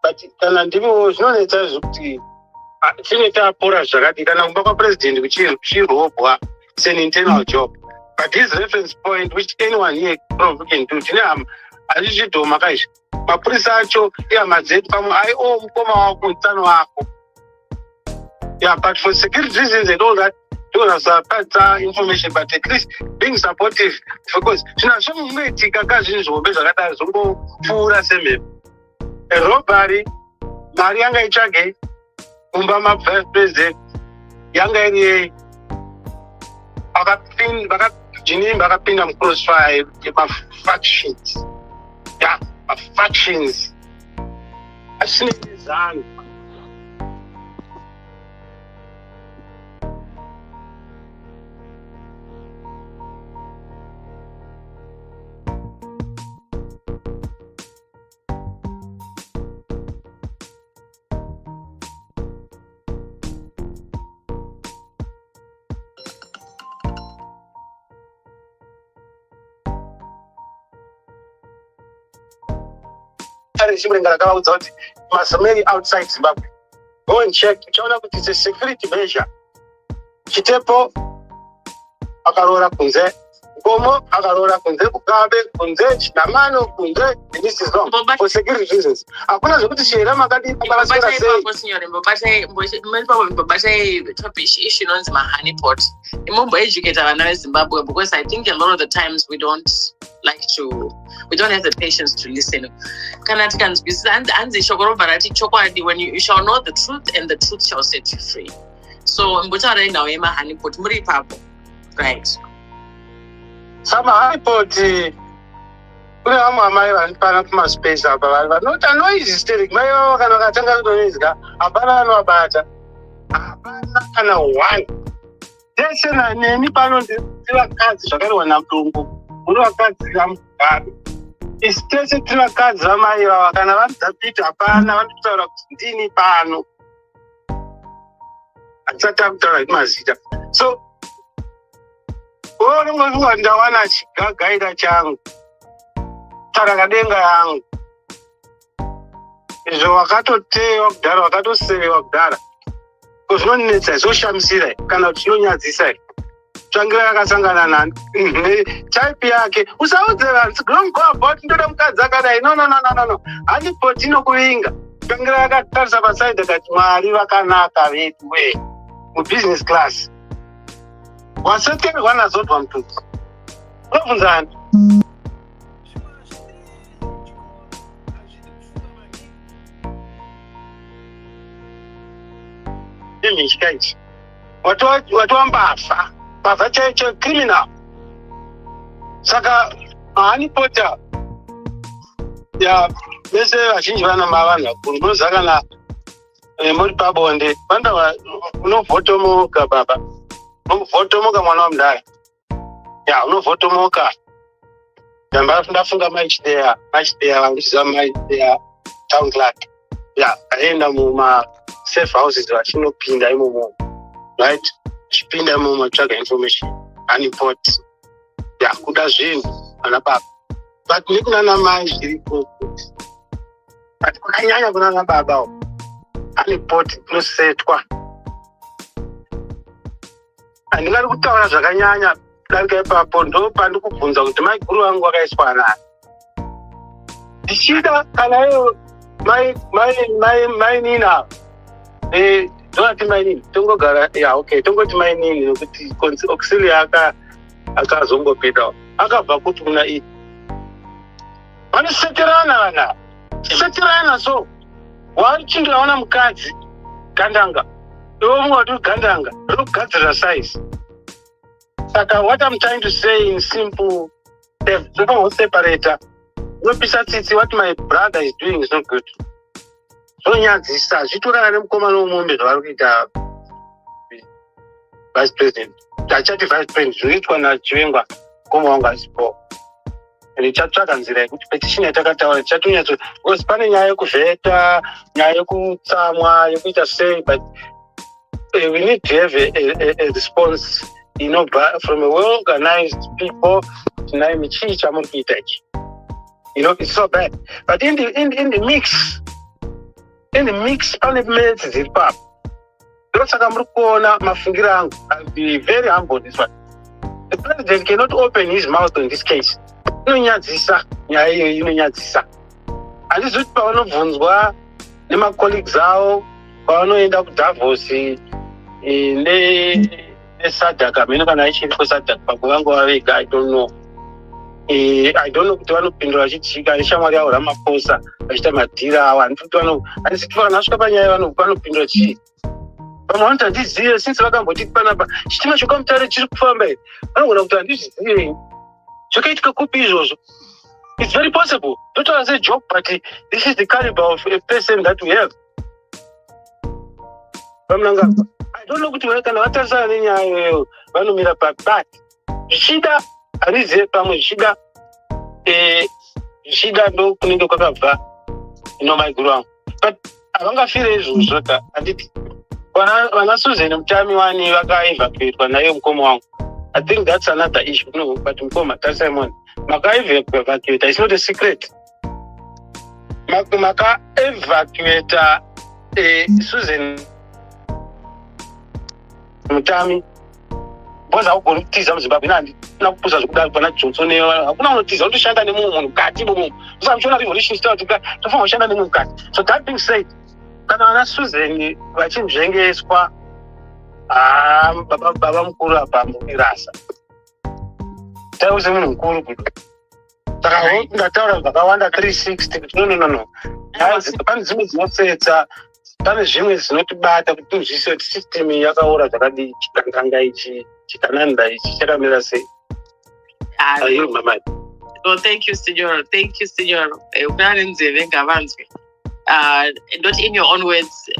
but kana ndivyo zvinonetsa zvekuti chinotapura zvakati kana kumba kwapresident kuchirobwa an internal job. But his reference point, which anyone here probably can do, hazvichidhoma kaizvi mapurisa acho ihamadzeti pamwe aiwo mukoma wako utano wako. Yeah, but for security reasons and all that, don't have information, but at least being supportive, because zvinazvomuitika kazvinhu zvihombe zvakadaro zvongopfuura semhepo. Robbery, mari yanga itsvage kumba ma-vice president yanga iri vakapinda mucrossfire yema-factions. Yeah, ma-factions. Asine ZANU. Outside Zimbabwe. Go and check. It's a security measure. Chitepo akarora kunze, Gomo akarora kunze, Bukabe kunze, Chinamano kunze. This is wrong for security reasons. Hakuna zokuti shera makadi Mbobate issue on the honeypot. Imombo educate vana veZimbabwe because I think a lot of the times we don't have the patience to listen. When you shall know the truth and the truth shall set you free. So mbotara now ema honeypot muri papo. Right. Some honeypot kune vamwe amai vanopana kumaspace apa vanoti noise hysteric mai vavo kana vakatanga kutonizika hapana vanovabata, hapana kana one. Tese neni pano ndiri vakadzi zvakariwa namurungu muri vakadzi vamugaro. Isi tese tiri vakadzi vamai vava kana vanodzapita hapana vanotaura kuti ndini pano. Hatisati takutaura kuti mazita. So rimwe ndawana chigagaira changu tarakadenga yangu izvo wakatotewa kudhara wakatosevewa kudhara zvinonetsa zvoshamisira kana kuti chinonyadzisa tsvangira yakasangana nani type yake usaudze vanhu don't go about ndoda mukadzi akadai no handipoti inokuvinga tsvangira yakatarisa pasaidi akati mwari vakanaka vedu we mubusiness class waseterwa nazodwa mututu unobvunzani imhishika ichi watiwambafa basa chaicho criminal. Saka honeypota ya vese vazhinji vanama vanhu vakuru munozakana muri pabonde vanda unovhotomoka baba, unovhotomoka mwana wamudhara, ya unovhotomoka. Ndafunga maichideya vanguchiziva maichideya town clerk, ya aenda muma safe houses vachinopinda imomo, right, chipinda imomo tsvaga information honeypot, ya kuda zvinhu vana baba, but nekunana mai zviripo, but kwakanyanya kunana baba honeypot inosetwa. Handingari kutaura zvakanyanya kudarika ipapo, ndo pandikubvunza kuti mai guru vangu vakaiswa anani. Ndichida kana iyo mai nina ndonati mai nini tongogara, ya okay, tongoti mai nini nokuti auxiliary akazombopinda akabva kuti muna ii vanoseterana seterana. So wachindiraona mukadzi gandanga iwo mumwe wati gandanga rinogadzira size. Saka what I'm trying to say in simple terms, separator unopisa tsitsi what my brother is doing is not good. Zvonyadzisa zvitorana nemukomana womumbe zvavari kuita vice president, achati vice president zvinoitwa nachivengwa mukoma wangu asipo. Chatsvaga nzira yekuti petition yatakataura chatonyatso, because pane nyaya yekuvheta, nyaya yekutsamwa, yekuita sei, but we need to have a response, from a well-organized people. It's so bad. But in the mix, pane meds dziri papo. ndosaka muri kuona mafungiro angu. I'll be very humble on this one. The president cannot open his mouth on this case. Inonyadzisa nyaya iyo inonyadzisa. Handizvi kuti pavanobvunzwa nemacolleagues avo pavanoenda kuDavos neSADC amene kana ichiri kuSADC pakuvangova vega. I don't know kuti vanopindura vachitsvika neshamwari yavo Ramaphosa vachita madhira avo. Handisi kuti vanasvika panyaya vanopindura chii. Vamwe vanoti handizive since vakamboti panapa chitima chokamutare chiri kufamba here. Vanogona kuti handizvizive. Zvakaitika kupi izvozvo? It's very possible. Don't want to say joke, but this is the caliber of a person that we have. I don't know kuti kana vatarisana nenyaya iyoyo vanomira papi, but zvichida harizive pamwe zvichida ndo kunenge kwakabva maiguru angu. But havangafire izvozvo ka handiti. Vana Susan Mutami wani vakaevacuatwa naye mukoma wangu. I think that's another issue. No, but mukoma tasimon. Maka-evacuate, it's not a secret. Maka-evacuate Susan Mutami. Because hakuna kutiza mZimbabwe nandi nakupuza zvokudai pana Johnson hakuna unotiza unoshanda nemunhu mukati bomu. Saka mchona revolution start tofana kushanda nemunhu mukati. So that being said, kana vana Susan vachinzvengeswa baba mukuru apa mubirasa. Tauze munhu mukuru kuti saka ndataura zvakawanda 360 no. Pane zvimwe dzinotsetsa, pane zvimwe dzinotibata kuti tizvise kuti system yakaora zvakadii, chikanganga ichi chikananda ichi chakamira sei. Well, thank you, Senor. Not in your own words,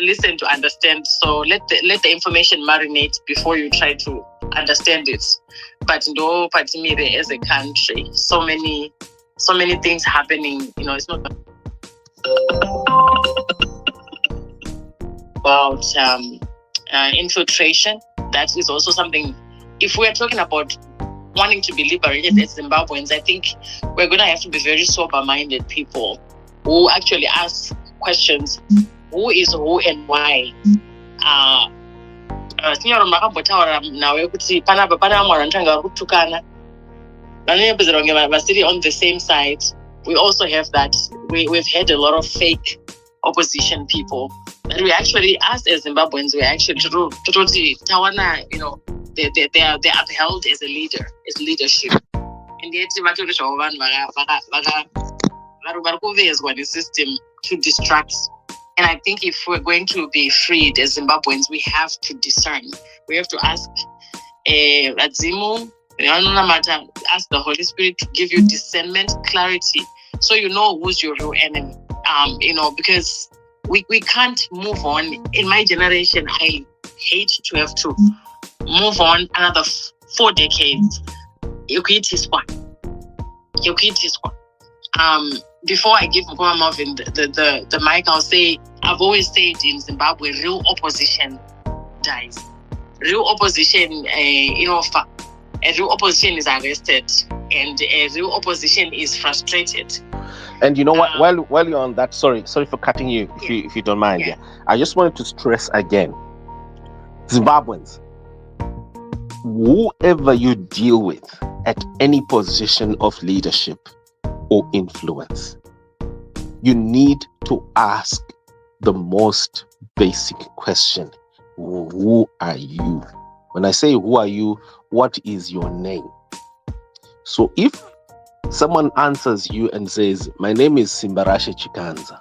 listen to understand. So let the information marinate before you try to understand it. But no, Patimire as a country, so many things happening. It's not about infiltration. That is also something. If we are talking about wanting to be liberated as Zimbabweans, I think we're going to have to be very sober-minded people who actually ask questions: who is who and why? Signor makambotaura nawe kuti panapa pana vamwe vanotanga kutukana vanonyepedzera vasiri on the same side. We also have that. We've had a lot of fake opposition people that we actually, us as Zimbabweans, we actually totally tawana, they're upheld as a leader, as leadership. And yet vatori zvavo vanhu vari kuvezwa nesystem to distract. And I think if we're going to be freed as Zimbabweans, we have to discern. We have to ask Adzimu, ask the Holy Spirit to give you discernment, clarity, so you know who's your real enemy. Because we can't move on. In my generation, I hate to have to move on another 4 decades. Before I give Mkoma Marvin the mic, I'll say, I've always said in Zimbabwe, real opposition dies. Real opposition, a real opposition is arrested, and a real opposition is frustrated. And you know what? While you're on that, sorry for cutting you, if you don't mind. Yeah. I just wanted to stress again, Zimbabweans, whoever you deal with at any position of leadership or influence, you need to ask the most basic question: who are you? When I say who are you, what is your name? So if someone answers you and says, my name is Simbarashe Chikanza,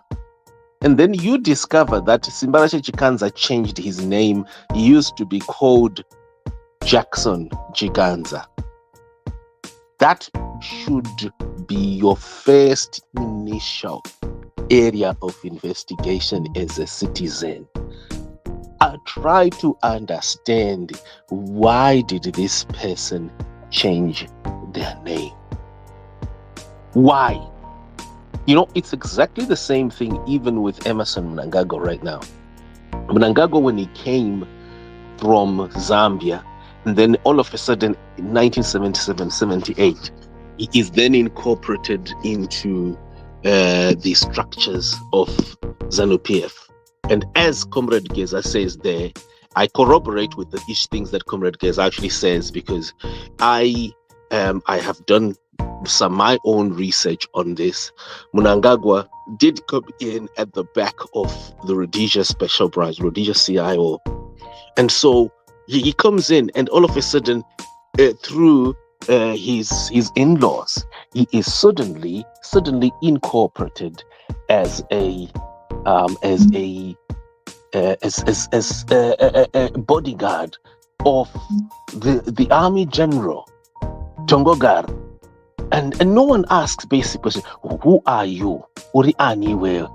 and then you discover that Simbarashe Chikanza changed his name, he used to be called Jackson Chikanza, that should be your first initial area of investigation as a citizen. Try to understand, why did this person change their name? Why? It's exactly the same thing even with Emerson Mnangagwa right now. Mnangagwa, when he came from Zambia, and then all of a sudden in 1977-78, he is then incorporated into the structures of ZANU PF. And as Comrade GEZA says there, I corroborate with the ish things that Comrade GEZA actually says, because I have done my own research on this. Mnangagwa did come in at the back of the Rhodesia Special Branch, Rhodesia CIO. And so he comes in, and all of a sudden, through his in-laws, he is suddenly incorporated as a bodyguard of the army general Tongogar. And no one asks basic questions. Who are you? Uri anywhere?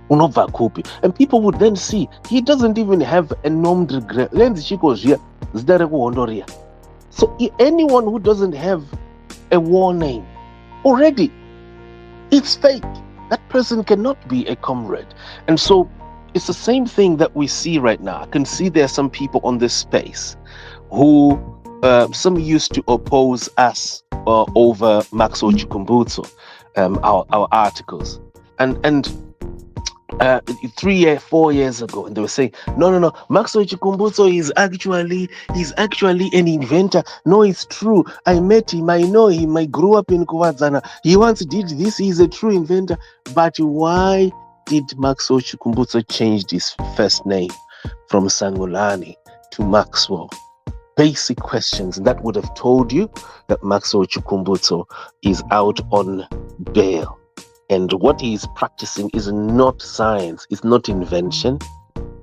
Unova kupi? And people would then see he doesn't even have a nom de guerre. So anyone who doesn't have a war name already, it's fake. That person cannot be a comrade. And so it's the same thing that we see right now. I can see there are some people on this space who some used to oppose us over Maxwell Chikumbutso, our articles, and 4 years ago, and they were saying, no, Maxwell Chikumbutso is actually an inventor. No, it's true. I met him. I know him. I grew up in Kuwadzana. He once did this. He's a true inventor. But why did Maxwell Chikumbutso change his first name from Sangolani to Maxwell? Basic questions that would have told you that Maxwell Chikumbutso is out on bail. And what he is practicing is not science. It's not invention.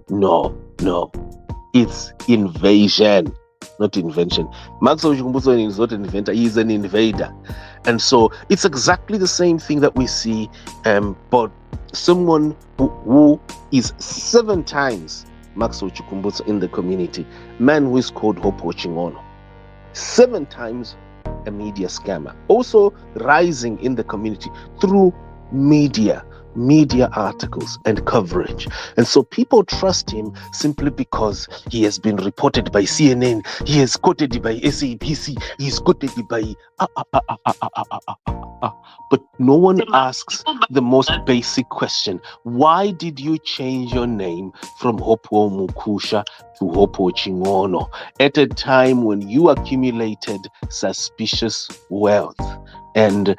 No. It's invasion, not invention. Maxwell Chikumbutso is not an inventor. He is an invader. And so it's exactly the same thing that we see, but someone who is 7 times Maxwell Chikumbutso in the community, man who is called Hopo Chingono, 7 times a media scammer, also rising in the community through media articles and coverage. And so people trust him simply because he has been reported by CNN, he is quoted by SABC, he is quoted by but no one asks the most basic question. Why did you change your name from Hopo Mukusha to Hopo Chingono at a time when you accumulated suspicious wealth and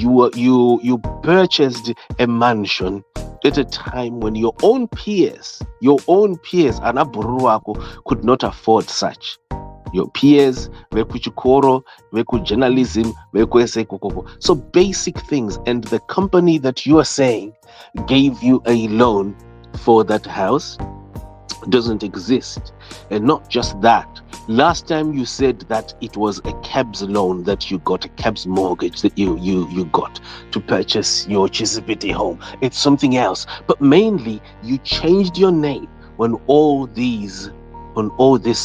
you purchased a mansion at a time when your own peers, Anaburuako, could not afford such? Your peers, Vekuchikoro, Veku journalism, Veku. So basic things. And the company that you are saying gave you a loan for that house doesn't exist. And not just that. Last time you said that it was a cabs loan that you got, a cabs mortgage that you got to purchase your Chisipiti home. It's something else. But mainly you changed your name when all this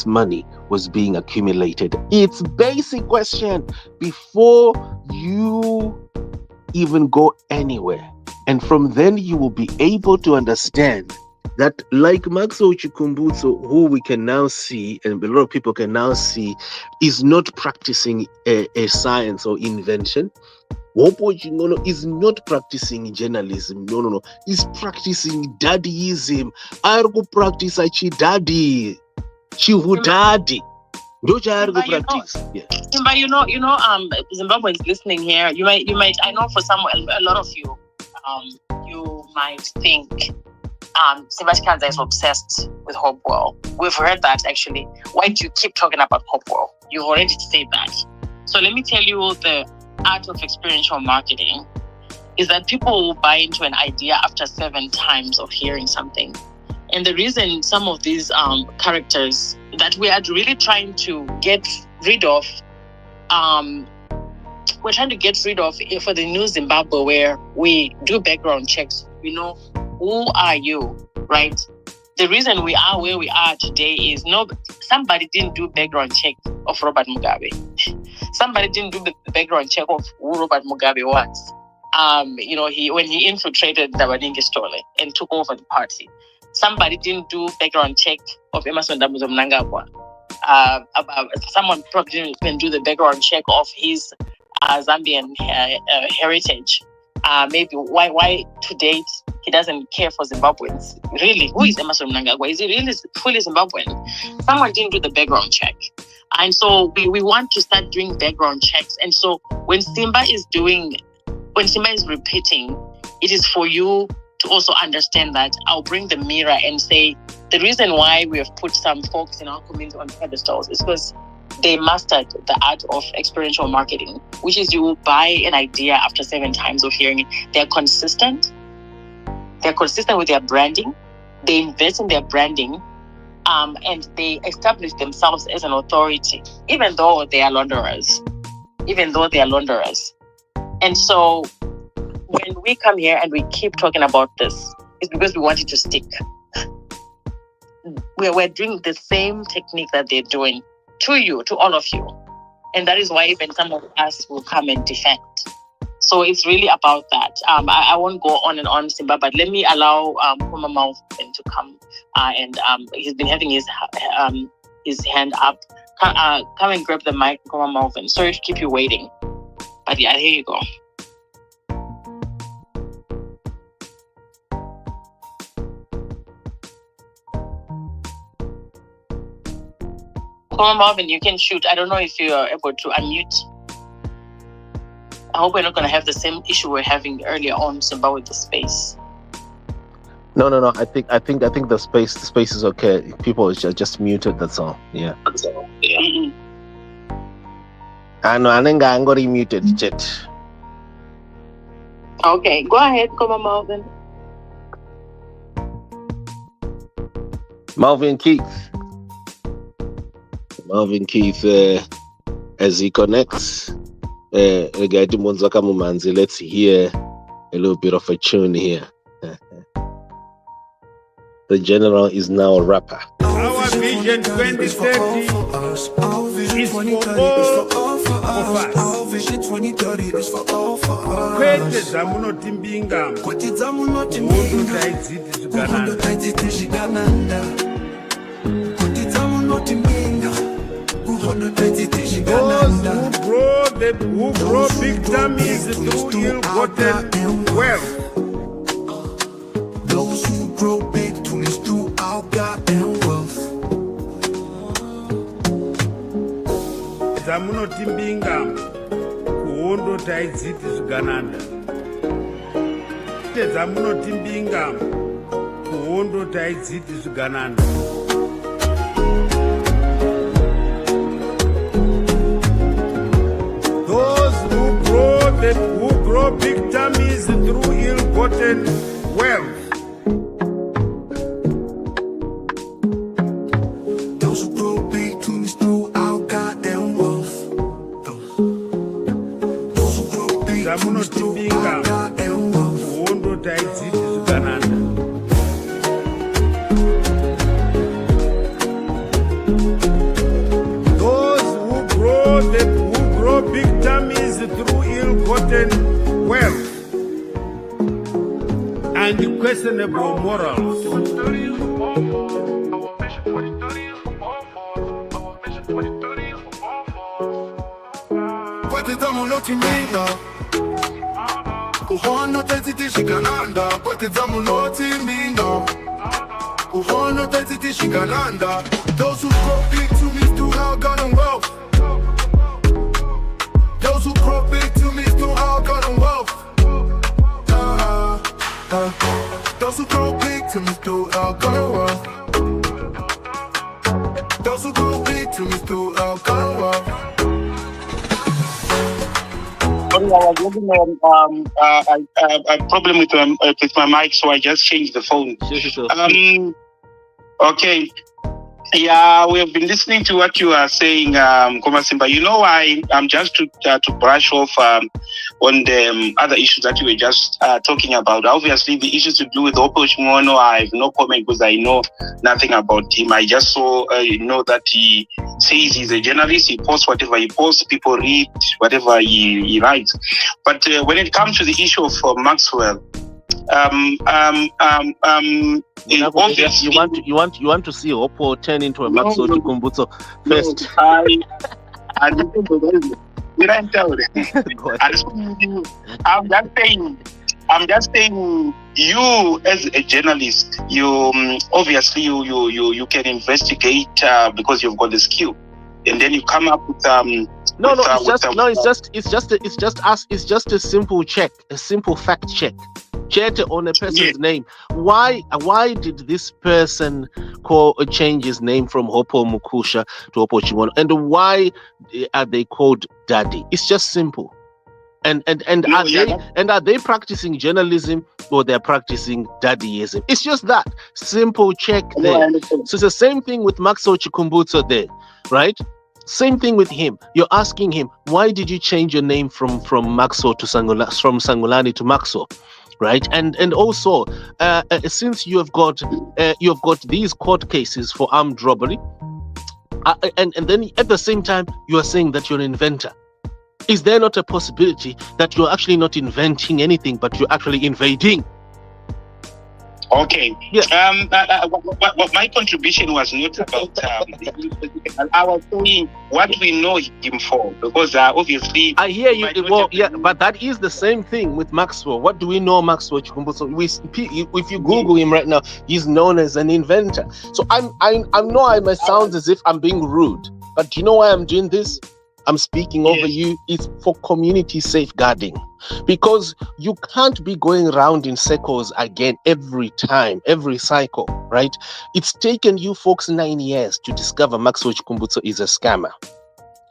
money was being accumulated. It's basic question before you even go anywhere. And from then you will be able to understand that, like Maxwell Chikumbutso, who we can now see, and a lot of people can now see, is not practicing a science or invention. Hopo Chingono is not practicing journalism. No. He's practicing daddyism. Argo practice achi daddy. Chihudadi. Zimbabwe is listening here. You might. I know for a lot of you, you might think, Sebastian is obsessed with Hopewell. We've heard that actually. Why do you keep talking about Hopewell? You've already said that. So let me tell you, the art of experiential marketing is that people will buy into an idea after 7 times of hearing something. And the reason some of these characters that we are really trying to get rid of, we're trying to get rid of for the new Zimbabwe, where we do background checks. We know, who are you, right? The reason we are where we are today is somebody didn't do background check of Robert Mugabe. Somebody didn't do the background check of who Robert Mugabe was. When he infiltrated the Waningi Stole and took over the party. Somebody didn't do background check of Emerson Dambuzo Mnangagwa. Someone probably didn't even do the background check of his Zambian heritage. Maybe why to date he doesn't care for Zimbabweans. Really, who is Emmerson Mnangagwa? Is he really fully Zimbabwean? Someone didn't do the background check. And so we want to start doing background checks. And so when Simba is repeating, it is for you to also understand that I'll bring the mirror and say, the reason why we have put some folks in our community on pedestals is because they mastered the art of experiential marketing, which is you buy an idea after 7 times of hearing it. They're consistent. They're consistent with their branding. They invest in their branding, and they establish themselves as an authority, even though they are launderers. And so when we come here and we keep talking about this, it's because we want it to stick. We're doing the same technique that they're doing to you, to all of you. And that is why even some of us will come and defend. So it's really about that. I won't go on and on, Simba, but let me allow Kuma Malvin to come. And he's been having his hand up. Come and grab the mic, Kuma Malvin. Sorry to keep you waiting. But yeah, here you go. Kuma Malvin, you can shoot. I don't know if you are able to unmute. I hope we're not going to have the same issue we're having earlier on, Simba, with the space. No. I think the space is okay. People are just muted. That's all. Yeah. Mm-hmm. I know. I think I'm going to muted. Chat. Okay, go ahead, Kuma Malvin. Malvin Keith, as he connects, let's hear a little bit of a tune here. The general is now a rapper. Our vision 2030 is for all of us. Our vision 2030 is for all of us. Kwete zamunotimbinga muhondo taidziti zvigananda. Those who grow big tummies through ill-gotten wealth. Those who grow big tummies through our goddamn wealth. Zamunotimbinga kuhondo taidziti zvigananda. Zamunotimbinga kuhondo taidziti zvigananda. Who grow big tummies through ill-gotten wealth. Those who grow big tummies through our goddamn wealth. Those who grow big tummies through our goddamn wealth. Kuhondo taidziti zvigananda. Those who grow big tummies through ill-gotten wealth and questionable morals. Kwete zamu notimbinga kuhono taidziti zvigananda. Kwete zamu notimbinga kuhono taidziti zvigananda. Those who grow big tummies through our goddamn wealth. Those who grow big tummies through our goddamn wealth. Those who grow big tummies through our goddamn wealth. Those who grow big tummies through our goddamn wealth. I was having a problem with my mic, so I just changed the phone. Sure. Okay. Yeah, we have been listening to what you are saying, Koma Simba. You know why? Just to brush off on the other issues that you were just talking about. Obviously, the issues to do with Opo Shimono, I have no comment because I know nothing about him. I just saw, know that he says he's a journalist. He posts whatever he posts. People read whatever he writes. But when it comes to the issue of Maxwell, you want to see Oppo turn into a Maxwell Chikumbutso first. I didn't tell them. I'm just saying you as a journalist, you obviously you can investigate because you've got the skill, and then you come up with it's just a simple check, a simple fact check on a person's name. Why did this person change his name from Hopo Mukusha to Hopo Chimono, and why are they called Daddy? It's just simple. And are they practicing journalism, or they're practicing daddyism? It's just that simple check there. So it's the same thing with Maxwell Chikumbutso there, right? Same thing with him. You're asking him, why did you change your name from Maxwell to from Sangolani to Maxwell, right? And also, since you have got these court cases for armed robbery, and then at the same time you are saying that you're an inventor. Is there not a possibility that you're actually not inventing anything, but you're actually invading? Okay. Yeah. My contribution was not about. I was saying what we know him for, because obviously. I hear you. Well, yeah, but that is the same thing with Maxwell. What do we know Maxwell Chikumbutso? If you Google him right now, he's known as an inventor. So I know I may sound as if I'm being rude, but do you know why I'm doing this? I'm speaking over you. It's for community safeguarding, because you can't be going around in circles again every time, every cycle, right? It's taken you folks 9 years to discover Maxwell Chikumbutso is a scammer.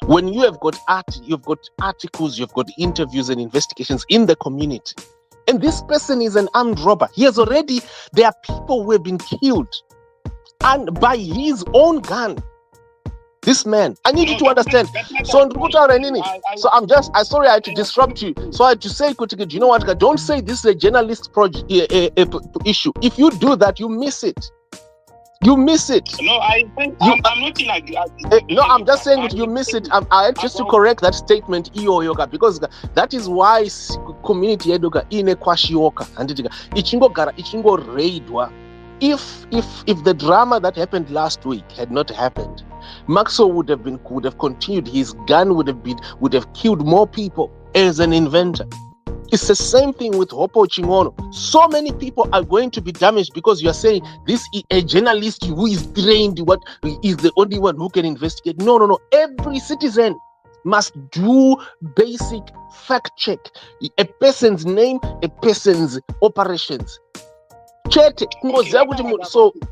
When you have got you've got articles, you've got interviews and investigations in the community, and this person is an armed robber. There are people who have been killed, and by his own gun. This man, I need you to understand. So I'm sorry I had to disrupt you. So I had to say, you know what? Don't say this is a journalist issue. If you do that, you miss it. You miss it. No, I'm not in no, I'm just saying that you miss it. I had just to correct that statement, yoga, because that is why community yoga ine kwashioka and ichingo raidwa. If the drama that happened last week had not happened, Maxwell would have continued. His gun would have killed more people as an inventor. It's the same thing with Hopo Chimono. So many people are going to be damaged because you are saying this is a journalist who is trained, what is the only one who can investigate. No. Every citizen must do basic fact check. A person's name, a person's operations. So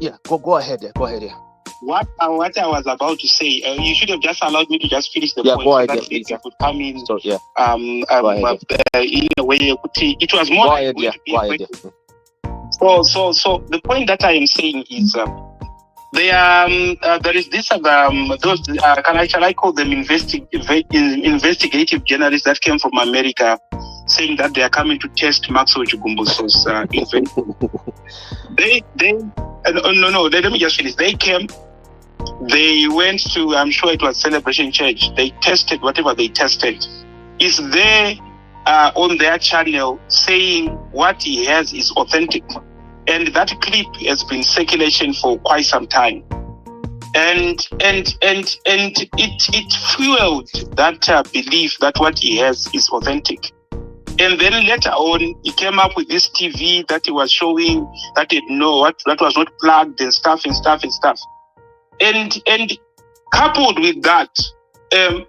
yeah, go ahead. Go ahead. Yeah. What I was about to say, you should have just allowed me to just finish the point. Go ahead, so that you could come in. So, yeah. In a way, it was more. Go like ahead. So the point that I am saying is, there is this shall I call them investigative journalists that came from America, saying that they are coming to test Maxwell Chikumbutso's invention. Let me just finish. They came, they went to, I'm sure it was Celebration Church. They tested whatever they tested. Is there on their channel saying what he has is authentic. And that clip has been circulation for quite some time. And it fueled that belief that what he has is authentic. And then later on, he came up with this TV that he was showing that that was not plugged and stuff. And coupled with that,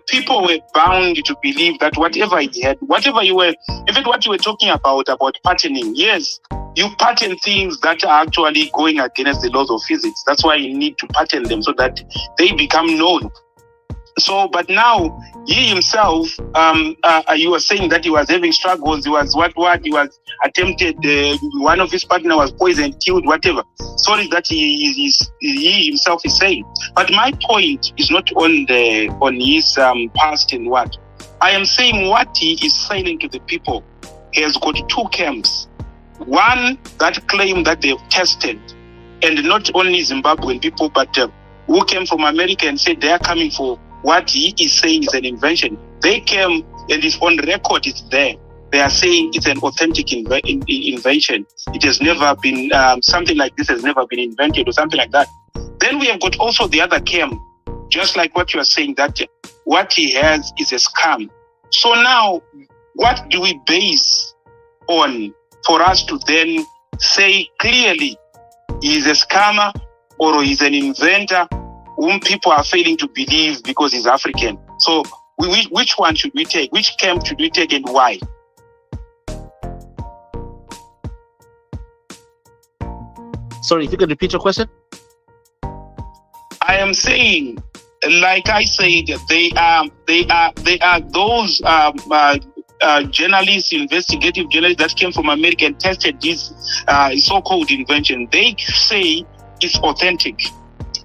people were bound to believe that whatever he had, whatever you were, even what you were talking about patterning, yes, you pattern things that are actually going against the laws of physics. That's why you need to pattern them so that they become known. So, but now he himself, you were saying that he was having struggles. He was he was attempted. One of his partner was poisoned, killed, whatever. Stories that he himself is saying. But my point is not on his past and what I am saying. What he is saying to the people, he has got two camps. One that claim that they've tested, and not only Zimbabwean people, but who came from America and said they are coming for what he is saying is an invention. They came and it's on record, it's there. They are saying it's an authentic invention. It has never been, something like this has never been invented or something like that. Then we have got also the other camp, just like what you are saying, that what he has is a scam. So now, what do we base on for us to then say clearly he's a scammer or he's an inventor whom people are failing to believe because he's African. So which one should we take? Which camp should we take and why? Sorry, if you could repeat your question. I am saying, like I said, they are those journalists, investigative journalists that came from America and tested this so-called invention. They say it's authentic.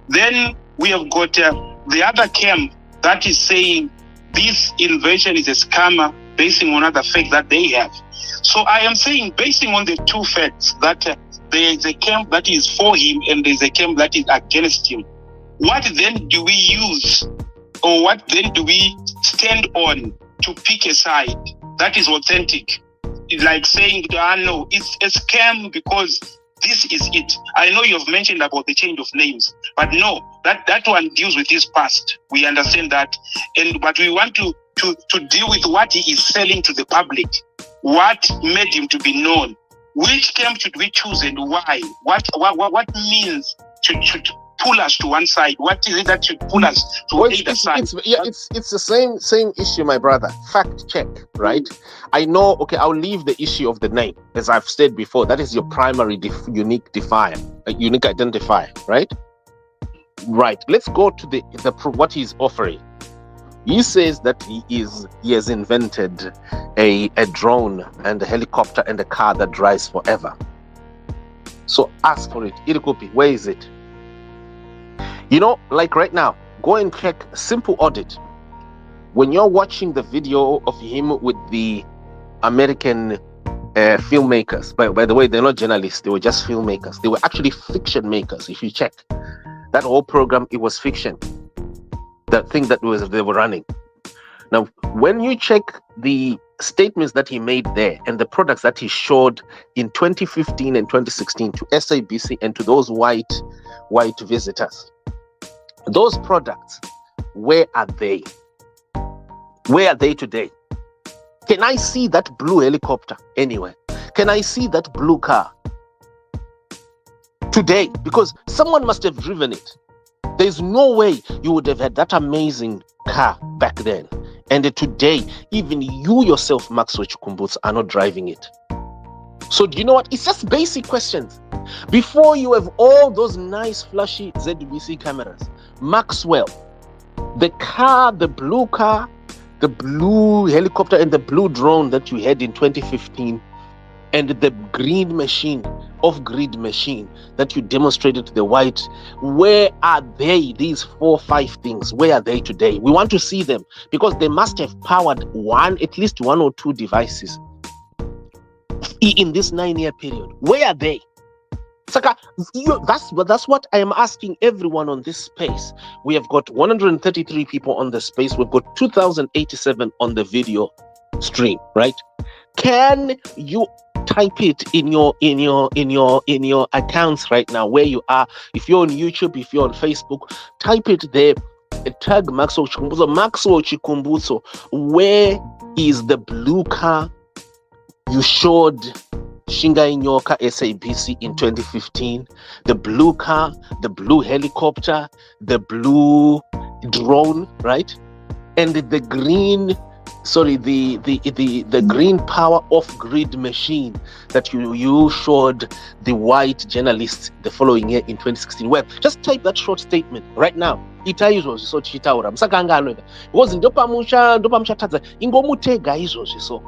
Then we have got the other camp that is saying this invention is a scammer, basing on other facts that they have. So I am saying, basing on the two facts, that there is a camp that is for him and there is a camp that is against him. What then do we use, or what then do we stand on to pick a side that is authentic? It's like saying, no, it's a scam because this is it. I know you've mentioned about the change of names, but no, that one deals with his past. We understand that, but we want to deal with what he is selling to the public. What made him to be known? Which camp should we choose and why? What means should pull us to one side? What is it that should pull us to either side? It's the same issue, my brother. Fact check, right? I know. Okay, I'll leave the issue of the name, as I've said before. That is your primary unique identifier, right? Right. Let's go to the what he's offering. He says that he has invented a drone and a helicopter and a car that drives forever. So ask for it. Irikopi, where is it? You know, like right now, go and check simple audit. When you're watching the video of him with the American filmmakers, by the way, they're not journalists, they were just filmmakers. They were actually fiction makers. If you check that whole program, it was fiction. That thing that they were running. Now, when you check the statements that he made there and the products that he showed in 2015 and 2016 to SABC and to those white visitors, those products, where are they? Where are they today? Can I see that blue helicopter anywhere? Can I see that blue car today? Because someone must have driven it. There's no way you would have had that amazing car back then. And today, even you yourself, Maxwell Chikumbutso, are not driving it. So do you know what? It's just basic questions. Before you have all those nice flashy ZBC cameras, Maxwell, the car, the blue helicopter and the blue drone that you had in 2015, and the green machine, off-grid machine that you demonstrated to the white, where are they? These 4 or 5 things, where are they today? We want to see them because they must have powered at least 1 or 2 devices in this 9-year period. Where are they? Saka, that's what I am asking everyone on this space. We have got 133 people on the space. We've got 2,087 on the video stream, right? Can you type it in your accounts right now where you are? If you're on YouTube, if you're on Facebook, type it there. Tag Maxwell Chikumbutso. Maxwell Chikumbutso, where is the blue car you showed Shinga Inyoka SABC in 2015? The blue car, the blue helicopter, the blue drone, right? And the green, the green power off-grid machine that you showed the white journalists the following year in 2016. Well, just type that short statement right now. Itaizvo so chitaura msakangano because ndopamusha tadza ingomutega izvozvi so.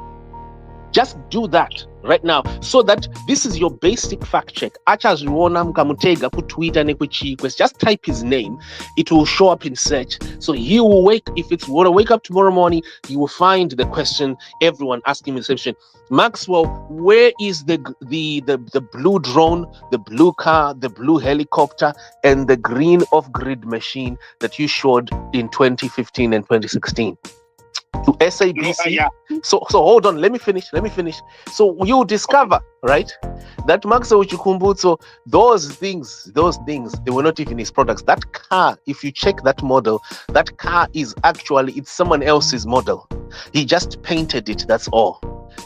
Just do that right now so that this is your basic fact check. Achazviona mukamutega kutwitter nekuchikwes. Just type his name. It will show up in search. So he will if it's want to wake up tomorrow morning, he will find the question everyone asking in reception. Maxwell, where is the blue drone, the blue car, the blue helicopter, and the green off-grid machine that you showed in 2015 and 2016? To SABC. So hold on, let me finish. So you discover, right, that Maxwell Chikumbutso, those things, they were not even his products. That car, if you check that model, that car is actually, it's someone else's model. He just painted it, that's all.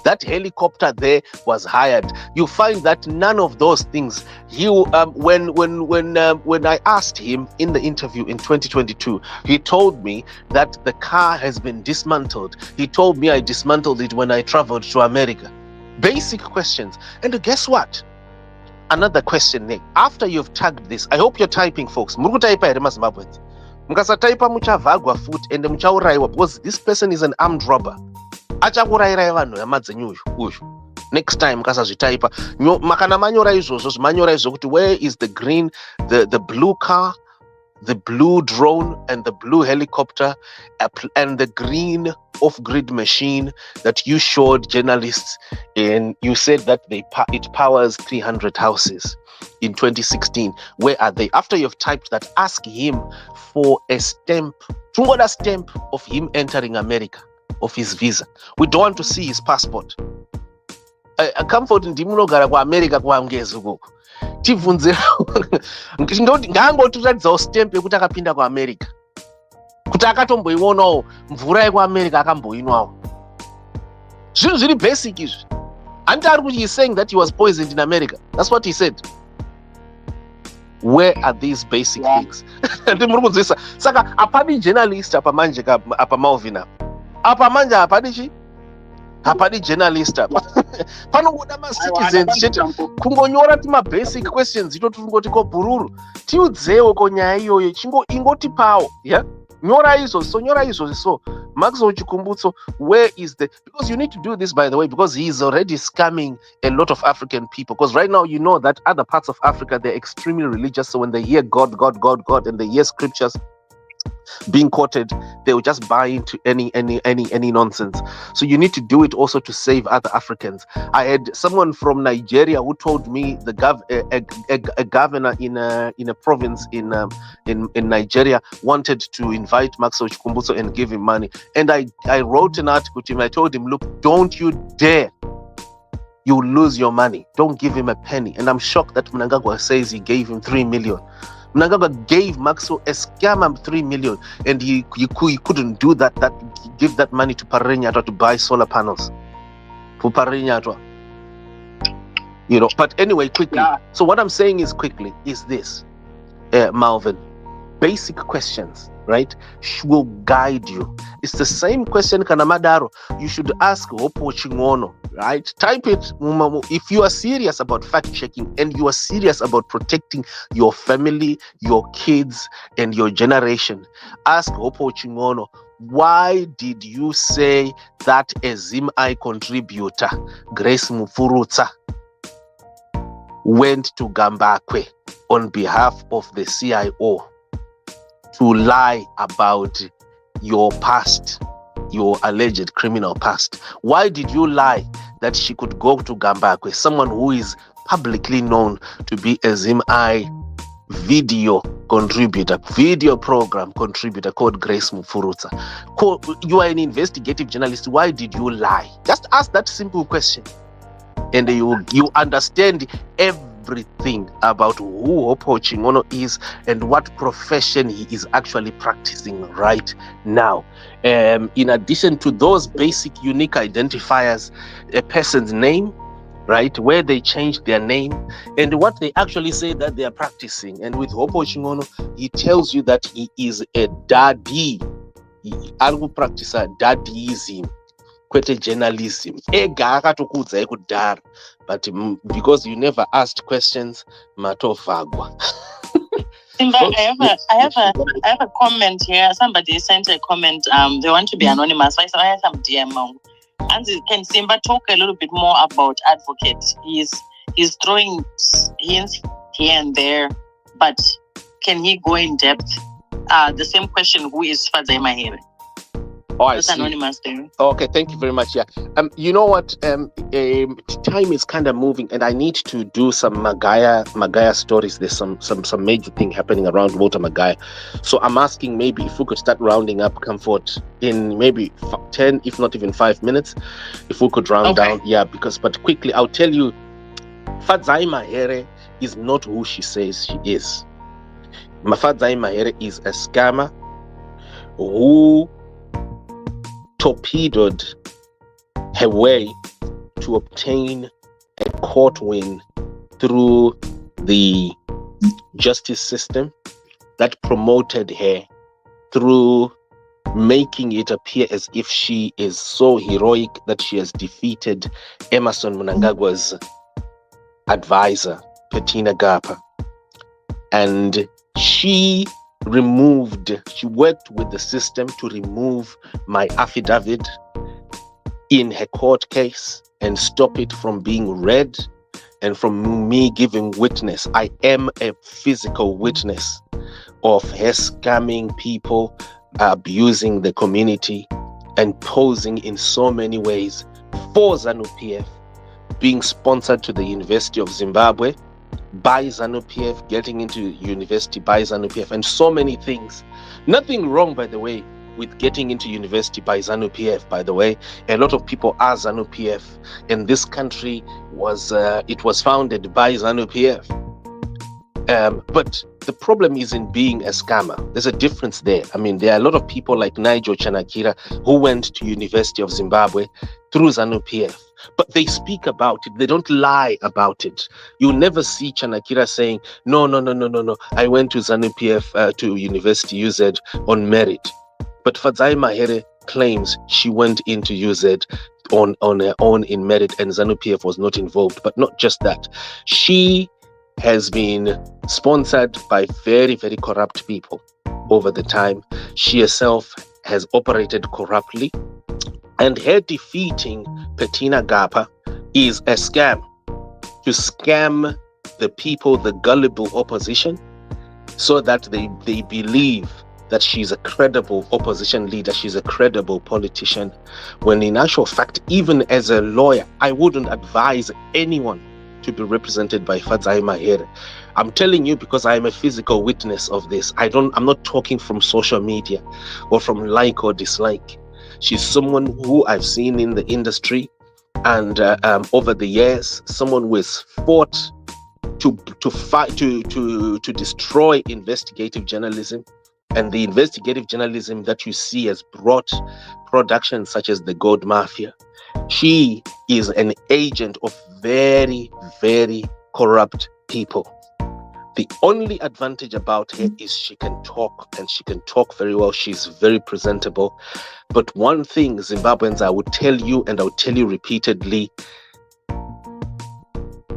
That helicopter there was hired. You find that none of those things. When I asked him in the interview in 2022, he told me that the car has been dismantled. He told me I dismantled it when I traveled to America. Basic questions. And guess what? Another question, Nick. After you've tagged this, I hope you're typing, folks. Murukutaipa here, Zimbabweans. Mukasataipa muchavhagwa foot and muchauraiwa because this person is an armed robber. Achakurairai vanhu yamadzenyu uyu. Next time mukasazvitaipa makana manyora izvozvo zvimanyora izvo kuti where is the green, the blue car, the blue drone and the blue helicopter and the green off-grid machine that you showed journalists, and you said that it powers 300 houses in 2016. Where are they? After you've typed that, ask him for a stamp, a stamp of him entering America, of his visa. We don't want to see his passport. Comfort ndimunogara kuAmerica kuangezi ukoko. Tibvunzira ngaangotiratidzawo stamp yekuti akapinda kuAmerica. Kuti akatomboionawo mvura yekuAmerica akamboinwawo. Zvinhu zviri basic izvi. Anti ari kuti he's saying that he was poisoned in America. That's what he said. Where are these basic things? Ndimurikuzisa. Saka apadi journalist apa manje apa Malvin apa. Apa manje apadi chi? Hapadi journalist apa. Panongoda ma-citizens chete kungonyora basic questions ito tungoti ko bururu tiudzewo ko nyaya iyoyo ingotipawo, yeah? Nyora izvo so Maxwell Chikumbutso, where is because you need to do this, by the way, because he is already scamming a lot of African people, because right now you know that other parts of Africa, they're extremely religious, so when they hear God and they hear scriptures being quoted, they will just buy into any nonsense. So you need to do it also to save other Africans. I had someone from Nigeria who told me a governor in a province in Nigeria wanted to invite Maxwell Chikumbutso and give him money, and I wrote an article to him. I told him, look, don't you dare. You will lose your money. Don't give him a penny. And I'm shocked that Mnangagwa says he gave him 3 million. Mnangagwa gave Maxwell a scam of 3 million, and he couldn't do that give that money to Parenyatwa to buy solar panels for Parenyatwa. You know, but anyway, quickly. Yeah. So what I'm saying is this, Malvin, basic questions, right, will guide you. It's the same question Kanamadaro you should ask Hopo Chingono, right? Type it. If you are serious about fact checking and you are serious about protecting your family, your kids, and your generation, ask Hopo Chingono, why did you say that a ZIMI contributor, Grace Mufurutsa, went to Gambakwe on behalf of the CIO to lie about your past, your alleged criminal past? Why did you lie that she could go to Gambakwe, someone who is publicly known to be a ZIMI video program contributor called Grace Mufurutsa? You are an investigative journalist. Why did you lie? Just ask that simple question, and you understand everything about who Hopo Chingono is and what profession he is actually practicing right now. In addition to those basic unique identifiers, a person's name, right, where they changed their name, and what they actually say that they are practicing. And with Hopo Chingono, he tells you that he is a daddy. He practice daddyism. Journalism, but because you never asked questions, matofagwa. Simba, I have a comment here. Somebody sent a comment. They want to be anonymous. So I have some DM. And can Simba talk a little bit more about advocate? He's throwing hints here and there, but can he go in depth? The same question: who is Fadzai here? Oh, that's anonymous there. Okay, thank you very much. Yeah. You know what? Time is kind of moving, and I need to do some Magaya stories. There's some major thing happening around Walter Magaya. So I'm asking maybe if we could start rounding up Comfort in maybe 10, if not even 5 minutes, if we could round down. Yeah, but quickly, I'll tell you, Fadzai Mahere is not who she says she is. Fadzai Mahere is a scammer who torpedoed her way to obtain a court win through the justice system that promoted her through making it appear as if she is so heroic that she has defeated Emmerson Mnangagwa's advisor, Bettina Gapa. And she worked with the system to remove my affidavit in her court case and stop it from being read and from me giving witness. I am a physical witness of her scamming people, abusing the community, and posing in so many ways for ZANU PF, being sponsored to the University of Zimbabwe by ZANU PF, getting into university by ZANU PF, and so many things. Nothing wrong, by the way, with getting into university by ZANU PF, by the way. A lot of people are ZANU PF, and this country was founded by ZANU PF. But the problem is in being a scammer. There's a difference there. I mean, there are a lot of people like Nigel Chanakira who went to University of Zimbabwe through ZANU PF, but they speak about it. They don't lie about it. You'll never see Chanakira saying, no, I went to ZANU PF, to University UZ on merit. But Fadzai Mahere claims she went into UZ on her own in merit, and ZANU PF was not involved. But not just that. She has been sponsored by very, very corrupt people over the time. She herself has operated corruptly, and her defeating Bettina Gapa is a scam, to scam the people, the gullible opposition, so that they believe that she's a credible opposition leader, she's a credible politician, when in actual fact, even as a lawyer, I wouldn't advise anyone to be represented by Fadzai Mahere. I'm telling you because I am a physical witness of this. I'm not talking from social media or from like or dislike. She's someone who I've seen in the industry, and over the years, someone who has fought to fight to destroy investigative journalism, and the investigative journalism that you see has brought productions such as the Gold Mafia. She is an agent of very, very corrupt people. The only advantage about her is she can talk, and she can talk very well. She's very presentable. But one thing, Zimbabweans, I would tell you, and I would tell you repeatedly,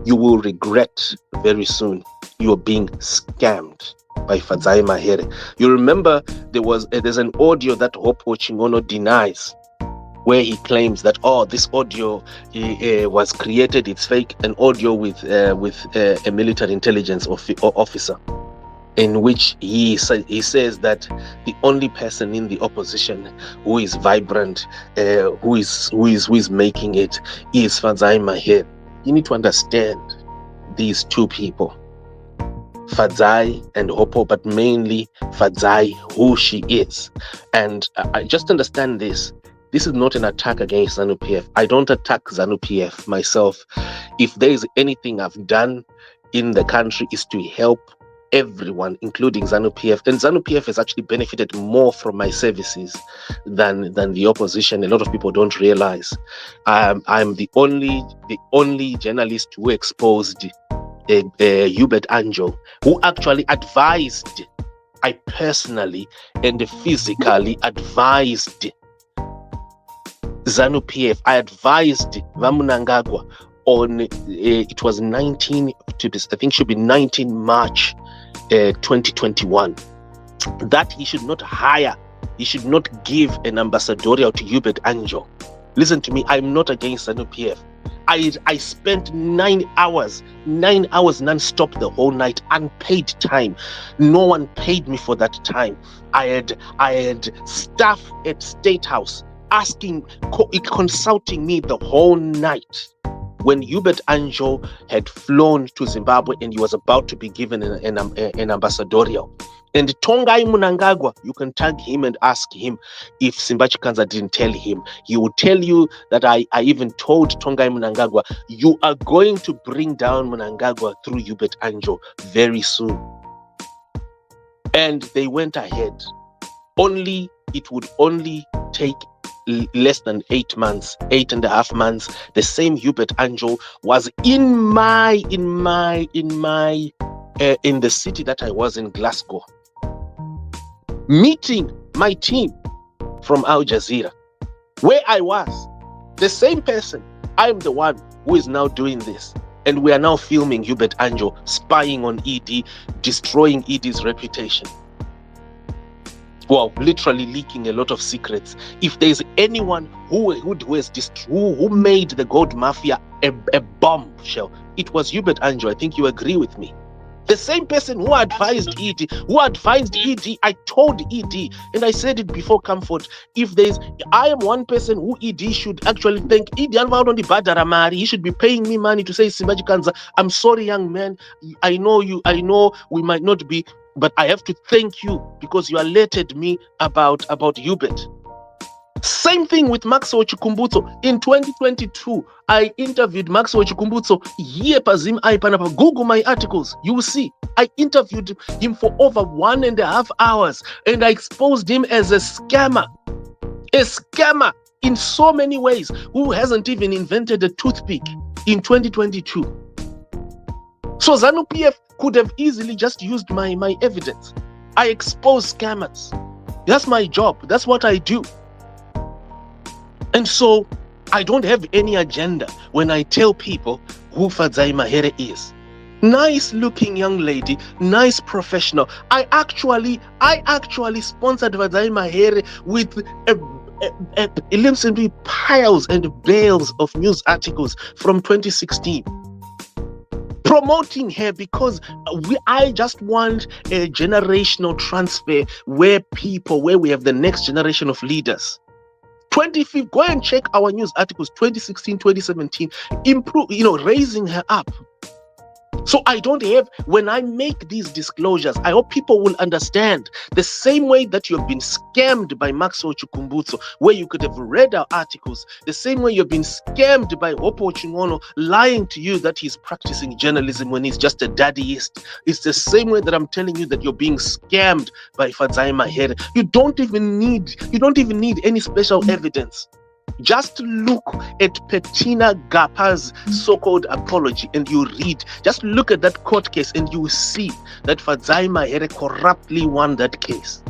you will regret very soon you are being scammed by Fadzai Mahere. You remember there's an audio that Hopo Chingono denies, where he claims that, this audio was created, it's fake, an audio with a military intelligence officer, in which he says that the only person in the opposition who is vibrant, who is making it, is Fadzai Mahere. You need to understand these two people, Fadzai and Hopo, but mainly Fadzai, who she is. And I just understand this. This is not an attack against ZANU PF. I don't attack ZANU PF myself. If there is anything I've done in the country, is to help everyone, including ZANU PF. And ZANU PF has actually benefited more from my services than the opposition. A lot of people don't realize. I'm the only journalist who exposed Hubert Anjo, who actually advised, I personally and physically advised ZANU PF. I advised Mnangagwa on it was 19 March 2021, that he should not give an ambassadorial to Hubert Anjo. Listen to me, I'm not against ZANU PF. I spent 9 hours non-stop the whole night, unpaid time. No one paid me for that time. I had staff at State House consulting me the whole night. When Hubert Anjo had flown to Zimbabwe and he was about to be given an ambassadorial. And Tongai Mnangagwa, you can tag him and ask him if Simbachi Kanza didn't tell him. He will tell you that I even told Tongai Mnangagwa, you are going to bring down Mnangagwa through Hubert Anjo very soon. And they went ahead. It would only take less than 8 months, 8.5 months, the same Hubert Angel was in the city that I was in, Glasgow, meeting my team from Al Jazeera, where I was. The same person. I am the one who is now doing this. And we are now filming Hubert Angel spying on ED, destroying ED's reputation. Well, literally leaking a lot of secrets. If there's anyone who made the gold mafia a bombshell, it was Hubert Angel. I think you agree with me. The same person who advised ED, I told ED, and I said it before Comfort, I am one person who ED should actually thank. ED, he should be paying me money to say, Simbaji Kanza, I'm sorry, young man, I know we might not be, but I have to thank you because you alerted me about Hubert. Same thing with Maxwell Chikumbutso. In 2022, I interviewed Maxwell Chikumbutso here. Google my articles. You will see. I interviewed him for over 1.5 hours and I exposed him as a scammer. A scammer in so many ways, who hasn't even invented a toothpick in 2022. So ZANU PF could have easily just used my evidence. I expose scammers. That's my job. That's what I do. And so I don't have any agenda when I tell people who Fadzai Mahere is. Nice looking young lady, nice professional. I actually sponsored Fadzai Mahere with piles and bales of news articles from 2016. Promoting her because I just want a generational transfer where we have the next generation of leaders. 25, go and check our news articles, 2016, 2017, raising her up. So I don't have, when I make these disclosures, I hope people will understand the same way that you've been scammed by Maxwell Chikumbutso, where you could have read our articles, the same way you've been scammed by Hopo Chingono, lying to you that he's practicing journalism when he's just a daddyist. It's the same way that I'm telling you that you're being scammed by Fadzai Mahere. You don't even need any special evidence. Just look at Petina Gapa's so-called apology and you read. Just look at that court case and you will see that Fadzai Mahere corruptly won that case.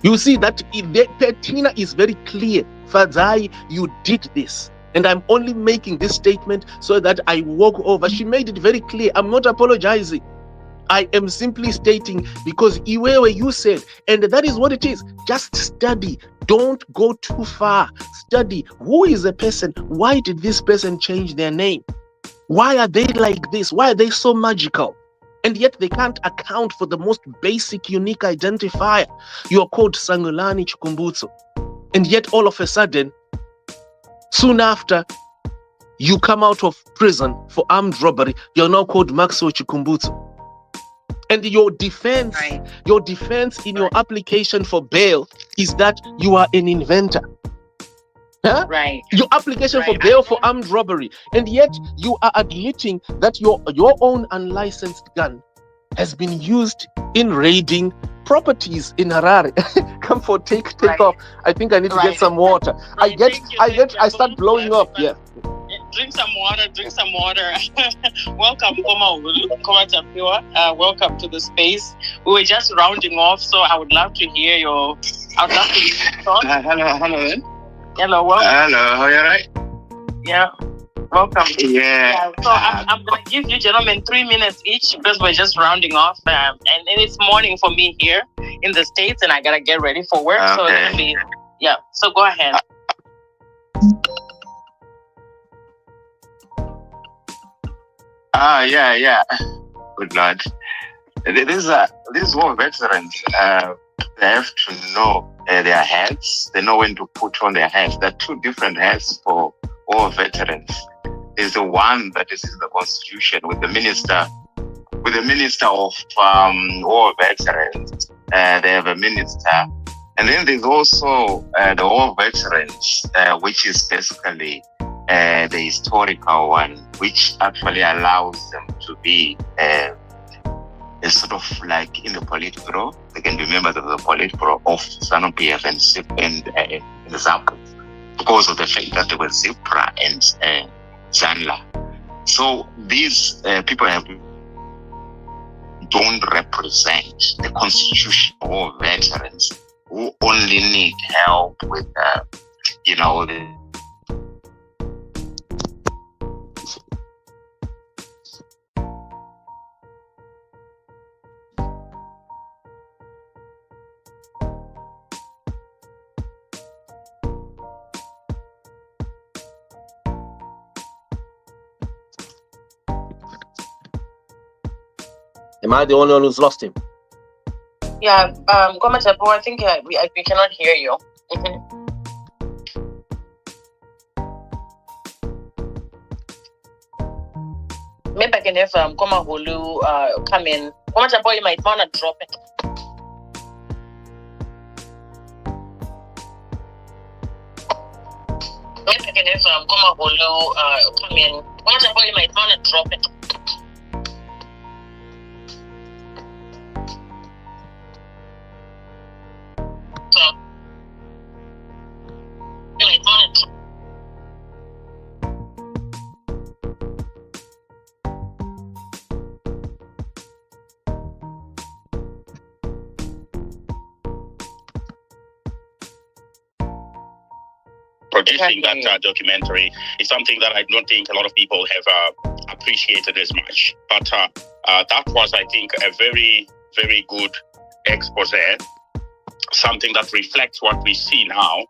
You see that Petina is very clear. Fadzai, you did this. And I'm only making this statement so that I walk over. She made it very clear. I'm not apologizing. I am simply stating because Iwewe, you said, and that is what it is. Just study. Don't go too far. Study. Who is the person? Why did this person change their name? Why are they like this? Why are they so magical? And yet they can't account for the most basic, unique identifier. You are called Sangulani Chikumbutso. And yet all of a sudden, soon after, you come out of prison for armed robbery. You're now called Maxwell Chikumbutso. And your defense in your application for bail is that you are an inventor. Huh? Right. Your application for bail for armed robbery. And yet you are admitting that your own unlicensed gun has been used in raiding properties in Harare. Come for take off. I think I need to get some water. I start blowing up. Yeah. Drink some water. Welcome, Koma Tapiwa. Welcome to the space. We were just rounding off, so I would love to hear your thoughts. Hello, welcome. Hello, how are you right? Yeah, welcome. Yeah. So I'm going to give you gentlemen 3 minutes each because we're just rounding off. And it's morning for me here in the States and I got to get ready for work. Okay. So it's going to be, so go ahead. Yeah. Good Lord. These war veterans, they have to know their hats. They know when to put on their hats. There are two different hats for all veterans. There's the one that is in the Constitution with the Minister of War Veterans. They have a minister. And then there's also the War Veterans, which is basically the historical one, which actually allows them to be sort of like in the Politburo. They can be members of the Politburo of ZANU PF and ZAPU because of the fact that they were ZIPRA and ZANLA. So these people don't represent the constitutional veterans who only need help with, the Am I the only one who's lost him? Yeah, Gomwe, I think we cannot hear you. Maybe I can have Gomwe Hulu come in. Gomwe, you might want to drop it. Maybe I can have Gomwe Hulu come in. Gomwe, you might want to drop it. Producing that documentary is something that I don't think a lot of people have appreciated as much. But that was, I think, a very, very good expose, something that reflects what we see now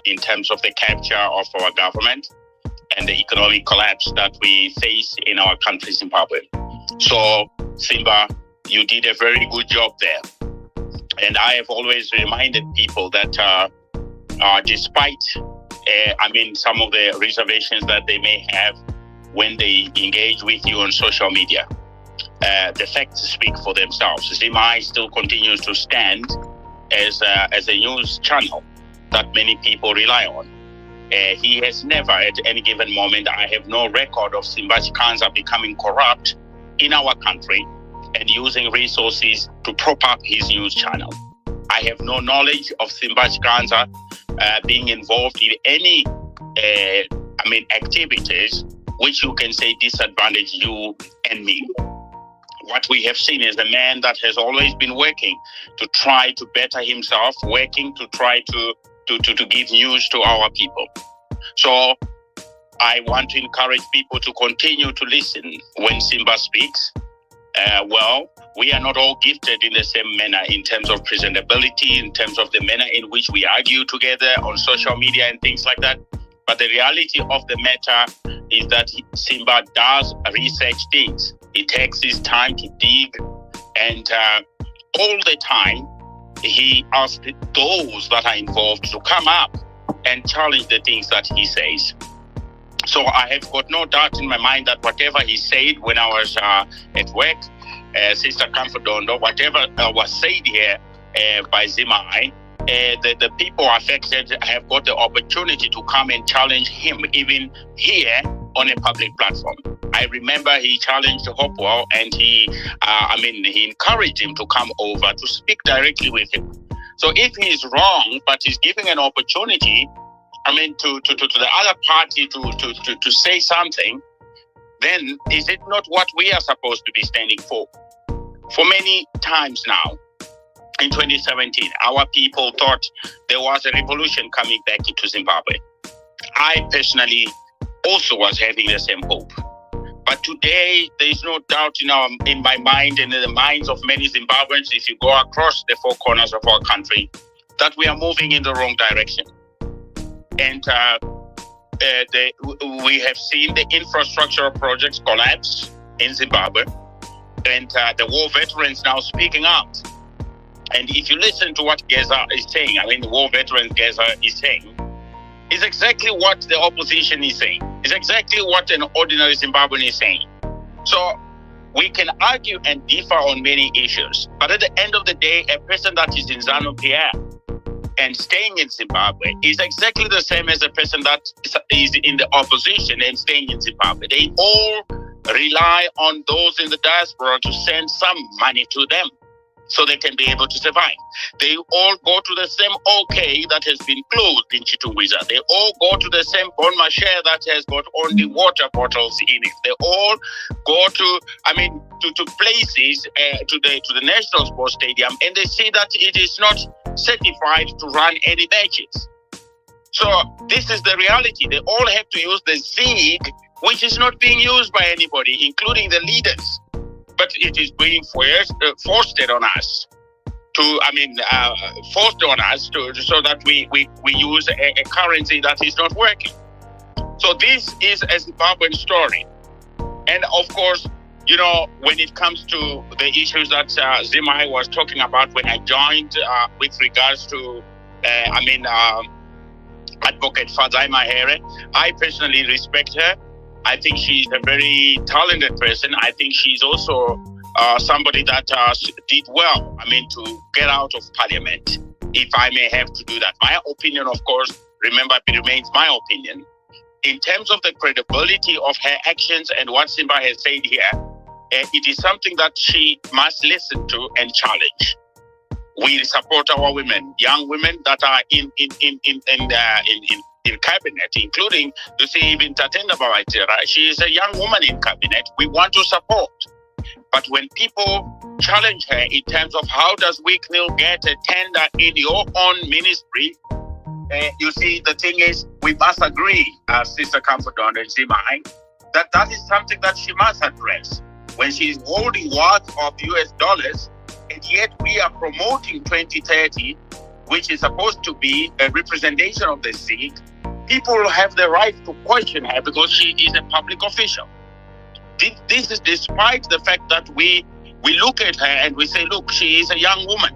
in terms of the capture of our government and the economic collapse that we face in our country, Zimbabwe. So, Simba, you did a very good job there. And I have always reminded people that despite, some of the reservations that they may have when they engage with you on social media, the facts speak for themselves. ZIMI still continues to stand as a news channel that many people rely on. He has never, at any given moment, I have no record of Ziyambi'S Kanza becoming corrupt in our country and using resources to prop up his news channel. I have no knowledge of Ziyambi'S Kanza being involved in any activities which you can say disadvantage you and me. What we have seen is a man that has always been working to try to better himself, working to try to give news to our people. So I want to encourage people to continue to listen when Simba speaks. We are not all gifted in the same manner in terms of presentability, in terms of the manner in which we argue together on social media and things like that. But the reality of the matter is that Simba does research things. He takes his time to dig, and all the time he asks those that are involved to come up and challenge the things that he says. So I have got no doubt in my mind that whatever he said when I was at work, Sister Comfordondo, whatever was said here by Ziyambi, the people affected have got the opportunity to come and challenge him, even here on a public platform. I remember he challenged Hopewell, and he encouraged him to come over to speak directly with him. So if he's wrong, but he's giving an opportunity, to the other party to say something, then is it not what we are supposed to be standing for? For many times now, in 2017, our people thought there was a revolution coming back into Zimbabwe. I personally also was having the same hope. But today, there is no doubt in my mind and in the minds of many Zimbabweans, if you go across the four corners of our country, that we are moving in the wrong direction. And we have seen the infrastructural projects collapse in Zimbabwe, and the war veterans now speaking out. And if you listen to what GEZA is saying, the war veterans GEZA is saying, is exactly what the opposition is saying. It's exactly what an ordinary Zimbabwean is saying. So we can argue and differ on many issues, but at the end of the day, a person that is in ZANU PF and staying in Zimbabwe is exactly the same as a person that is in the opposition and staying in Zimbabwe. They all rely on those in the diaspora to send some money to them so they can be able to survive. They all go to the same OK that has been closed in Chitungwiza. They all go to the same Bon Marché that has got only water bottles in it. They all go to places, to the National Sports Stadium, and they see that it is not certified to run any matches. So this is the reality. They all have to use the ZIG, which is not being used by anybody, including the leaders. But it is being forced on us so that we use a currency that is not working. So this is a Zimbabwean story. And of course, when it comes to the issues that Zimai was talking about when I joined with regards to, Advocate Fadzai Mahere, I personally respect her. I think she's a very talented person. I think she's also somebody that did well, to get out of parliament, if I may have to do that. My opinion, of course, remember, it remains my opinion. In terms of the credibility of her actions and what Simba has said here, it is something that she must listen to and challenge. We support our women, young women that are in cabinet, including, you see, even Tatenda Bawaitira. She is a young woman in cabinet. We want to support. But when people challenge her in terms of how does WICNIL get a tender in your own ministry, you see, the thing is, we must agree, Sister Comfort-Don and Zimai, that is something that she must address. When she's holding worth of US dollars, and yet we are promoting 2030, which is supposed to be a representation of the ZIG, people have the right to question her because she is a public official. This is despite the fact that we look at her and we say, look, she is a young woman,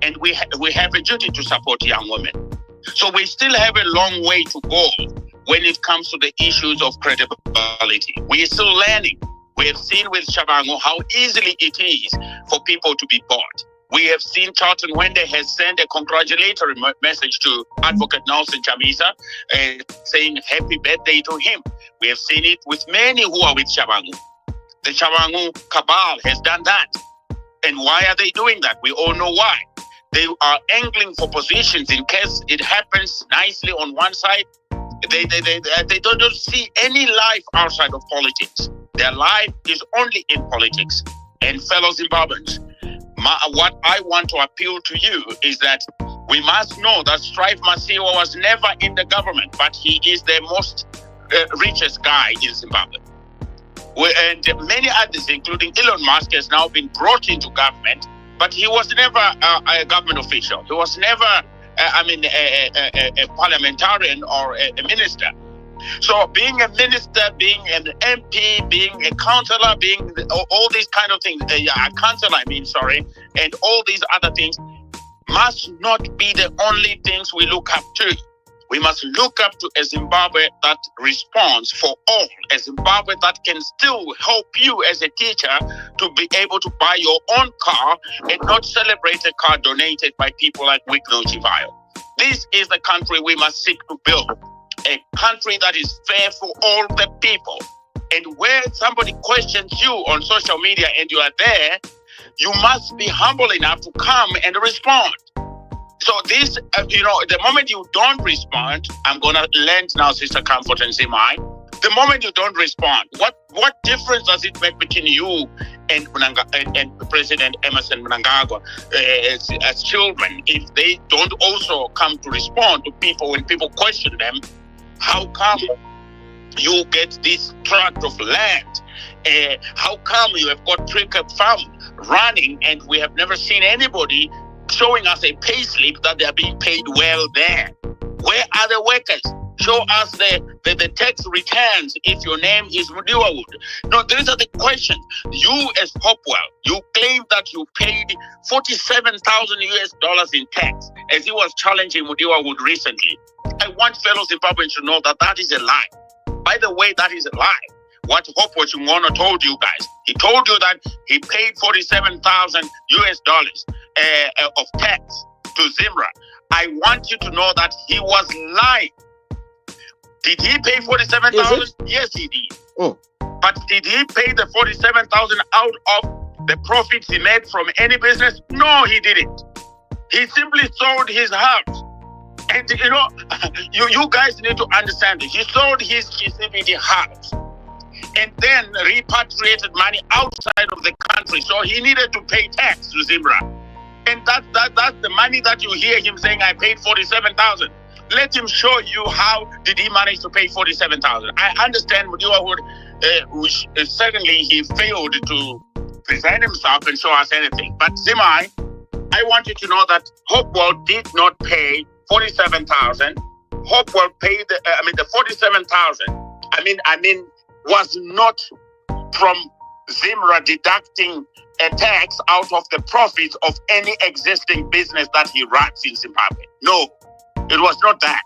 and we have a duty to support young women. So we still have a long way to go when it comes to the issues of credibility. We are still learning. We have seen with Shabangu how easily it is for people to be bought. We have seen Charlton Wende has sent a congratulatory message to Advocate Nelson Chamisa saying happy birthday to him. We have seen it with many who are with Shabangu. The Shabangu cabal has done that. And why are they doing that? We all know why. They are angling for positions in case it happens nicely on one side. They don't see any life outside of politics. Their life is only in politics. And fellow Zimbabweans, what I want to appeal to you is that we must know that Strive Masiwa was never in the government, but he is the most richest guy in Zimbabwe. And many others, including Elon Musk, has now been brought into government, but he was never a government official. He was never, a parliamentarian or a minister. So being a minister, being an MP, being a councillor, being all these kind of things, a councillor, and all these other things must not be the only things we look up to. We must look up to a Zimbabwe that responds for all, a Zimbabwe that can still help you as a teacher to be able to buy your own car and not celebrate a car donated by people like WICNIL Chivayo. This is the country we must seek to build. A country that is fair for all the people. And where somebody questions you on social media and you are there, you must be humble enough to come and respond. So this, the moment you don't respond, I'm going to lend now Sister Comfort and Zimai. The moment you don't respond, what difference does it make between you and President Emerson Mnangagwa as children if they don't also come to respond to people when people question them? How come you get this tract of land? How come you have got Cricket Farm running and we have never seen anybody showing us a pay slip that they are being paid well there? Where are the workers? Show us the tax returns if your name is Mudiwa Wood. No, these are the questions. You as Hopewell, you claim that you paid $47,000 in tax as he was challenging Mudiwa Wood recently. I want fellow Zimbabweans to know that is a lie. By the way, that is a lie. What Hopewell Chungona told you guys, he told you that he paid $47,000 of tax to Zimra. I want you to know that he was lying. Did he pay $47,000? Yes, he did. Oh. But did he pay the 47,000 out of the profits he made from any business? No, he didn't. He simply sold his house. And you know, you guys need to understand it. He sold his CBD house and then repatriated money outside of the country. So he needed to pay tax to Zimbabwe. And that's the money that you hear him saying, I paid 47,000. Let him show you how did he manage to pay 47,000. I understand which certainly he failed to present himself and show us anything. But Zimai, I want you to know that Hopewell did not pay 47,000. Hopewell paid the 47,000. I mean, was not from Zimra deducting a tax out of the profits of any existing business that he runs in Zimbabwe. No, it was not that.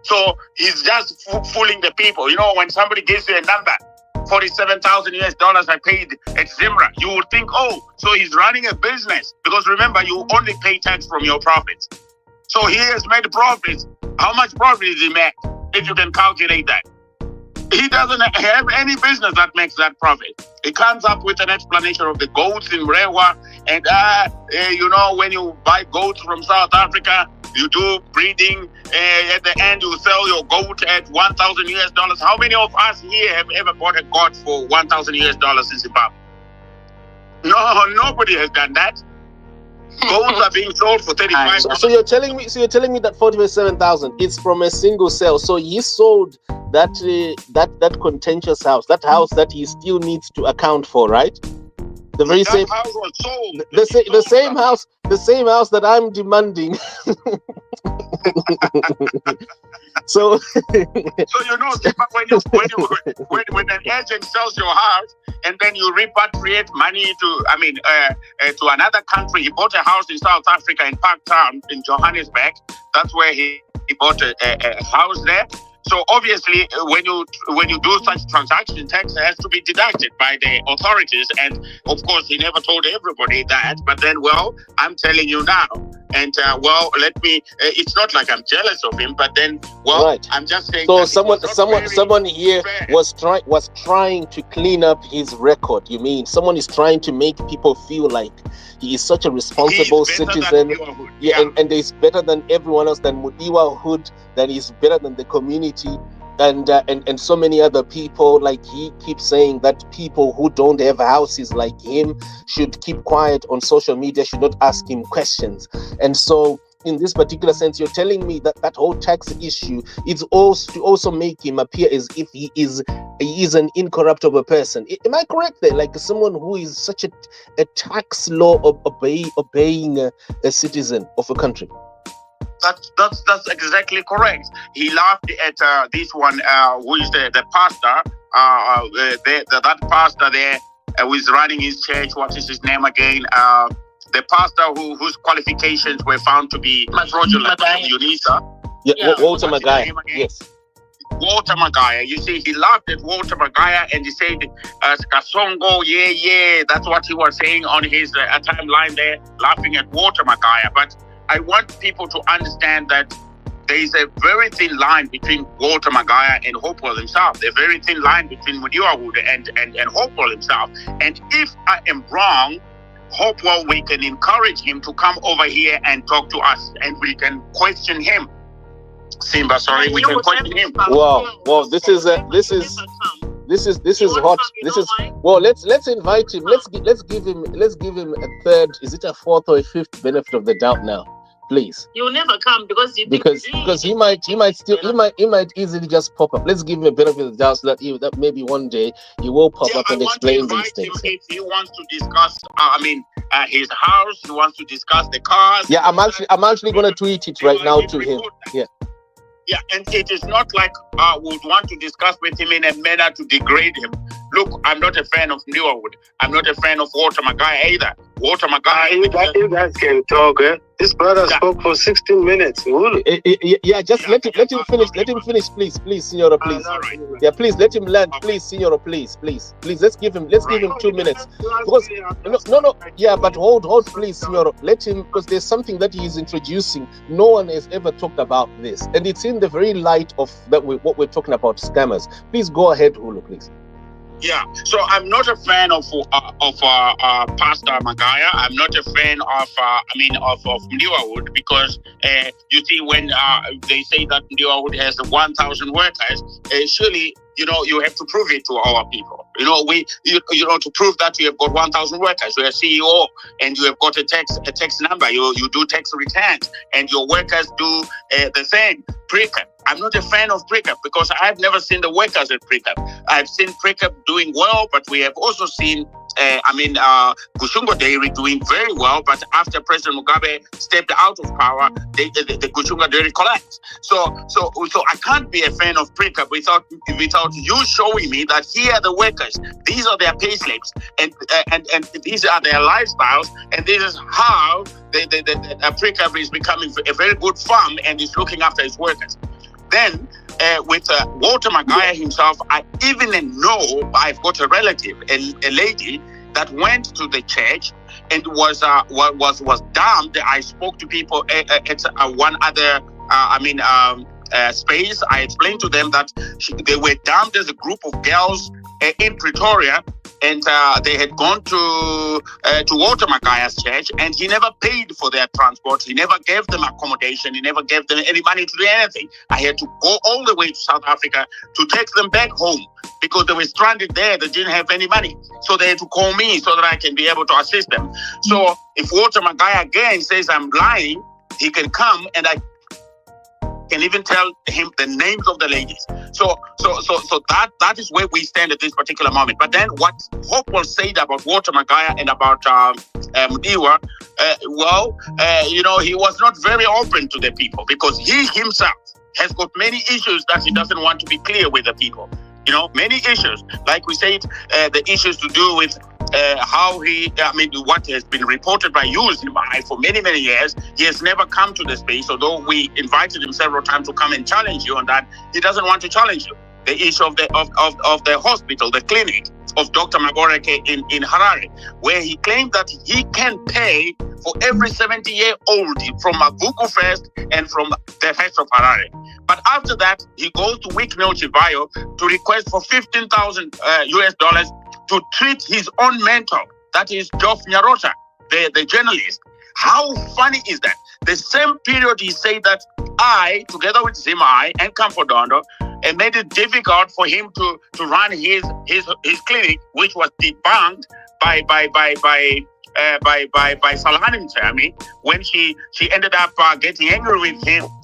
So he's just fooling the people. You know, when somebody gives you a number, $47,000 I paid at Zimra, you would think, oh, so he's running a business. Because remember, you only pay tax from your profits. So he has made profits. How much profit did he make? If you can calculate that. He doesn't have any business that makes that profit. He comes up with an explanation of the goats in Mrewa, and you know, when you buy goats from South Africa, you do breeding. At the end, you sell your goat at $1,000. How many of us here have ever bought a goat for $1,000 in Zimbabwe? No, nobody has done that. Goats are being sold for $35. So you're telling me that 47,000 is from a single sale. So he sold that contentious house, that house that he still needs to account for, right? The very same house was sold. The same house that I'm demanding. So you know, when an agent sells your house and then you repatriate money to another country. He bought a house in South Africa in Parktown in Johannesburg. That's where he bought a house there. So obviously, when you do such transaction, tax has to be deducted by the authorities. And of course, he never told everybody that. But then, well, I'm telling you now. And let me. It's not like I'm jealous of him, but then, well, right. I'm just saying. So someone here was trying to clean up his record. You mean someone is trying to make people feel like he is such a responsible citizen, and he's better than everyone else, than Mudiwa Hood, that is better than the community, and so many other people. Like he keeps saying that people who don't have houses like him should keep quiet on social media, should not ask him questions. And so in this particular sense, you're telling me that that whole tax issue is also to also make him appear as if he is an incorruptible person. Am I correct there? Like someone who is such a tax law obeying a citizen of a country. That's exactly correct. He laughed at this one, who is the pastor, that pastor there who is running his church. What is his name again? The pastor whose qualifications were found to be fraudulent from UNISA. Walter Magaya. Yes. Walter Magaya. You see, he laughed at Walter Magaya and he said, Kasongo, yeah. That's what he was saying on his timeline there, laughing at Walter Magaya. But I want people to understand that there is a very thin line between Walter Magaya and Hopewell himself. A very thin line between Mudiwa Hood and Hopewell himself. And if I am wrong, Hopewell, we can encourage him to come over here and talk to us, and we can question him. Simba, sorry, we can question him. Wow, this is hot. This is well. Let's invite him. Let's give him a third. Is it a fourth or a fifth benefit of the doubt now? Please. He will never come because he might easily just pop up. Let's give him a benefit of the doubt so that maybe one day he will pop up and explain these things. If he wants to discuss, his house, he wants to discuss the cars. Yeah, I'm actually going to tweet it right now to him. Yeah, and it is not like I would want to discuss with him in a manner to degrade him. Look, I'm not a fan of Newerwood. I'm not a fan of Walter Magaya either. Walter Magaya. You guys can talk, eh? This brother spoke for 16 minutes. Just let him finish. Let him finish, please, Signora, please. Right. Yeah, please let him land, please, Signora, please. Let's give him 2 minutes. Because no. Yeah, but hold, please, Signora. Let him, because there's something that he is introducing. No one has ever talked about this, and it's in the very light of that what we're talking about, scammers. Please go ahead, Hulu, please. Yeah, so I'm not a fan of Pastor Magaya. I'm not a fan of of Mdiwawood because you see when they say that Mdiwawood has 1,000 workers, surely you have to prove it to our people. To prove that you have got 1,000 workers, you're a CEO and you have got a tax number. You do tax returns and your workers do the same. Precap. I'm not a fan of Precap because I've never seen the workers at Precap. I've seen Precap doing well, but we have also seen Kushungo Dairy doing very well, but after President Mugabe stepped out of power, the Kushungo Dairy collapsed. So I can't be a fan of Precap without you showing me that here are the workers, these are their pay slips, and these are their lifestyles, and this is how the Precap is becoming a very good farm and is looking after its workers. Then with Walter Magaya himself, I even know I've got a relative, a lady that went to the church and was damned. I spoke to people at one other space. I explained to them that they were damned as a group of girls in Pretoria, and they had gone to Walter Magaya's church, and he never paid for their transport. He never gave them accommodation. He never gave them any money to do anything. I had to go all the way to South Africa to take them back home because they were stranded there. They didn't have any money. So they had to call me so that I can be able to assist them. So if Walter Magaya again says I'm lying, he can come and I can even tell him the names of the ladies. So that is where we stand at this particular moment. But then what Hopewell said about Walter Magaya and about Mdiwa, he was not very open to the people because he himself has got many issues that he doesn't want to be clear with the people. Many issues. Like we said, the issues to do with what has been reported by you, Ziyambi, for many, many years. He has never come to the space, although we invited him several times to come and challenge you on that. He doesn't want to challenge you. The issue of the hospital, the clinic of Dr. Magoreke in Harare, where he claimed that he can pay for every 70-year-old from Mavuku first and from the rest of Harare. But after that, he goes to Wiknel Chivayo to request for $15,000 US to treat his own mentor, that is Geoff Nyarota, the journalist. How funny is that? The same period he said that I, together with Ziyambi and Campodondo, made it difficult for him to run his clinic, which was debunked by Salani Mtami when she ended up getting angry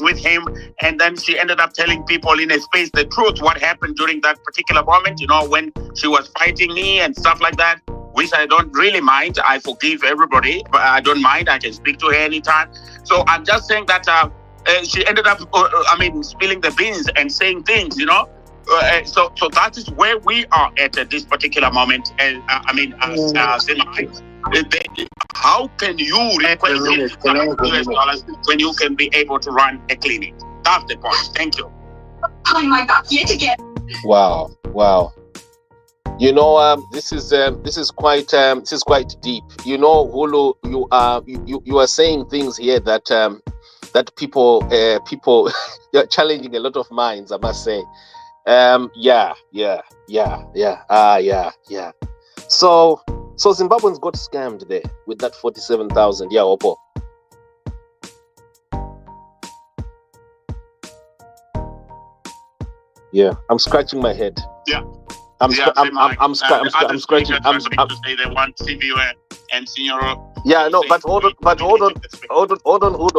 with him, and then she ended up telling people in a space the truth, what happened during that particular moment, when she was fighting me and stuff like that, which I don't really mind. I forgive everybody, but I don't mind. I can speak to her anytime. So I'm just saying that she ended up, spilling the beans and saying things, so that is where we are at this particular moment. And Ziyambi. How can you request $100 when you can be able to run a clinic? That's the point. Thank you. Oh my God! Yet again. Wow. This is quite deep. Hulu, you are saying things here that people you're challenging a lot of minds, I must say. Yeah. So Zimbabweans got scammed there with that 47,000. Yeah, Oppo. Yeah, I'm scratching my head. Yeah. I'm scratching. They want CBU and Senior. Yeah, no, but hold on.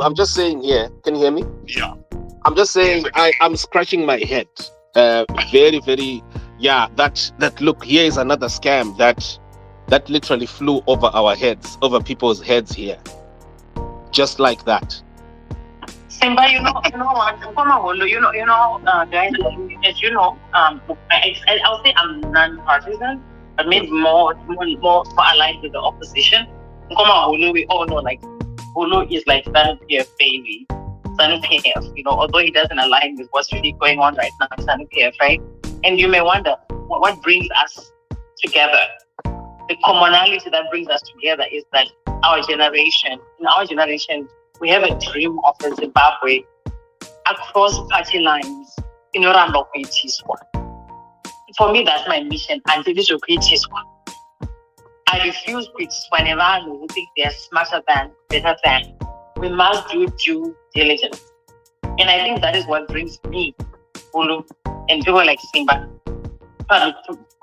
I'm just saying here. Can you hear me? Yeah. I'm just saying. I'm scratching my head. Very, very. Yeah. That look. Here is another scam that literally flew over our heads, over people's heads here, just like that. Simba, you know what? Guys, as you know, I'll say I'm non-partisan, but maybe more aligned with the opposition. We all know, like, Hulu is like ZANU PF baby, ZANU PF. Although he doesn't align with what's really going on right now, ZANU PF, right? And you may wonder what brings us together. The commonality that brings us together is that in our generation, we have a dream of a Zimbabwe across party lines in Orlando, For me, that's my mission. Until this will create this one. I refuse quit whenever who think they're smarter than, better than. We must do due diligence. And I think that is what brings me, Ulu, and people like Simba.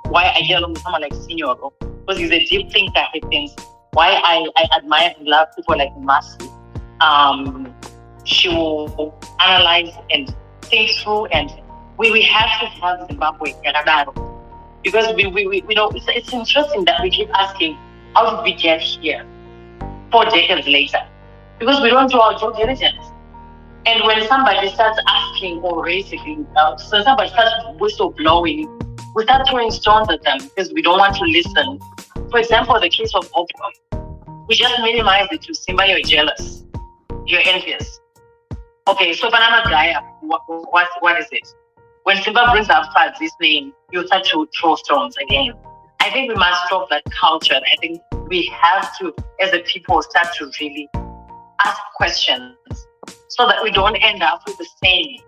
Why I get along with someone like Senior, because he's a deep thinker. He thinks. Why I admire and love people like Mercy. She will analyze and think through, and we have to have Zimbabwe because we know it's interesting that we keep asking, how did we get here 4 decades later? Because we don't do our due diligence. And when somebody starts asking or raising, so somebody starts whistleblowing, we start throwing stones at them because we don't want to listen. For example, the case of Oprah, we just minimize it to Simba, you're jealous, you're envious. Okay, so Panama Gaia, what is it? When Simba brings up this name, you start to throw stones again. I think we must stop that culture. I think we have to, as a people, start to really ask questions so that we don't end up with the same,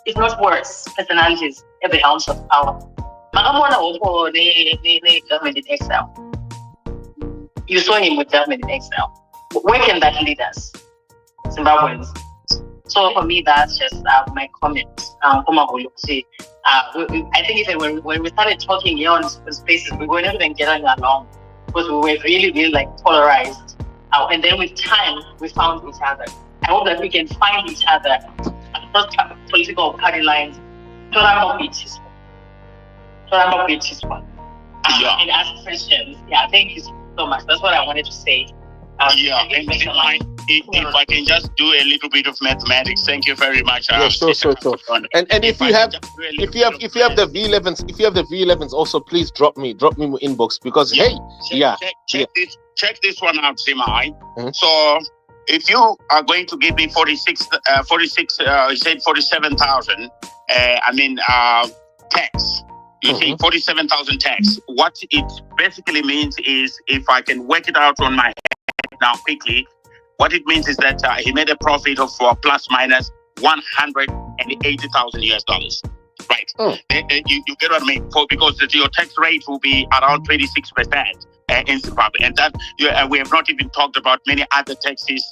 if not worse, personalities at the helms of power. Government in exile. You saw him with government in exile. Where can that lead us, Zimbabweans? So for me, that's just my comment. I think even when we started talking here on spaces, we weren't even getting along because we were really, really like polarized. And then with time, we found each other. I hope that we can find each other across political party lines. And ask questions. Yeah, thank you so much. That's what I wanted to say. If I can just do a little bit of mathematics, thank you very much. Sure. And if you have the V11s, also please drop me inbox because check this one out, Zima. So if you are going to give me 47,000, tax. You see, 47,000 tax. What it basically means is, if I can work it out on my head now quickly, what it means is that he made a profit of plus minus $180,000 US. Right. You get what I mean? Because your tax rate will be around 26% in Zimbabwe. And that we have not even talked about many other taxes,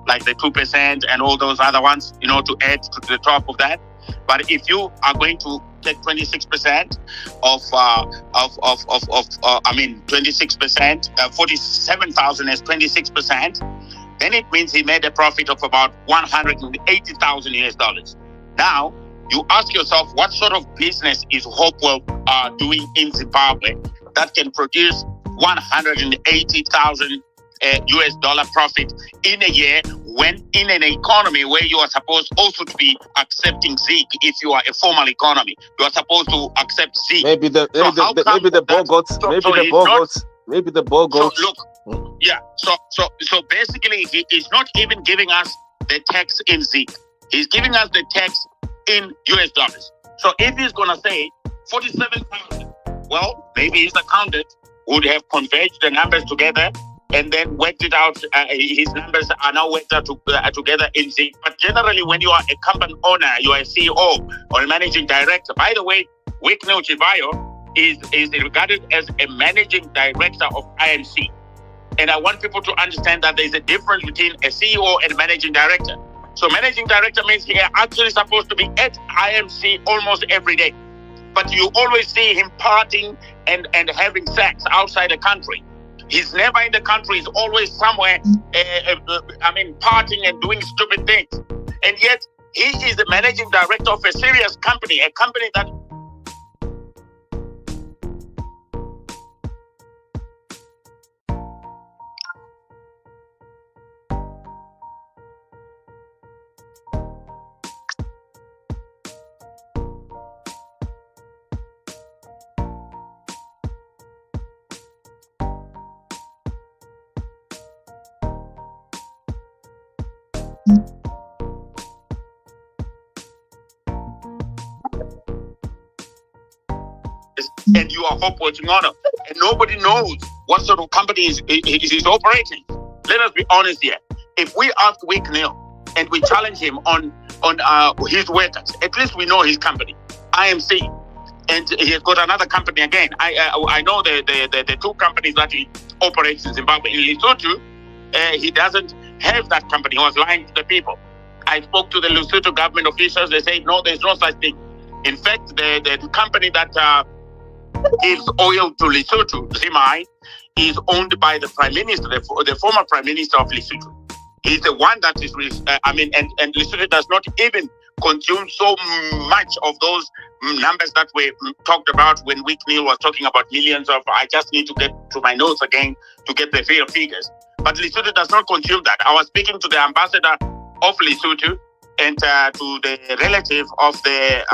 like the 2% and all those other ones, to add to the top of that. But if you are going to take 26% of 26%, 47,000 as 26%, then it means he made a profit of about $180,000 US. Now, you ask yourself, what sort of business is Hopewell doing in Zimbabwe that can produce $180,000 US profit in a year, when in an economy where you are supposed also to be accepting ZIG? If you are a formal economy, you are supposed to accept ZIG. Maybe the bogots. So basically, he is not even giving us the tax in ZIG. He's giving us the tax in US dollars. So if he's gonna say 47,000, well, maybe his accountant would have converged the numbers together and then worked it out. His numbers are now worked out together in ZIG. But generally, when you are a company owner, you are a CEO or a managing director. By the way, Wicknell Chibayo is regarded as a managing director of IMC. And I want people to understand that there's a difference between a CEO and a managing director. So managing director means he are actually supposed to be at IMC almost every day. But you always see him partying and having sex outside the country. He's never in the country. He's always somewhere, partying and doing stupid things. And yet, he is the managing director of a serious company, a company that... And you are operating on it. And nobody knows what sort of company is operating. Let us be honest here. If we ask Wicknell and we challenge him on his workers, at least we know his company, IMC. and he has got another company again. I know the two companies that he operates in Zimbabwe. In Lesotho, he doesn't have that company. He was lying to the people. I spoke to the Lesotho government officials. They say, no, there's no such thing. In fact, the company that gives oil to Lesotho, ZIMI, is owned by the Prime Minister, the former Prime Minister of Lesotho. He's the one that is, and Lesotho does not even consume so much of those numbers that we talked about when Wick Neal was talking about millions of. I just need to get to my notes again to get the real figures. But Lesotho does not consume that. I was speaking to the ambassador of Lesotho and to the relative of the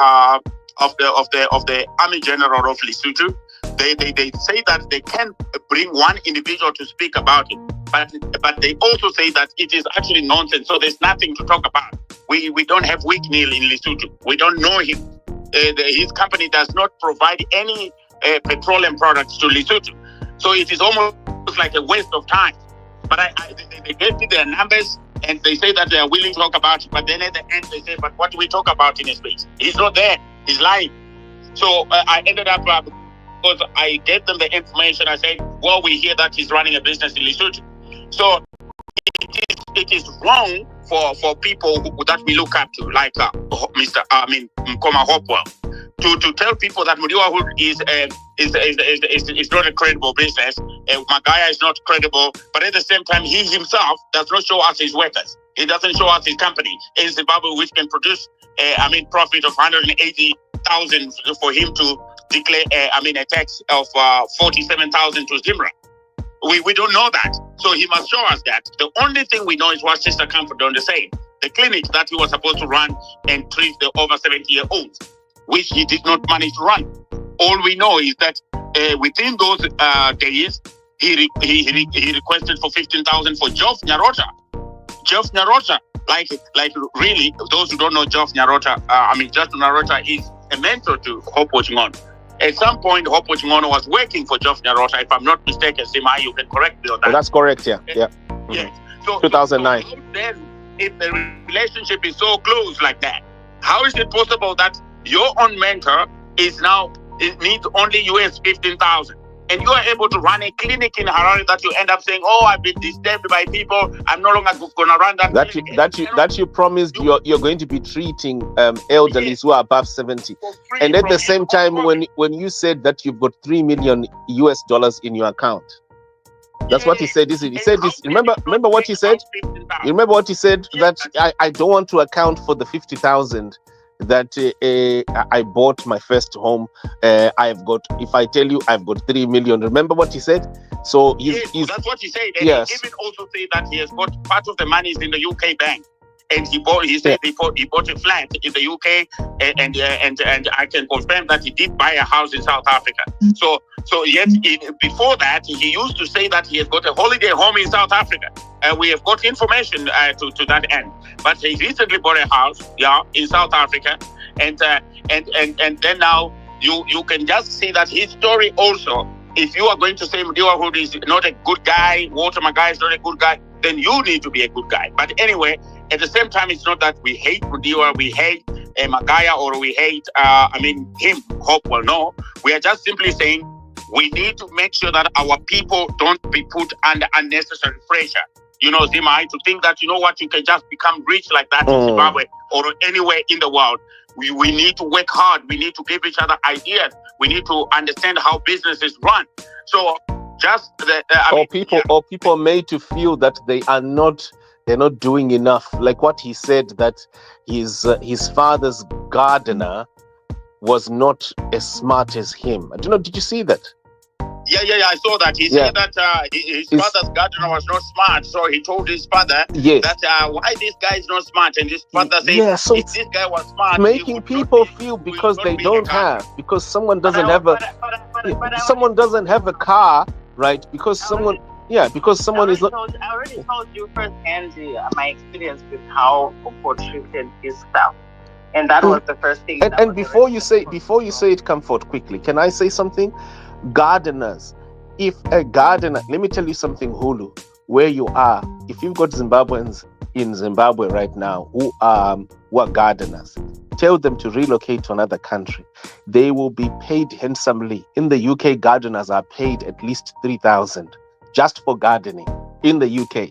Army General of Lesotho. They say that they can bring one individual to speak about it, but they also say that it is actually nonsense. So there's nothing to talk about. We don't have Wick Neal in Lesotho. We don't know him. His company does not provide any petroleum products to Lesotho. So it is almost like a waste of time. But they gave me their numbers and they say that they are willing to talk about it. But then at the end they say, but what do we talk about in his space? He's not there. He's lying. So I ended up, because I gave them the information, I said, well, we hear that he's running a business in Lesotho. So it is wrong for people that we look up to, like Mkoma Hopewell, to tell people that Mudiwa is not a credible business. Magaya is not credible, but at the same time, he himself does not show us his workers. He doesn't show us his company in Zimbabwe, which can produce, profit of 180,000 for him to declare, a tax of 47,000 to Zimra. We don't know that. So he must show us that. The only thing we know is what Sister Comfort Donde said. The clinic that he was supposed to run and treat the over 70-year-olds, which he did not manage to run. All we know is that within those days, he requested for 15,000 for Geoff Nyarota. Geoff Nyarota, like really, those who don't know Geoff Nyarota, Geoff Nyarota is a mentor to Hope Chingono. At some point, Hope Chingono was working for Geoff Nyarota. If I'm not mistaken, Sima, you can correct me on that. Oh, that's correct, yeah. Mm-hmm. Yes. So 2009. So then, if the relationship is so close like that, how is it possible that your own mentor needs only US 15,000? And you are able to run a clinic in Harare that you end up saying, oh, I've been disturbed by people. I'm no longer going to run that clinic. That you promised you're going to be treating elderly who are above 70. And at the same time, when you said that you've got $3 million in your account, that's what he said. He said this. Remember what he said? You remember what he said? That I don't want to account for the 50,000 that I bought my first home. If I tell you I've got 3 million. Remember what he said? So he's that's what he said. And yes. He even also said that he has got part of the money is in the UK bank. And he bought a flat in the UK, and I can confirm that he did buy a house in South Africa. So yet before that, he used to say that he has got a holiday home in South Africa. We have got information to that end. But he recently bought a house, in South Africa, and then now you can just see that his story also. If you are going to say Mudiwa Hood is not a good guy, Walter Magai is not a good guy, then you need to be a good guy. But anyway, at the same time, it's not that we hate Mudiwa, we hate Magaya, or we hate, him, Hopewell. No, we are just simply saying we need to make sure that our people don't be put under unnecessary pressure. Zima, to think that, you can just become rich like that in Zimbabwe or anywhere in the world. We need to work hard. We need to give each other ideas. We need to understand how businesses run. So just people made to feel that they're not doing enough. Like what he said, that his father's gardener was not as smart as him. I don't know. Did you see that? Yeah, I saw that. He said that his father's gardener was not smart, so he told his father that why this guy is not smart, and his father said, so if this guy was smart, making people feel because they don't have, because someone doesn't have a car, right? Because someone is not. I already told you firsthand my experience with how Oppo treated his staff, and that was the first thing. And before you say it, Comfort, quickly, can I say something? Gardeners, if a gardener, let me tell you something, Hulu, where you are, if you've got Zimbabweans in Zimbabwe right now who are gardeners, tell them to relocate to another country, they will be paid handsomely. In the UK, gardeners are paid at least 3,000 just for gardening in the UK.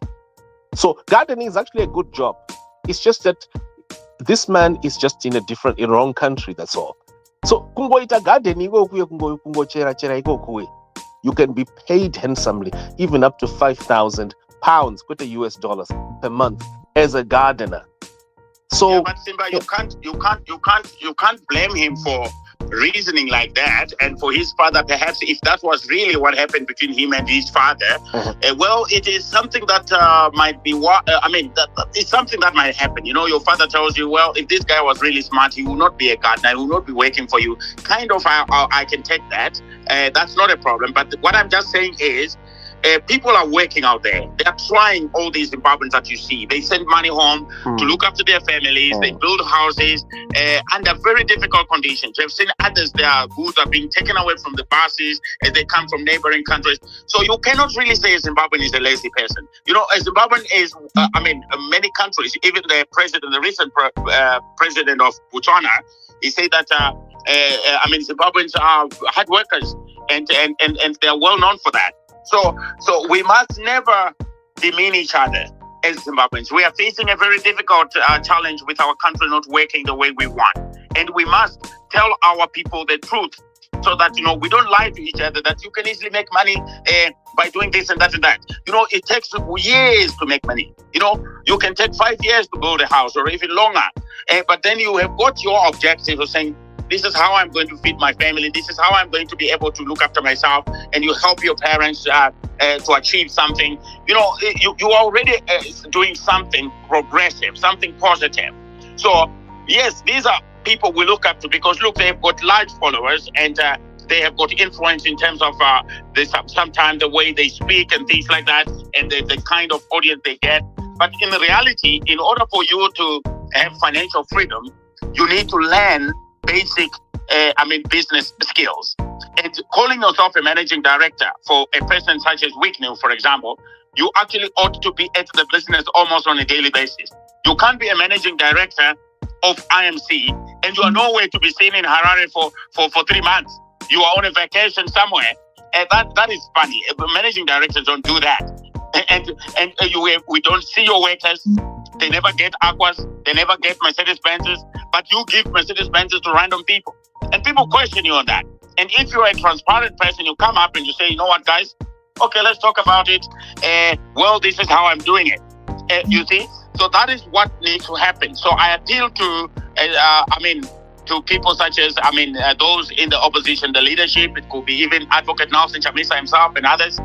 So gardening is actually a good job. It's just that this man is just in a wrong country, that's all. So kungoita gardening, you can be paid handsomely, even up to £5,000 with the US dollars per month as a gardener. So, yeah, but Simba, you can't blame him for reasoning like that, and for his father, perhaps if that was really what happened between him and his father, well, it is something that might be. It's something that might happen. You know, your father tells you, well, if this guy was really smart, he will not be a gardener, he will not be working for you. Kind of, I can take that. That's not a problem. But what I'm just saying is, people are working out there. They are trying, all these Zimbabweans that you see. They send money home to look after their families. They build houses under very difficult conditions. We've seen others, their goods are being taken away from the buses as they come from neighboring countries. So you cannot really say a Zimbabwean is a lazy person. You know, a Zimbabwean is, many countries, even the recent president of Botswana, he said that, Zimbabweans are hard workers and they're well known for that. So we must never demean each other as Zimbabweans. We are facing a very difficult challenge with our country not working the way we want. And we must tell our people the truth so that, you know, we don't lie to each other, that you can easily make money by doing this and that and that. You know, it takes years to make money. You know, you can take 5 years to build a house or even longer. But then you have got your objective of saying, this is how I'm going to feed my family. This is how I'm going to be able to look after myself. And you help your parents to achieve something. You know, you are already doing something progressive, something positive. So, yes, these are people we look up to because, look, they've got large followers and they have got influence in terms of sometimes the way they speak and things like that and the kind of audience they get. But in reality, in order for you to have financial freedom, you need to learn basic business skills. And calling yourself a managing director for a person such as Wicknell, for example, you actually ought to be at the business almost on a daily basis. You can't be a managing director of IMC and you are nowhere to be seen in Harare for 3 months. You are on a vacation somewhere. And that is funny. Managing directors don't do that. And we don't see your workers. They never get Aquas. They never get Mercedes-Benzes. But you give Mercedes-Benzes to random people. And people question you on that. And if you're a transparent person, you come up and you say, you know what, guys? Okay, let's talk about it. Well, this is how I'm doing it. You see? So that is what needs to happen. So I appeal to, to people such as, those in the opposition, the leadership. It could be even Advocate Nelson Chamisa himself and others.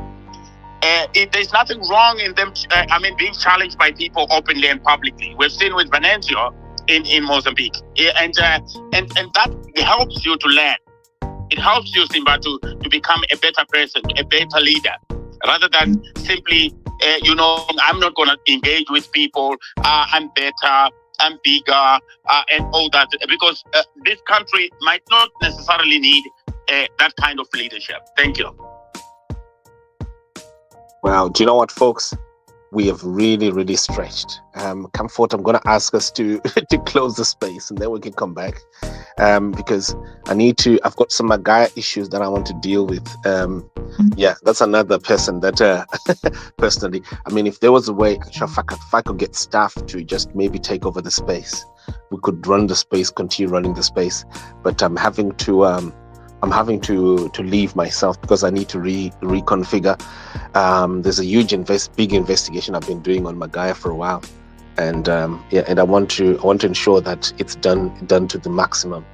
There's nothing wrong in them, being challenged by people openly and publicly. We've seen with Venancio in Mozambique. And that helps you to learn. It helps you, Simba, to become a better person, a better leader, rather than simply, I'm not going to engage with people. I'm better, I'm bigger, and all that. Because this country might not necessarily need that kind of leadership. Thank you. Well, do you know what, folks? We have really, really stretched. Comfort, I'm going to ask us to close the space and then we can come back because I've got some Magaya issues that I want to deal with. That's another person that personally, if there was a way, if I could get staff to just maybe take over the space, we could run the space, continue running the space. But I'm having to leave myself because I need to reconfigure. There's a huge big investigation I've been doing on Magaya for a while, and I want to ensure that it's done to the maximum.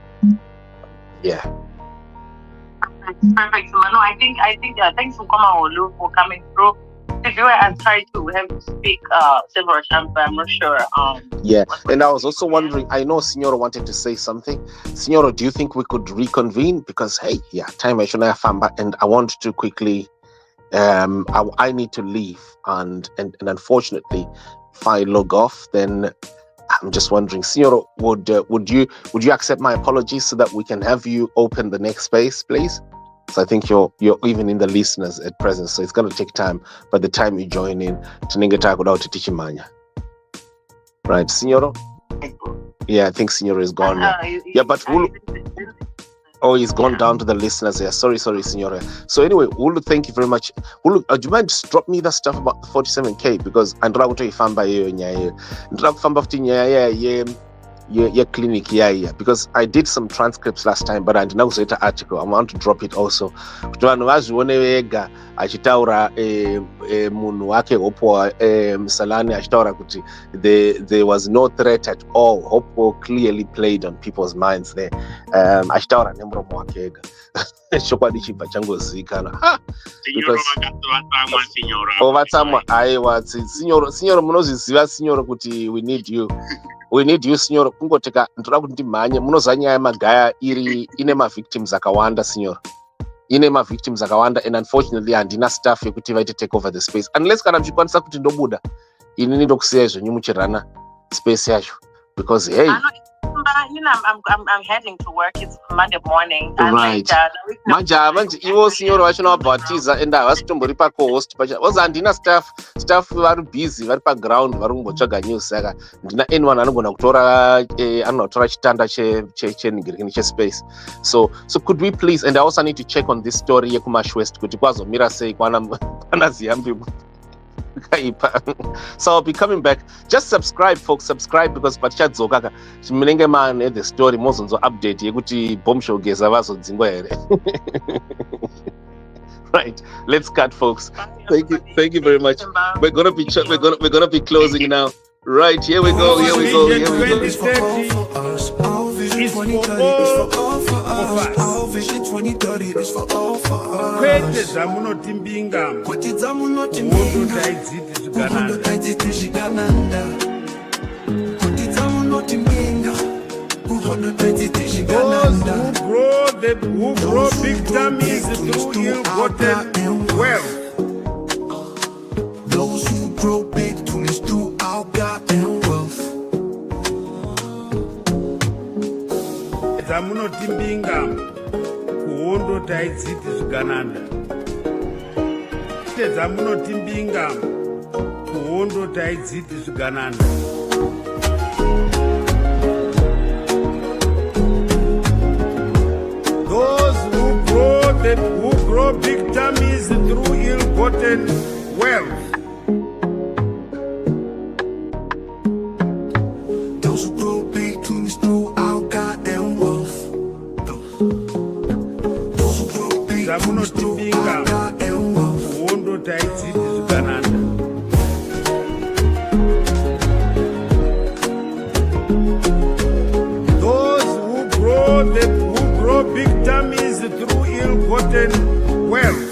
Yeah. Perfect. No, I think thanks for coming through. If you were tried to have to speak several times, but I'm not sure. And I was also wondering, I know Signora wanted to say something. Signora, do you think we could reconvene? Because time I should have found back, and I want to quickly. I need to leave, and unfortunately, if I log off, then I'm just wondering, Signora, would you accept my apologies so that we can have you open the next space, please? So I think you're even in the listeners at present, so it's going to take time. By the time you join in, Right, Signoro? Yeah, I think Signoro is gone. Yeah, but oh, he's gone down to the listeners here. Sorry, Signora. So anyway, Ulu, thank you very much. Ulu, do you mind just drop me the stuff about the 47K? Because I'm trying to find by you. Your clinic, because I did some transcripts last time, but I did not write an article. I want to drop it also. Achitaura munhu wake Hopo Salani achitaura kuti there was no threat at all. Hopo clearly played on people's minds there. Achitaura nemuromo wake ega. Chokwadi chibva changozikana. Because vatsamwa aiwa signoro munozviziva signoro kuti we need you. We need you, signor. Kungoteka ndoda kuti ndimhanye munoziva nyaya yemagaya ine mavictims akawanda, signor. Ine mavictims akawanda, and unfortunately handina staff yekuti vaite take over the space unless kana mchikwanisa kuti ndobuda inini ndokusiya izvonyu muchirana space yacho, because hey, I'm heading to work. It's Monday morning. Right. Manje ivo signor vacho navabvatiza and havasi kutombori pa-co-host pacha. Oza handina staff vari busy, vari pa-ground, vari kumbotsvaga news. Saka ndina anyone anogona kutora chitanda chenigirikini chespace. So could we please, and I also need to check on this story yekumash west kuti kwazomira sei kwana Ziyambi. So I'll be coming back. Just subscribe, folks. Subscribe because pachadzoka munenge man the story mozonzo update yekuti bombshell GEZA vazodzingwa here. Right. Let's cut, folks. Thank you very much. We're gonna be closing now. Right, here we go. It's for all of us. Our vision 2030 is for all of us. Kwete zamunotimbinga. Uhondo taiziti shigananda. Those who grow big tummies through ill-gotten wealth. Those who grow big tummies through our goddamn wealth. Zamunotimbinga. Uhondo taiziti shigananda. Zamunotimbinga. Uhondo taiziti shigananda. Who grow big tummies through ill-gotten wealth. Those who grow big tummies through our goddamn wealth. Those who grow big tummies through our goddamn wealth. Uhondo taiziti shigananda. Those who grow big tummies through ill-gotten wealth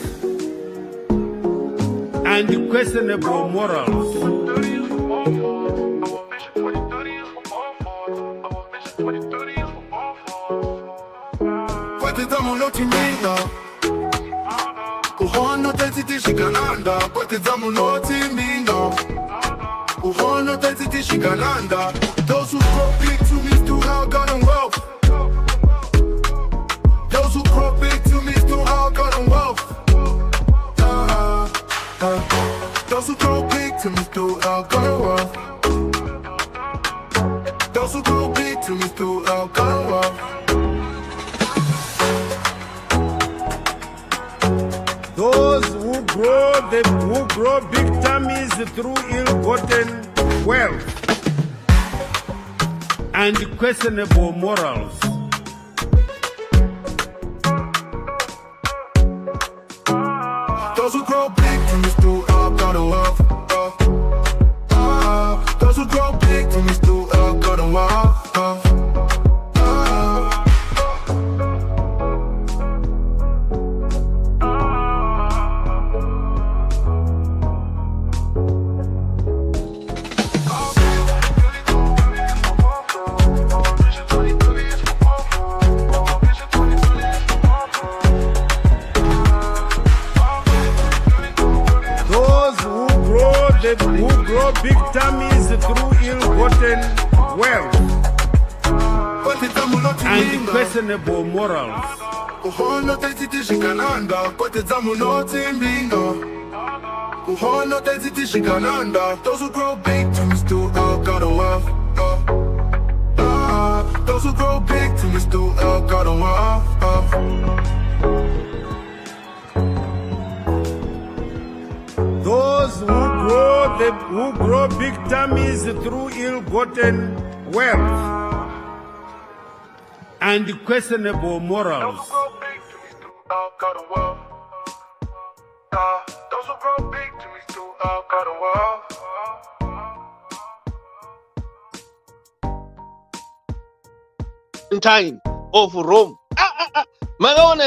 and questionable morals. Kwete zamunotimbinga. Uhondo taiziti shigananda. Kwete zamunotimbinga. Uhondo taiziti shigananda. Those who grow big tummies through our goddamn wealth. Those who grow big tummies through our goddamn wealth. Those who grow big tummies through our goddamn wealth. Those who grow big tummies through our goddamn wealth. Those who grow big tummies through ill-gotten wealth and questionable morals. Those who grow big tummies through our goddamn wealth. Those who grow big tummies through our goddamn wealth. Who grow big tummies through ill-gotten wealth and questionable morals. Uhondo taiziti shigananda. Kwete zamunotimbinga. Uhondo taiziti shigananda. Those who grow big tummies still got a wealth. Those who grow big to me still got a wealth. Those who grow big tummies through ill-gotten wealth and questionable morals. Those who grow big to me still got a wealth. Those who grow big to me still got a wealth. Time of Rome. Makaona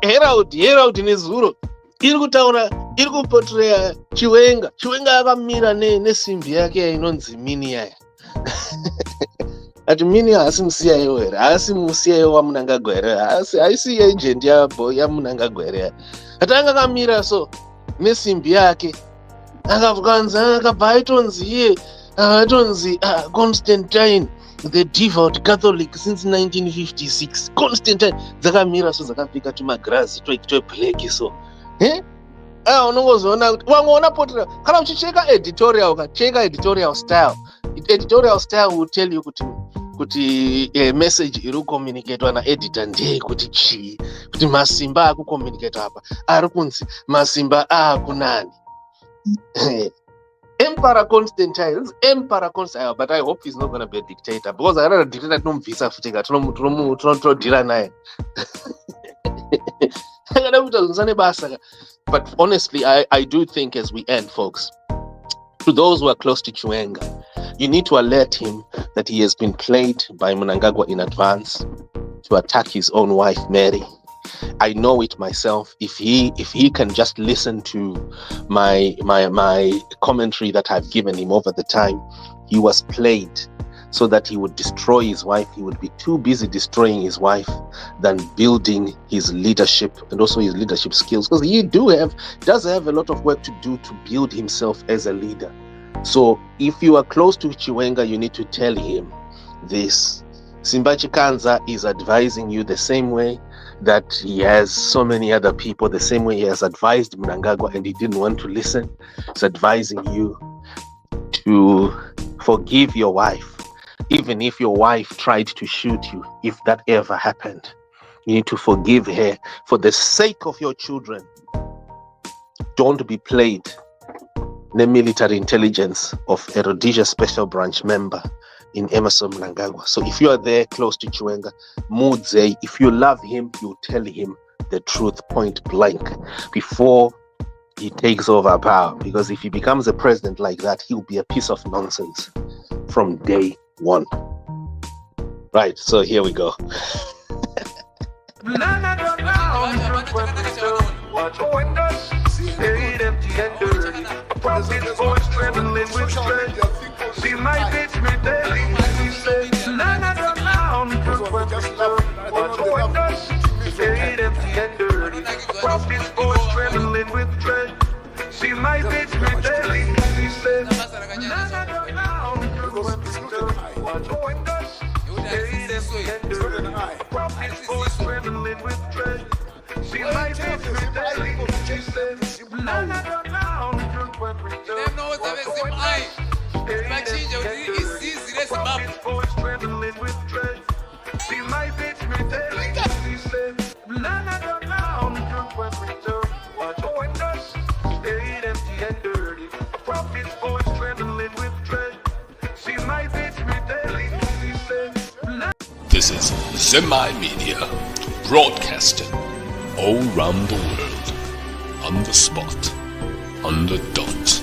Herald nezuro iri kutaura, iri kuportreya Chiwenga akamira nesimbi yake inonzi Mini yaya. Ati Mini haasi musiyaiwo here, haasi musiyaiwo waMunangagwa here, haisi agent yaMunangagwa here. Ati anga akamira so nesimbi yake akabva aitonzi Constantine the devout Catholic since 1956. Constantine dzakamira so dzakapfeka tumagirazi tweblack so. Unongozoona wangoona portrait kana uchicheka editorial, ukacheka editorial style will tell you kuti message iri kucommunicatwa naeditor ndeye kuti chii, kuti masimba akucommunicate apa ari kunzi masimba akunani. Emperor Constantine, but I hope he's not going to be a dictator, because I don't dictator nomvisa futika tunodira naye. But honestly, I do think as we end, folks, to those who are close to Chiwenga, you need to alert him that he has been played by Mnangagwa in advance to attack his own wife, Mary. I know it myself. If he can just listen to my commentary that I've given him over the time, he was played so that he would destroy his wife. He would be too busy destroying his wife than building his leadership and also his leadership skills, because he does have a lot of work to do to build himself as a leader. So if you are close to Chiwenga, you need to tell him this. Simba Chikanza is advising you the same way that he has so many other people, the same way he has advised Mnangagwa and he didn't want to listen. He's advising you to forgive your wife. Even if your wife tried to shoot you, if that ever happened, you need to forgive her for the sake of your children. Don't be played the military intelligence of a Rhodesia Special Branch member in Emerson Mnangagwa. So if you are there close to Chiwenga, Mudze, if you love him, you tell him the truth point blank before he takes over power. Because if he becomes a president like that, he'll be a piece of nonsense from day one. Right, so here we go. See my bitch me daily. She said, "Nana down, watch windows, stayed empty and dirty. Profits boys trembling with dread. See my bitch me daily. She said, Nana down, watch windows, stayed empty and dirty. Profits boys trembling with dread. See my bitch me daily. She said, Nana down, watch windows." See my bitch me daily. She said, Nana down, watch windows, stayed empty and dirty. Profits boys trembling with dread. See my bitch me daily. She said, This is Ziyambi'S Media, broadcasting all around the world, on the spot, on the dot.